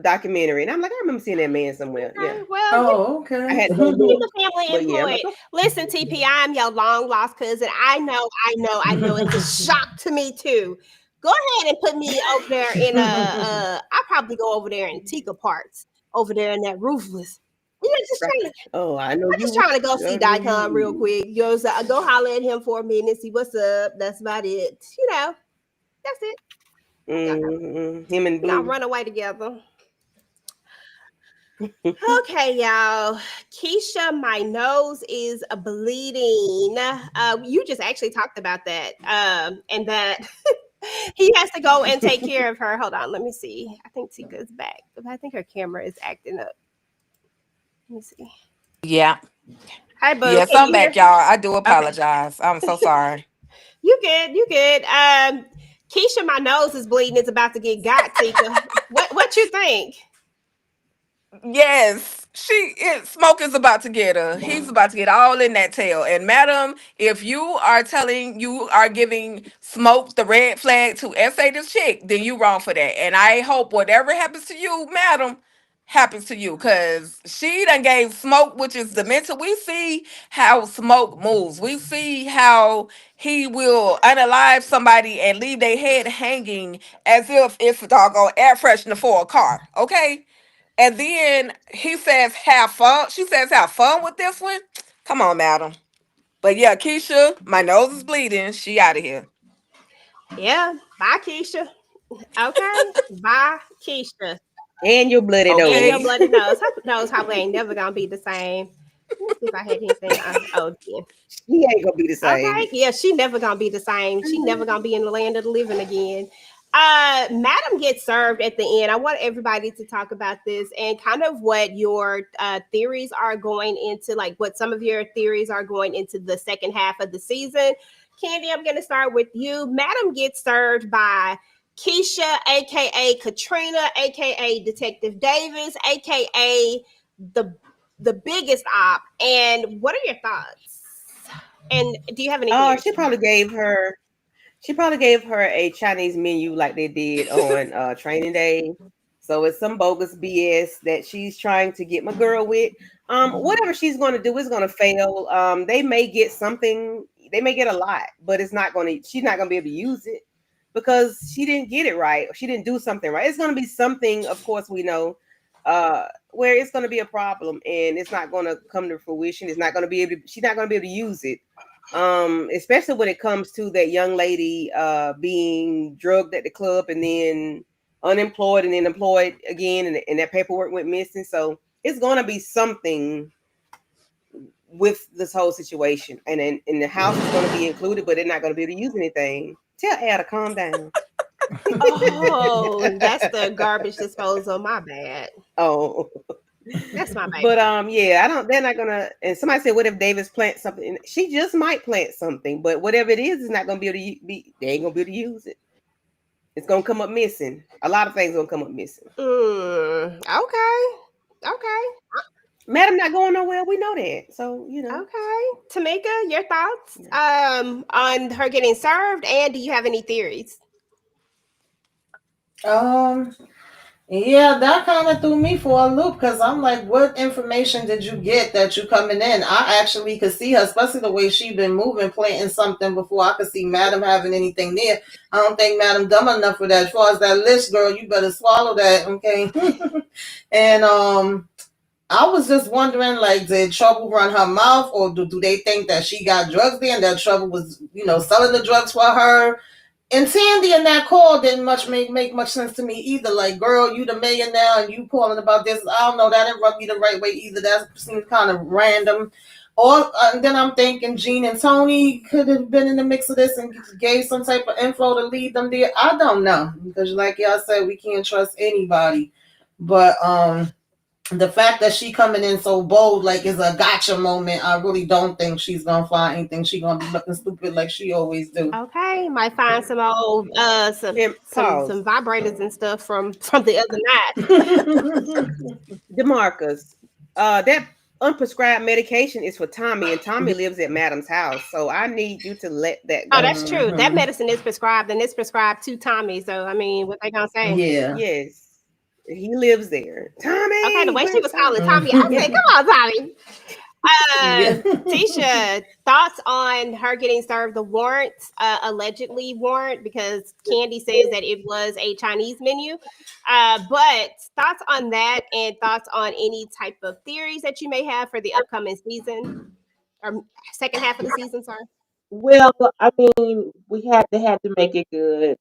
[SPEAKER 17] documentary, and I'm like, I remember seeing that man somewhere.
[SPEAKER 2] Okay,
[SPEAKER 17] Yeah.
[SPEAKER 2] well,
[SPEAKER 17] Okay. I had to go
[SPEAKER 2] he's
[SPEAKER 17] look.
[SPEAKER 2] a family
[SPEAKER 17] But yeah, I'm
[SPEAKER 2] employee.
[SPEAKER 17] like,
[SPEAKER 2] Listen, TP, I'm your long lost cousin. I know. It's a shock to me too. Go ahead and put me over there in I'll probably go over there in Tika Parts, over there in that roofless.
[SPEAKER 17] I know
[SPEAKER 2] I'm just trying to go see Daikon real quick. You know, so I go holler at him for a minute, see what's up. That's about it. You know, that's it.
[SPEAKER 17] Him and
[SPEAKER 2] Y'all
[SPEAKER 17] Blue.
[SPEAKER 2] run away together. Okay, y'all. Keisha, my nose is bleeding. You just actually talked about that. And that he has to go and take care of her. Hold on, let me see. I think Tika's back. I think her camera is acting up. Let me see.
[SPEAKER 19] Yeah.
[SPEAKER 2] Hi, Boo.
[SPEAKER 19] Yes,
[SPEAKER 2] Can
[SPEAKER 19] I'm
[SPEAKER 2] you
[SPEAKER 19] back,
[SPEAKER 2] hear?
[SPEAKER 19] y'all. I do
[SPEAKER 2] Okay.
[SPEAKER 19] apologize. I'm so sorry.
[SPEAKER 2] You good. Keisha, my nose is bleeding. It's about to get got, Tika. What you think?
[SPEAKER 19] Yes, Smoke is about to get her. He's about to get all in that tail. And madam, if you are giving Smoke the red flag to essay this chick, then you wrong for that. And I hope whatever happens to you, madam, happens to you. Cause she done gave Smoke, which is the mental. We see how Smoke moves. We see how he will unalive somebody and leave their head hanging as if it's a doggone air freshener for a car. Okay. And then he says, have fun. She says, have fun with this one. Come on, madam. But yeah, Keisha, my nose is bleeding. She out of here.
[SPEAKER 2] Yeah. Bye, Keisha. Okay. Bye, Keisha.
[SPEAKER 17] And your bloody nose.
[SPEAKER 2] And your bloody nose. Her nose probably ain't never gonna be the same. Let me see if I had anything. Yeah.
[SPEAKER 17] She ain't gonna be the same.
[SPEAKER 2] Okay. Yeah, she never gonna be the same. She never gonna be in the land of the living again. Madam gets served at the end. I want everybody to talk about this and kind of what your theories are going into, like what some of your theories are going into the second half of the season. Candy, I'm going to start with you. Madam gets served by Keisha, aka Katrina, aka Detective Davis, aka the biggest op. And what are your thoughts? And do you have any?
[SPEAKER 17] She probably gave her a Chinese menu like they did on Training Day. So it's some bogus BS that she's trying to get my girl with. Whatever she's going to do is going to fail. They may get something, they may get a lot, but it's not going to. She's not going to be able to use it because she didn't get it right. Or she didn't do something right. It's going to be something, of course, we know, where it's going to be a problem and it's not going to come to fruition. It's not going to be able to. She's not going to be able to use it. Especially when it comes to that young lady being drugged at the club and then unemployed and then employed again, and that paperwork went missing. So it's going to be something with this whole situation, and then in the house is going to be included, but they're not going to be able to use anything. Tell Al to calm down.
[SPEAKER 2] Oh, that's the garbage disposal. My bad.
[SPEAKER 17] Oh,
[SPEAKER 2] that's my bad.
[SPEAKER 17] But yeah, I don't. They're not gonna. And somebody said, "What if Davis plants something?" She just might plant something, but whatever it is not gonna be able to be. They ain't gonna be able to use it. It's gonna come up missing. A lot of things gonna come up missing.
[SPEAKER 2] Okay.
[SPEAKER 17] Madam not going nowhere. We know that. So you know.
[SPEAKER 2] Okay, Tamika, your thoughts on her getting served, and do you have any theories?
[SPEAKER 8] Yeah, that kind of threw me for a loop because I'm like, what information did you get that you coming in? I actually could see her, especially the way she been moving, planting something before I could see Madam having anything there. I don't think Madam dumb enough for that. As far as that list, girl, you better swallow that, okay? And I was just wondering, like, did Trouble run her mouth, or do they think that she got drugs there and that Trouble was, selling the drugs for her? And Sandy and that call didn't make much sense to me either. Like, girl, you the mayor now and you calling about this. I don't know. That didn't rub me the right way either. That seems kind of random. Or and then I'm thinking Gene and Tony could have been in the mix of this and gave some type of info to lead them there. I don't know. Because like y'all said, we can't trust anybody. But the fact that she coming in so bold, like it's a gotcha moment, I really don't think she's gonna find anything. She's gonna be looking stupid like she always do.
[SPEAKER 2] Okay, might find some old some vibrators and stuff from the other night.
[SPEAKER 17] DeMarcus, that unprescribed medication is for Tommy, and Tommy lives at Madam's house. So I need you to let that go.
[SPEAKER 2] Oh, that's true. That medicine is prescribed, and it's prescribed to Tommy. So I mean, what they gonna say?
[SPEAKER 8] Yeah.
[SPEAKER 17] Yes. He lives there. Tommy.
[SPEAKER 2] Okay, the way she was calling Tommy, I said, come on, Tommy. Tisha, thoughts on her getting served the warrant, allegedly warrant, because Candy says that it was a Chinese menu. But thoughts on that, and thoughts on any type of theories that you may have for the upcoming season, or second half of the season, sorry.
[SPEAKER 18] Well, I mean, they had to make it good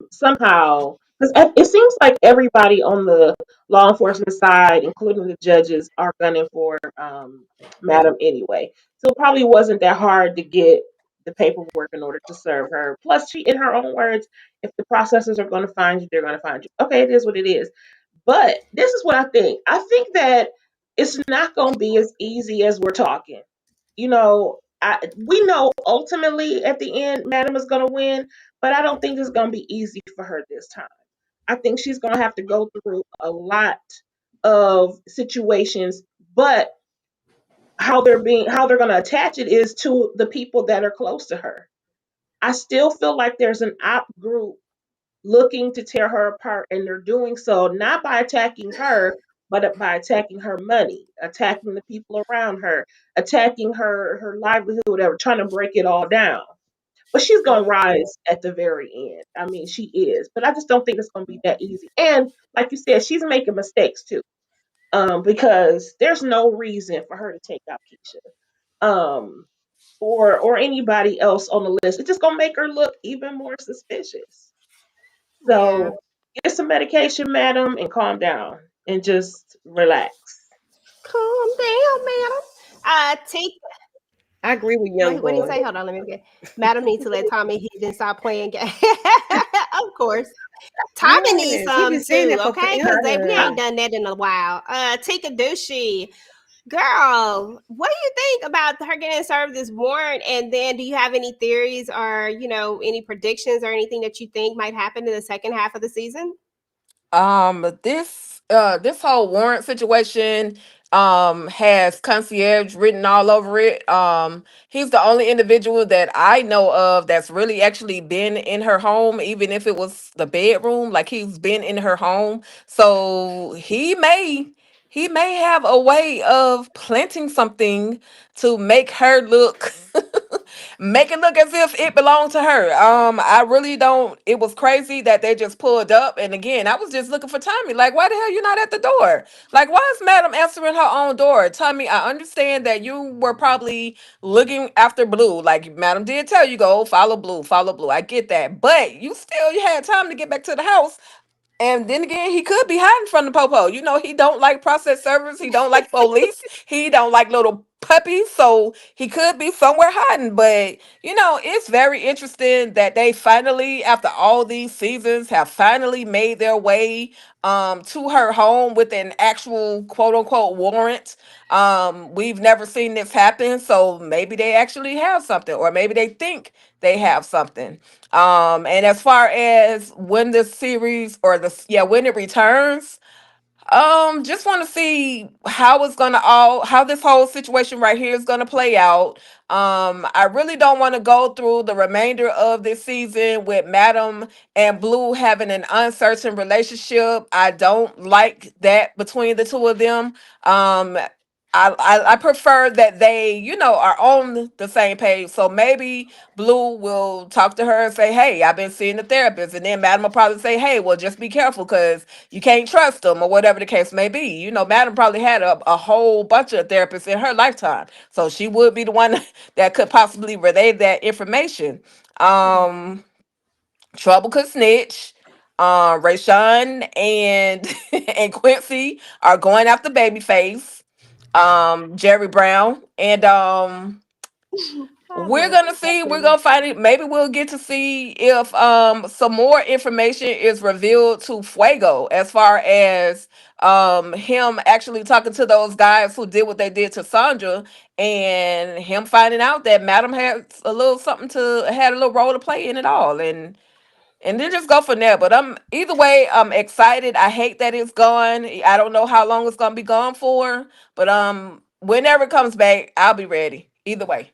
[SPEAKER 18] somehow, because it seems like everybody on the law enforcement side, including the judges, are gunning for Madam anyway. So it probably wasn't that hard to get the paperwork in order to serve her. Plus, she, in her own words, if the processors are going to find you, they're going to find you. Okay, it is what it is. But this is what I think. I think that it's not going to be as easy as we're talking. We know ultimately at the end Madam is going to win, but I don't think it's going to be easy for her this time. I think she's going to have to go through a lot of situations, but how they're going to attach it is to the people that are close to her. I still feel like there's an op group looking to tear her apart, and they're doing so not by attacking her, but by attacking her money, attacking the people around her, attacking her livelihood, whatever, trying to break it all down. But she's going to rise at the very end. I mean, she is. But I just don't think it's going to be that easy. And like you said, she's making mistakes too, because there's no reason for her to take out Keisha or anybody else on the list. It's just going to make her look even more suspicious. So get some medication, Madam, and calm down and just relax.
[SPEAKER 2] Calm down, Madam.
[SPEAKER 17] I agree with young.
[SPEAKER 2] What did he say? Hold on, let me get. Madam needs to let Tommy hit and stop playing games. Of course. Tommy needs some too, okay? Because we ain't done that in a while. Tika Dushi. Girl, what do you think about her getting served this warrant? And then do you have any theories or, any predictions or anything that you think might happen in the second half of the season?
[SPEAKER 19] This whole warrant situation, has concierge written all over it. He's the only individual that I know of that's really actually been in her home, even if it was the bedroom. Like, he's been in her home, so he may have a way of planting something to make her look make it look as if it belonged to her. I really don't. It was crazy that they just pulled up, and again, I was just looking for Tommy. Like, why the hell you not at the door? Like, why is Madam answering her own door? Tommy, I understand that you were probably looking after Blue. Like, Madam did tell you, go follow Blue, follow Blue. I get that, but you had time to get back to the house. And then again, he could be hiding from the popo. You know, he don't like process servers. He don't like police. He don't like little puppies. So he could be somewhere hiding. But, it's very interesting that they finally, after all these seasons, have finally made their way to her home with an actual quote unquote warrant. We've never seen this happen. So maybe they actually have something, or maybe they think they have something. And as far as when this series, or when it returns, just want to see how this whole situation right here is gonna play out. I really don't want to go through the remainder of this season with Madam and Blue having an uncertain relationship. I don't like that between the two of them. I prefer that they, are on the same page. So maybe Blue will talk to her and say, "Hey, I've been seeing the therapist," and then Madam will probably say, "Hey, well, just be careful because you can't trust them," or whatever the case may be. Madam probably had a whole bunch of therapists in her lifetime, so she would be the one that could possibly relay that information. Trouble could snitch. Rayshawn and and Quincy are going after Babyface, Jerry Brown, and we're gonna see. We're gonna find it. Maybe we'll get to see if some more information is revealed to Fuego as far as him actually talking to those guys who did what they did to Sandra, and him finding out that Madam had had a little role to play in it all, and then just go from there. But either way, I'm excited. I hate that it's gone. I don't know how long it's gonna be gone for, but whenever it comes back, I'll be ready. Either way.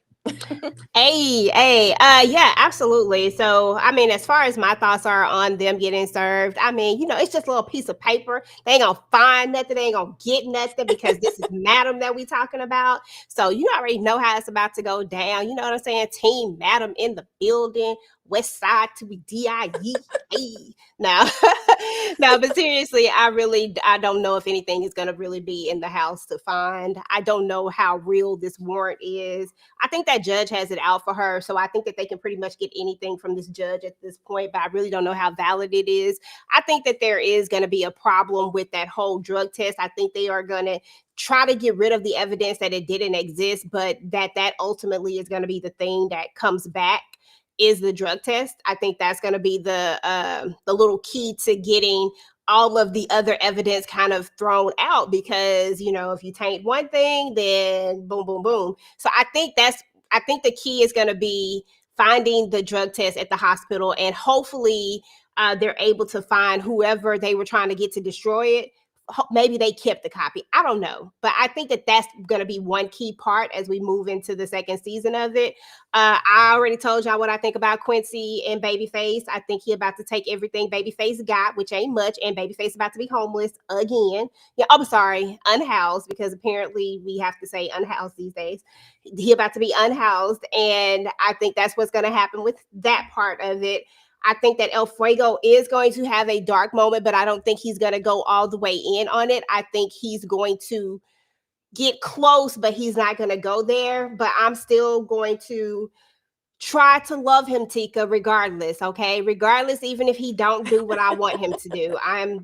[SPEAKER 2] Yeah, absolutely. So, I mean, as far as my thoughts are on them getting served, I mean, it's just a little piece of paper. They ain't gonna find nothing. They ain't gonna get nothing because this is Madam that we talking about. So you already know how it's about to go down. You know what I'm saying? Team Madam in the building. West Side to be DIE. Now, no, but seriously, I don't know if anything is going to really be in the house to find. I don't know how real this warrant is. I think that judge has it out for her, so I think that they can pretty much get anything from this judge at this point, but I really don't know how valid it is. I think that there is going to be a problem with that whole drug test. I think they are going to try to get rid of the evidence that it didn't exist, but that ultimately is going to be the thing that comes back is the drug test. I think that's going to be the little key to getting all of the other evidence kind of thrown out, because if you taint one thing, then boom, boom, boom. So I think the key is going to be finding the drug test at the hospital, and hopefully they're able to find whoever they were trying to get to destroy it. Maybe they kept the copy. I don't know. But I think that that's going to be one key part as we move into the second season of it. I already told y'all what I think about Quincy and Babyface. I think he about to take everything Babyface got, which ain't much, and Babyface about to be homeless again. Yeah, I'm sorry, unhoused, because apparently we have to say unhoused these days. He about to be unhoused, and I think that's what's going to happen with that part of it. I think that El Fuego is going to have a dark moment, but I don't think he's going to go all the way in on it. I think he's going to get close, but he's not going to go there. But I'm still going to try to love him, Tika, regardless. Okay, regardless, even if he don't do what I want him to do, I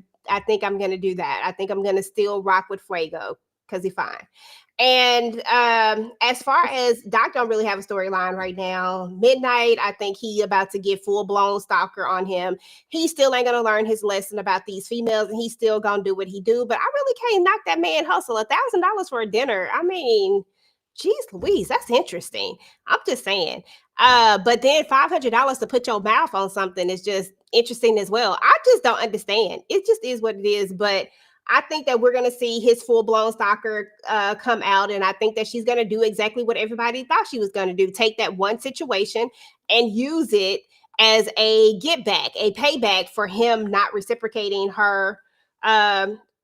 [SPEAKER 2] think I'm going to do that. I think I'm going to still rock with Fuego because he's fine. And as far as Doc don't really have a storyline right now. Midnight, I think he about to get full-blown stalker on him. He still ain't gonna learn his lesson about these females, and he's still gonna do what he do. But I really can't knock that man hustle. $1,000 for a dinner. I mean, geez Louise, that's interesting. I'm just saying. But then $500 to put your mouth on something is just interesting as well. I just don't understand. It just is what it is. But I think that we're going to see his full blown stalker come out. And I think that she's going to do exactly what everybody thought she was going to do, take that one situation and use it as a get back, a payback for him not reciprocating her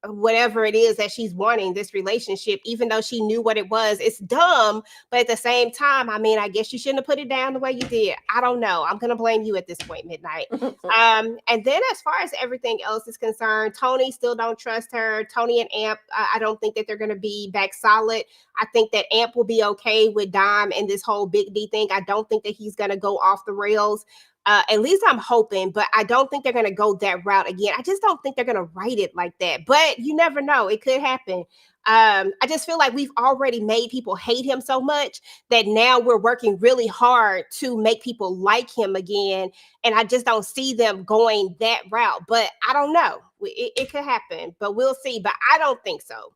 [SPEAKER 2] whatever it is that she's wanting, this relationship, even though she knew what it was. It's dumb, but at the same time, I mean, I guess you shouldn't have put it down the way you did. I don't know. I'm gonna blame you at this point, Midnight. And then as far as everything else is concerned, Tony still don't trust her. Tony and Amp, I don't think that they're gonna be back solid. I think that Amp will be okay with Dime and this whole Big D thing. I don't think that he's gonna go off the rails. At least I'm hoping, but I don't think they're going to go that route again. I just don't think they're going to write it like that, but you never know. It could happen. I just feel like we've already made people hate him so much that now we're working really hard to make people like him again. And I just don't see them going that route, but I don't know. It could happen, but we'll see. But I don't think so.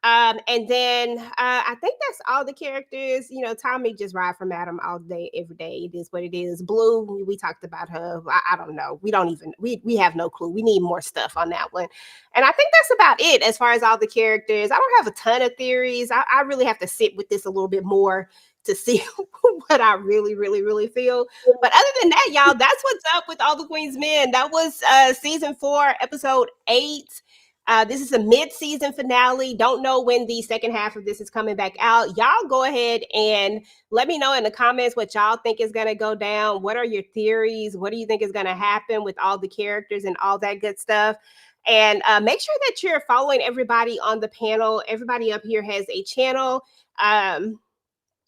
[SPEAKER 2] And then I think that's all the characters. You know, Tommy just ride from Adam all day, every day. It is what it is. Blue, we talked about her. I don't know. We don't even, we have no clue. We need more stuff on that one. And I think that's about it as far as all the characters. I don't have a ton of theories. I really have to sit with this a little bit more to see what I really, really, really feel. But other than that, y'all, that's what's up with All the Queen's Men. That was season 4, episode 8. This is a mid-season finale. Don't know when the second half of this is coming back out. Y'all go ahead and let me know in the comments what y'all think is going to go down. What are your theories? What do you think is going to happen with all the characters and all that good stuff? And make sure that you're following everybody on the panel. Everybody up here has a channel.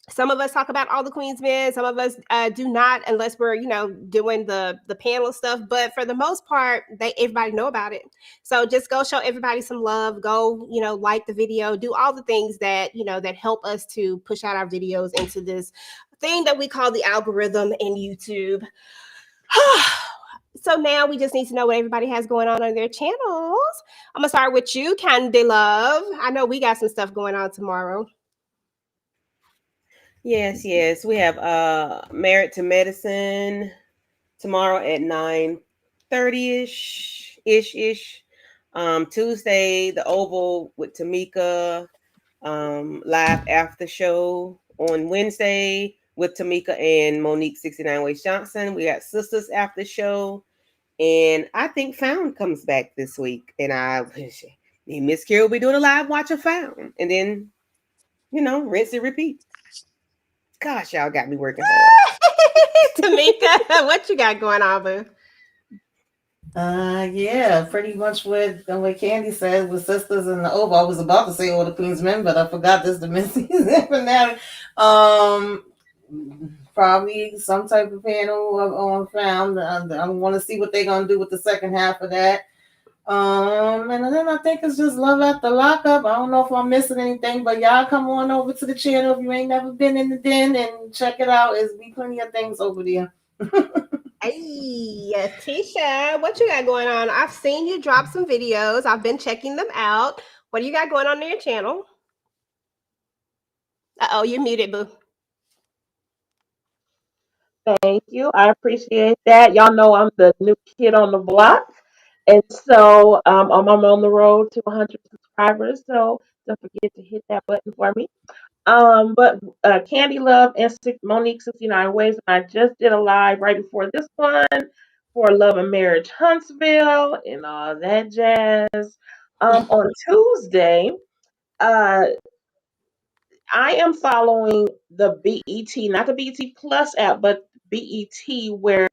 [SPEAKER 2] Some of us talk about All the Queen's Men. Some of us do not, unless we're, you know, doing the panel stuff. But for the most part, everybody know about it. So just go show everybody some love. Go, you know, like the video. Do all the things that, you know, that help us to push out our videos into this thing that we call the algorithm in YouTube. So now we just need to know what everybody has going on their channels. I'm going to start with you, Candy Love. I know we got some stuff going on tomorrow.
[SPEAKER 17] Yes. We have Married to Medicine tomorrow at 9:30ish. Tuesday, The Oval with Tamika, live after show. On Wednesday with Tamika and Monique 69 Ways Johnson. We got Sisters after show. And I think Found comes back this week. And Miss Carol will be doing a live watch of Found. And then, you know, rinse and repeat. Gosh, y'all got me working hard.
[SPEAKER 2] Tamika, what you got going on, boo?
[SPEAKER 8] Yeah, pretty much what Candy said with Sisters and the Oval. I was about to say All the Queen's Men, but I forgot this the mid-season finale. Probably some type of panel on Found. I want to see what they're gonna do with the second half of that. And then I think it's just Love After Lockup. I don't know if I'm missing anything, but y'all come on over to the channel if you ain't never been in the den and check it out. There's be plenty of things over there.
[SPEAKER 2] Hey, Tisha, what you got going on? I've seen you drop some videos. I've been checking them out. What do you got going on your channel? Uh-oh, you're muted, boo.
[SPEAKER 18] Thank you. I appreciate that. Y'all know I'm the new kid on the block. And so I'm on the road to 100 subscribers. So don't forget to hit that button for me. But Candy Love and Monique 69 Ways. And I just did a live right before this one for Love and Marriage Huntsville and all that jazz. On Tuesday, I am following the BET, not the BET Plus app, but BET, where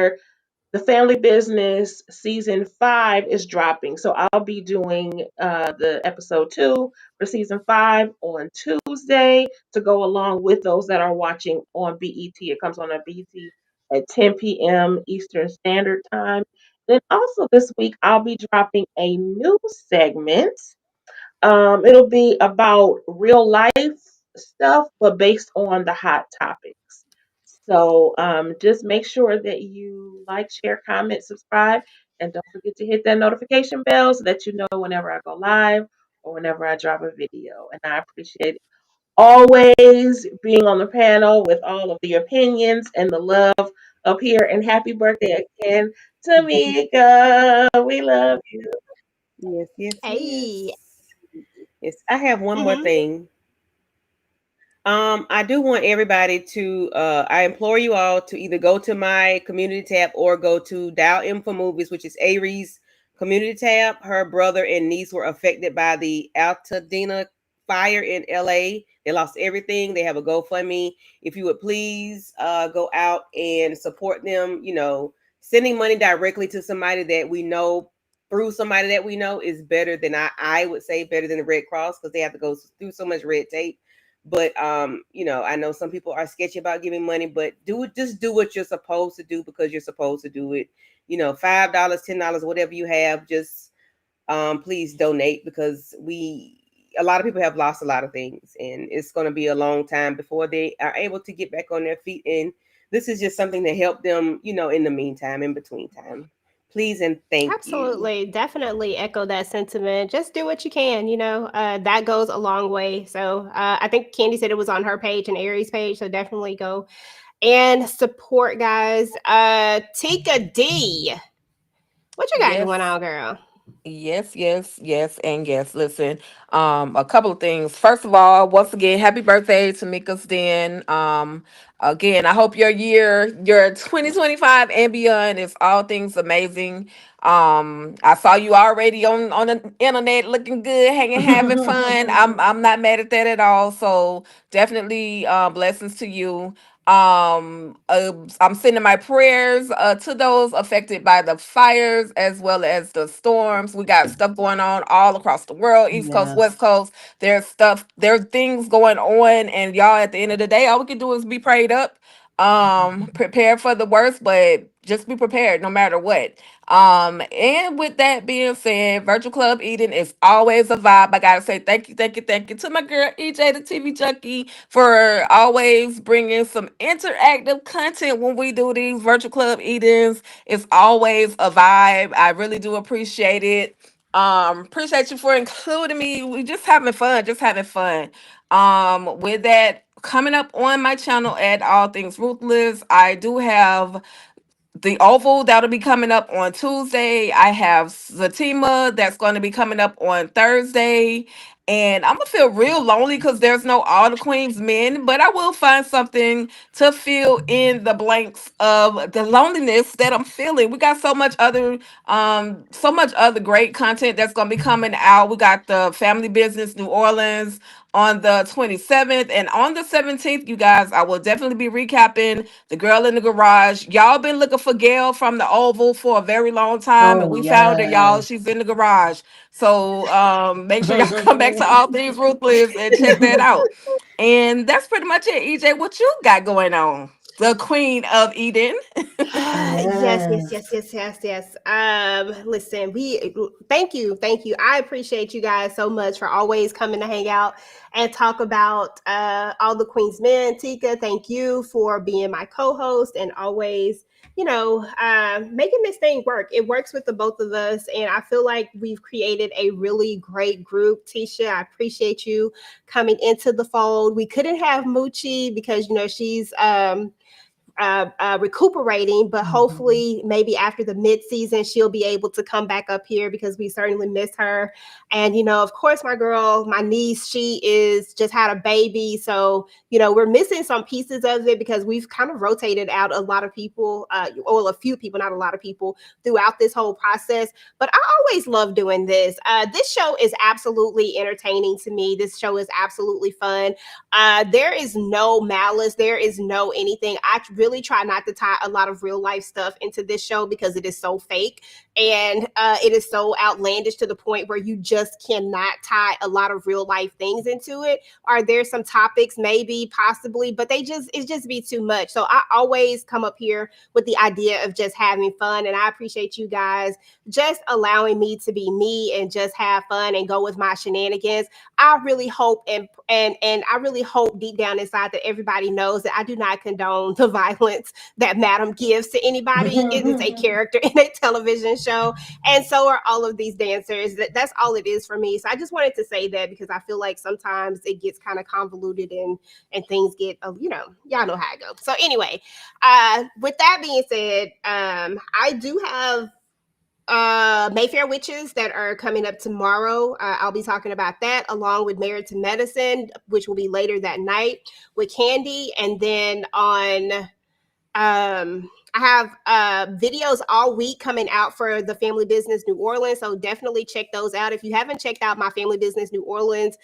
[SPEAKER 18] the Family Business season 5 is dropping. So I'll be doing the episode 2 for season 5 on Tuesday to go along with those that are watching on BET. It comes on BET at 10 p.m. Eastern Standard Time. Then also this week, I'll be dropping a new segment. It'll be about real life stuff, but based on the hot topics. So just make sure that you like, share, comment, subscribe, and don't forget to hit that notification bell so that you know whenever I go live or whenever I drop a video. And I appreciate always being on the panel with all of the opinions and the love up here. And happy birthday again, Tamika. We love you.
[SPEAKER 17] Yes.
[SPEAKER 2] Hey,
[SPEAKER 17] Yes, I have one more
[SPEAKER 2] Mhm.
[SPEAKER 17] thing. I do want everybody to I implore you all to either go to my community tab or go to Dial M for Movies, which is Ari's community tab. Her brother and niece were affected by the Altadena fire in LA. They lost everything. They have a GoFundMe. If you would please go out and support them, sending money directly to somebody that we know through somebody that we know is better than I would say better than the Red Cross, because they have to go through so much red tape. But I know some people are sketchy about giving money, but just do what you're supposed to do because you're supposed to do it. $5, $10, whatever you have, just please donate, because a lot of people have lost a lot of things, and it's going to be a long time before they are able to get back on their feet. And this is just something to help them, in the meantime, in between time. Please and thank you.
[SPEAKER 2] Absolutely. Definitely echo that sentiment. Just do what you can, that goes a long way. So I think Candy said it was on her page and Aries page. So definitely go and support, guys. Tika D, what you got going
[SPEAKER 19] Yes.
[SPEAKER 2] on, girl?
[SPEAKER 19] Yes, yes, yes, and yes. Listen, a couple of things. First of all, once again, happy birthday to Mika's Den. Again, I hope your 2025 and beyond is all things amazing. I saw you already on the internet looking good, hanging, having fun. I'm not mad at that at all. So definitely blessings to you. I'm sending my prayers to those affected by the fires as well as the storms. We got stuff going on all across the world, East Coast, West
[SPEAKER 8] Yes.
[SPEAKER 19] Coast. There's things going on, and y'all, at the end of the day, all we can do is be prayed up, prepare for the worst, but just be prepared no matter what. And with that being said, Virtual Club Eden is always a vibe. I gotta say thank you to my girl EJ, the TV Junkie, for always bringing some interactive content when we do these Virtual Club Edens. It's always a vibe. I really do appreciate it. Appreciate you for including me. We just having fun, with that coming up on my channel at All Things Ruthless, I do have the Oval that'll be coming up on Tuesday. I have Zatima that's going to be coming up on Thursday. And I'm gonna feel real lonely because there's no All the Queens men, but I will find something to fill in the blanks of the loneliness that I'm feeling. We got so much other great content that's gonna be coming out. We got the Family Business New Orleans on the 27th, and on the 17th, you guys, I will definitely be recapping The Girl in the Garage. Y'all been looking for Gail from the Oval for a very long time, and
[SPEAKER 8] Oh,
[SPEAKER 19] we found her, y'all.
[SPEAKER 8] yes.
[SPEAKER 19] She's in the garage. So make sure y'all come back to All Things Ruthless and check that out. And that's pretty much it. EJ, what you got going on? The Queen of Eden.
[SPEAKER 2] Yes, yes, yes, yes, yes, yes. Listen, thank you, thank you. I appreciate you guys so much for always coming to hang out and talk about all the Queen's men. Tika, thank you for being my co-host and always, making this thing work. It works with the both of us, and I feel like we've created a really great group. Tisha, I appreciate you coming into the fold. We couldn't have Moochie because she's recuperating, but hopefully maybe after the mid-season she'll be able to come back up here because we certainly miss her. And of course, my girl, my niece, she is just had a baby, so we're missing some pieces of it because we've kind of rotated out a lot of people, or a few people, not a lot of people, throughout this whole process. But I always love doing this. This show is absolutely entertaining to me. This show is absolutely fun. There is no malice, there is no anything. I really try not to tie a lot of real life stuff into this show because it is so fake and it is so outlandish to the point where you just cannot tie a lot of real life things into it. Are there some topics? Maybe, possibly, but it just be too much. So I always come up here with the idea of just having fun, and I appreciate you guys just allowing me to be me and just have fun and go with my shenanigans. I really hope and I really hope deep down inside that everybody knows that I do not condone the violence that Madam gives to anybody. It is a character in a television show, and so are all of these dancers. That's all it is for me. So I just wanted to say that because I feel like sometimes it gets kind of convoluted and things get, y'all know how it goes. So anyway, with that being said, I do have Mayfair Witches that are coming up tomorrow. I'll be talking about that along with Married to Medicine, which will be later that night with Candy. And then on I have videos all week coming out for the Family Business New Orleans. So definitely check those out. If you haven't checked out my Family Business New Orleans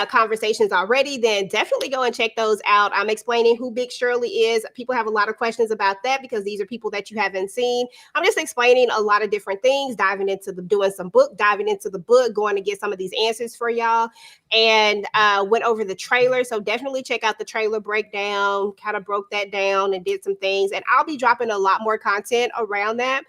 [SPEAKER 2] conversations already, then definitely go and check those out. I'm explaining who Big Shirley is. People have a lot of questions about that because these are people that you haven't seen. I'm just explaining a lot of different things, diving into the book, going to get some of these answers for y'all, and went over the trailer. So definitely check out the trailer breakdown, kind of broke that down and did some things. And I'll be dropping a lot more content around that.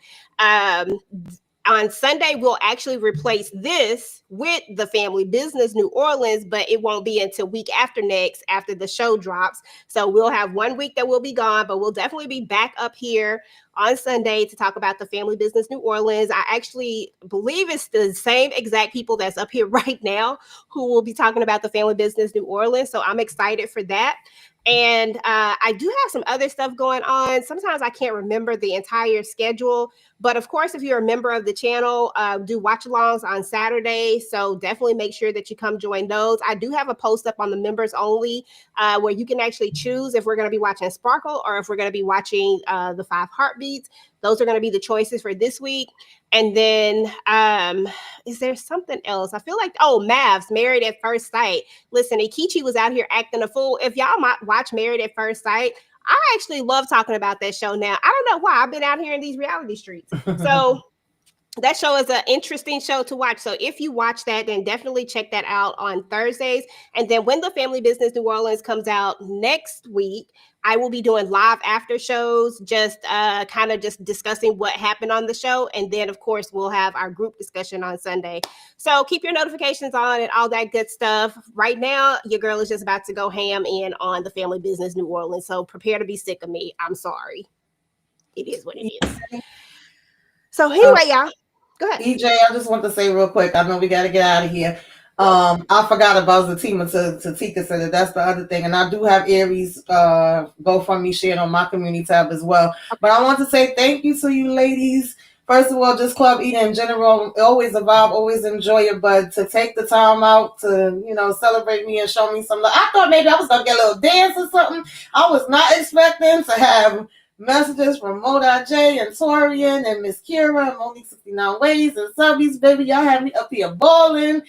[SPEAKER 2] On Sunday, we'll actually replace this with the Family Business New Orleans, but it won't be until week after next, after the show drops. So we'll have 1 week that we'll be gone, but we'll definitely be back up here on Sunday to talk about the Family Business New Orleans. I actually believe it's the same exact people that's up here right now who will be talking about the Family Business New Orleans. So I'm excited for that. And I do have some other stuff going on. Sometimes I can't remember the entire schedule. But of course, if you're a member of the channel, do watch-alongs on Saturday. So definitely make sure that you come join those. I do have a post up on the members only where you can actually choose if we're going to be watching Sparkle or if we're going to be watching the 5 Heartbeats. Those are going to be the choices for this week. And then is there something else? I feel like, Mavs, Married at First Sight. Listen, Ikichi was out here acting a fool. If y'all might watch Married at First Sight, I actually love talking about that show now. I don't know why. I've been out here in these reality streets. So that show is an interesting show to watch. So if you watch that, then definitely check that out on Thursdays. And then when the Family Business New Orleans comes out next week, I will be doing live after shows, just kind of just discussing what happened on the show. And then, of course, we'll have our group discussion on Sunday. So keep your notifications on and all that good stuff. Right now, your girl is just about to go ham in on the Family Business New Orleans. So prepare to be sick of me. I'm sorry. It is what it is. So anyway, y'all, go ahead.
[SPEAKER 8] EJ, I just want to say real quick, I know we got to get out of here. I forgot about Zatima to Tika said that that's the other thing. And I do have Aries GoFundMe shared on my community tab as well. But I want to say thank you to you ladies. First of all, just Club Eden in general, always a vibe, always enjoy it. But to take the time out to, celebrate me and show me some love. I thought maybe I was going to get a little dance or something. I was not expecting to have messages from Moda J and Torian and Miss Kira and Monique 69 Ways and Subbies, baby. Y'all had me up here balling.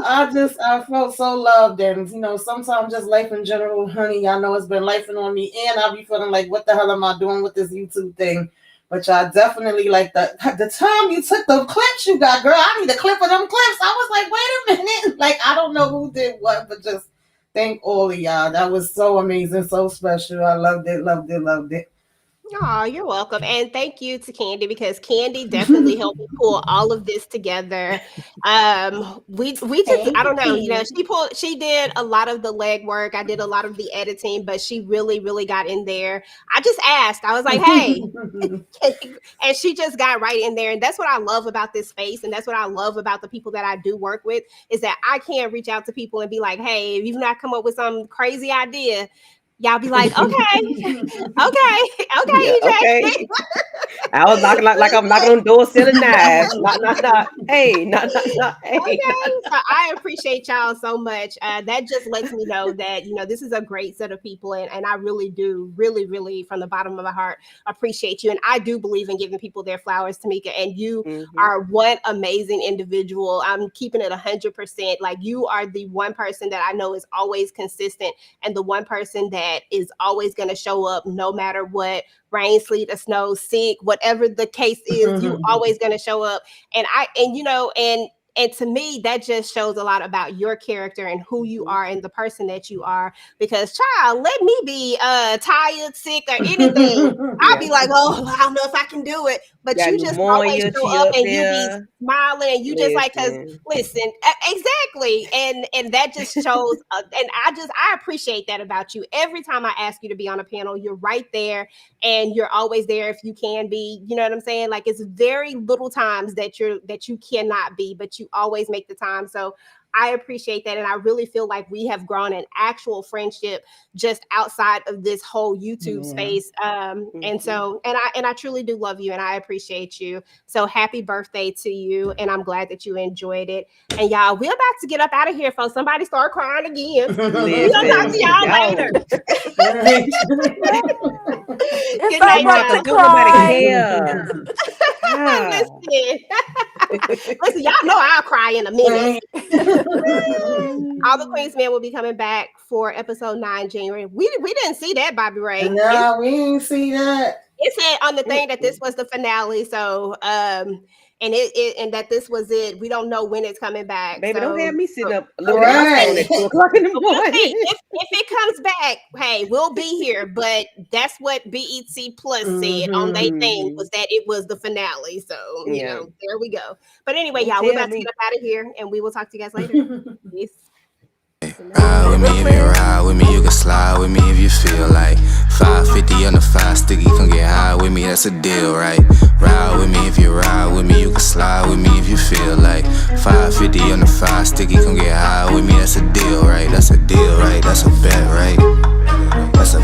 [SPEAKER 8] I felt so loved, and sometimes just life in general, honey. Y'all know it's been lifing on me, and I be feeling like, what the hell am I doing with this YouTube thing? But y'all definitely like the time you took the clips you got, girl. I need a clip of them clips. I was like, wait a minute, like I don't know who did what, but just thank all of y'all. That was so amazing, so special. I loved it, loved it, loved it.
[SPEAKER 2] Oh, you're welcome. And thank you to Candy because Candy definitely helped me pull all of this together. We just, I don't know, she did a lot of the legwork. I did a lot of the editing, but she really, really got in there. I just asked, I was like, hey, and she just got right in there. And that's what I love about this space. And that's what I love about the people that I do work with is that I can reach out to people and be like, hey, if you've not come up with some crazy idea, y'all be like, okay, EJ.
[SPEAKER 17] Okay. I was knocking like I'm knocking on doors, selling knives. Not. Hey, not. Hey.
[SPEAKER 2] Okay. So I appreciate y'all so much. That just lets me know that this is a great set of people, and I really do, really, really, from the bottom of my heart, appreciate you. And I do believe in giving people their flowers, Tamika. And you are one amazing individual. I'm keeping it 100%. Like you are the one person that I know is always consistent, and the one person that is always going to show up no matter what, rain, sleet, or snow, sick, whatever the case is, you always going to show up. And to me, that just shows a lot about your character and who you are and the person that you are. Because, child, let me be tired, sick, or anything. I'll be like, oh, I don't know if I can do it. But you just always show up and you be smiling and you just like, because listen, exactly. And that just shows, and I appreciate that about you. Every time I ask you to be on a panel, you're right there and you're always there if you can be. You know what I'm saying? Like it's very little times that you cannot be, but you always make the time. So I appreciate that. And I really feel like we have grown an actual friendship just outside of this whole YouTube space. And so, and I truly do love you and I appreciate you. So happy birthday to you. And I'm glad that you enjoyed it. And y'all, we're about to get up out of here, folks. Somebody start crying again. We'll talk to y'all later.
[SPEAKER 19] It's
[SPEAKER 2] Good
[SPEAKER 19] all
[SPEAKER 2] night,
[SPEAKER 19] right
[SPEAKER 2] y'all.
[SPEAKER 19] to cry.
[SPEAKER 2] Listen, y'all know I'll cry in a minute. All the Queens Men will be coming back for episode 9 January. We didn't see that, Bobby Ray.
[SPEAKER 8] No, we didn't see that.
[SPEAKER 2] It said on the thing that this was the finale. So and and that this was it. We don't know when it's coming back.
[SPEAKER 17] Baby,
[SPEAKER 2] so,
[SPEAKER 17] don't have me sitting up looking at my phone at 2 o'clock in the morning.
[SPEAKER 2] if it comes back, hey, we'll be here. But that's what BET Plus said on their thing, was that it was the finale. So you know, there we go. But anyway, y'all, we're about to get up out of here, and we will talk to you guys later. Peace.
[SPEAKER 20] Ride with me if you ride with me, you can slide with me if you feel like 550 on the 5 sticky, come get high with me, that's a deal, right? Ride with me if you ride with me, you can slide with me if you feel like 550 on the 5 sticky, come get high with me, that's a deal, right? That's a deal, right? That's a bet, right? That's a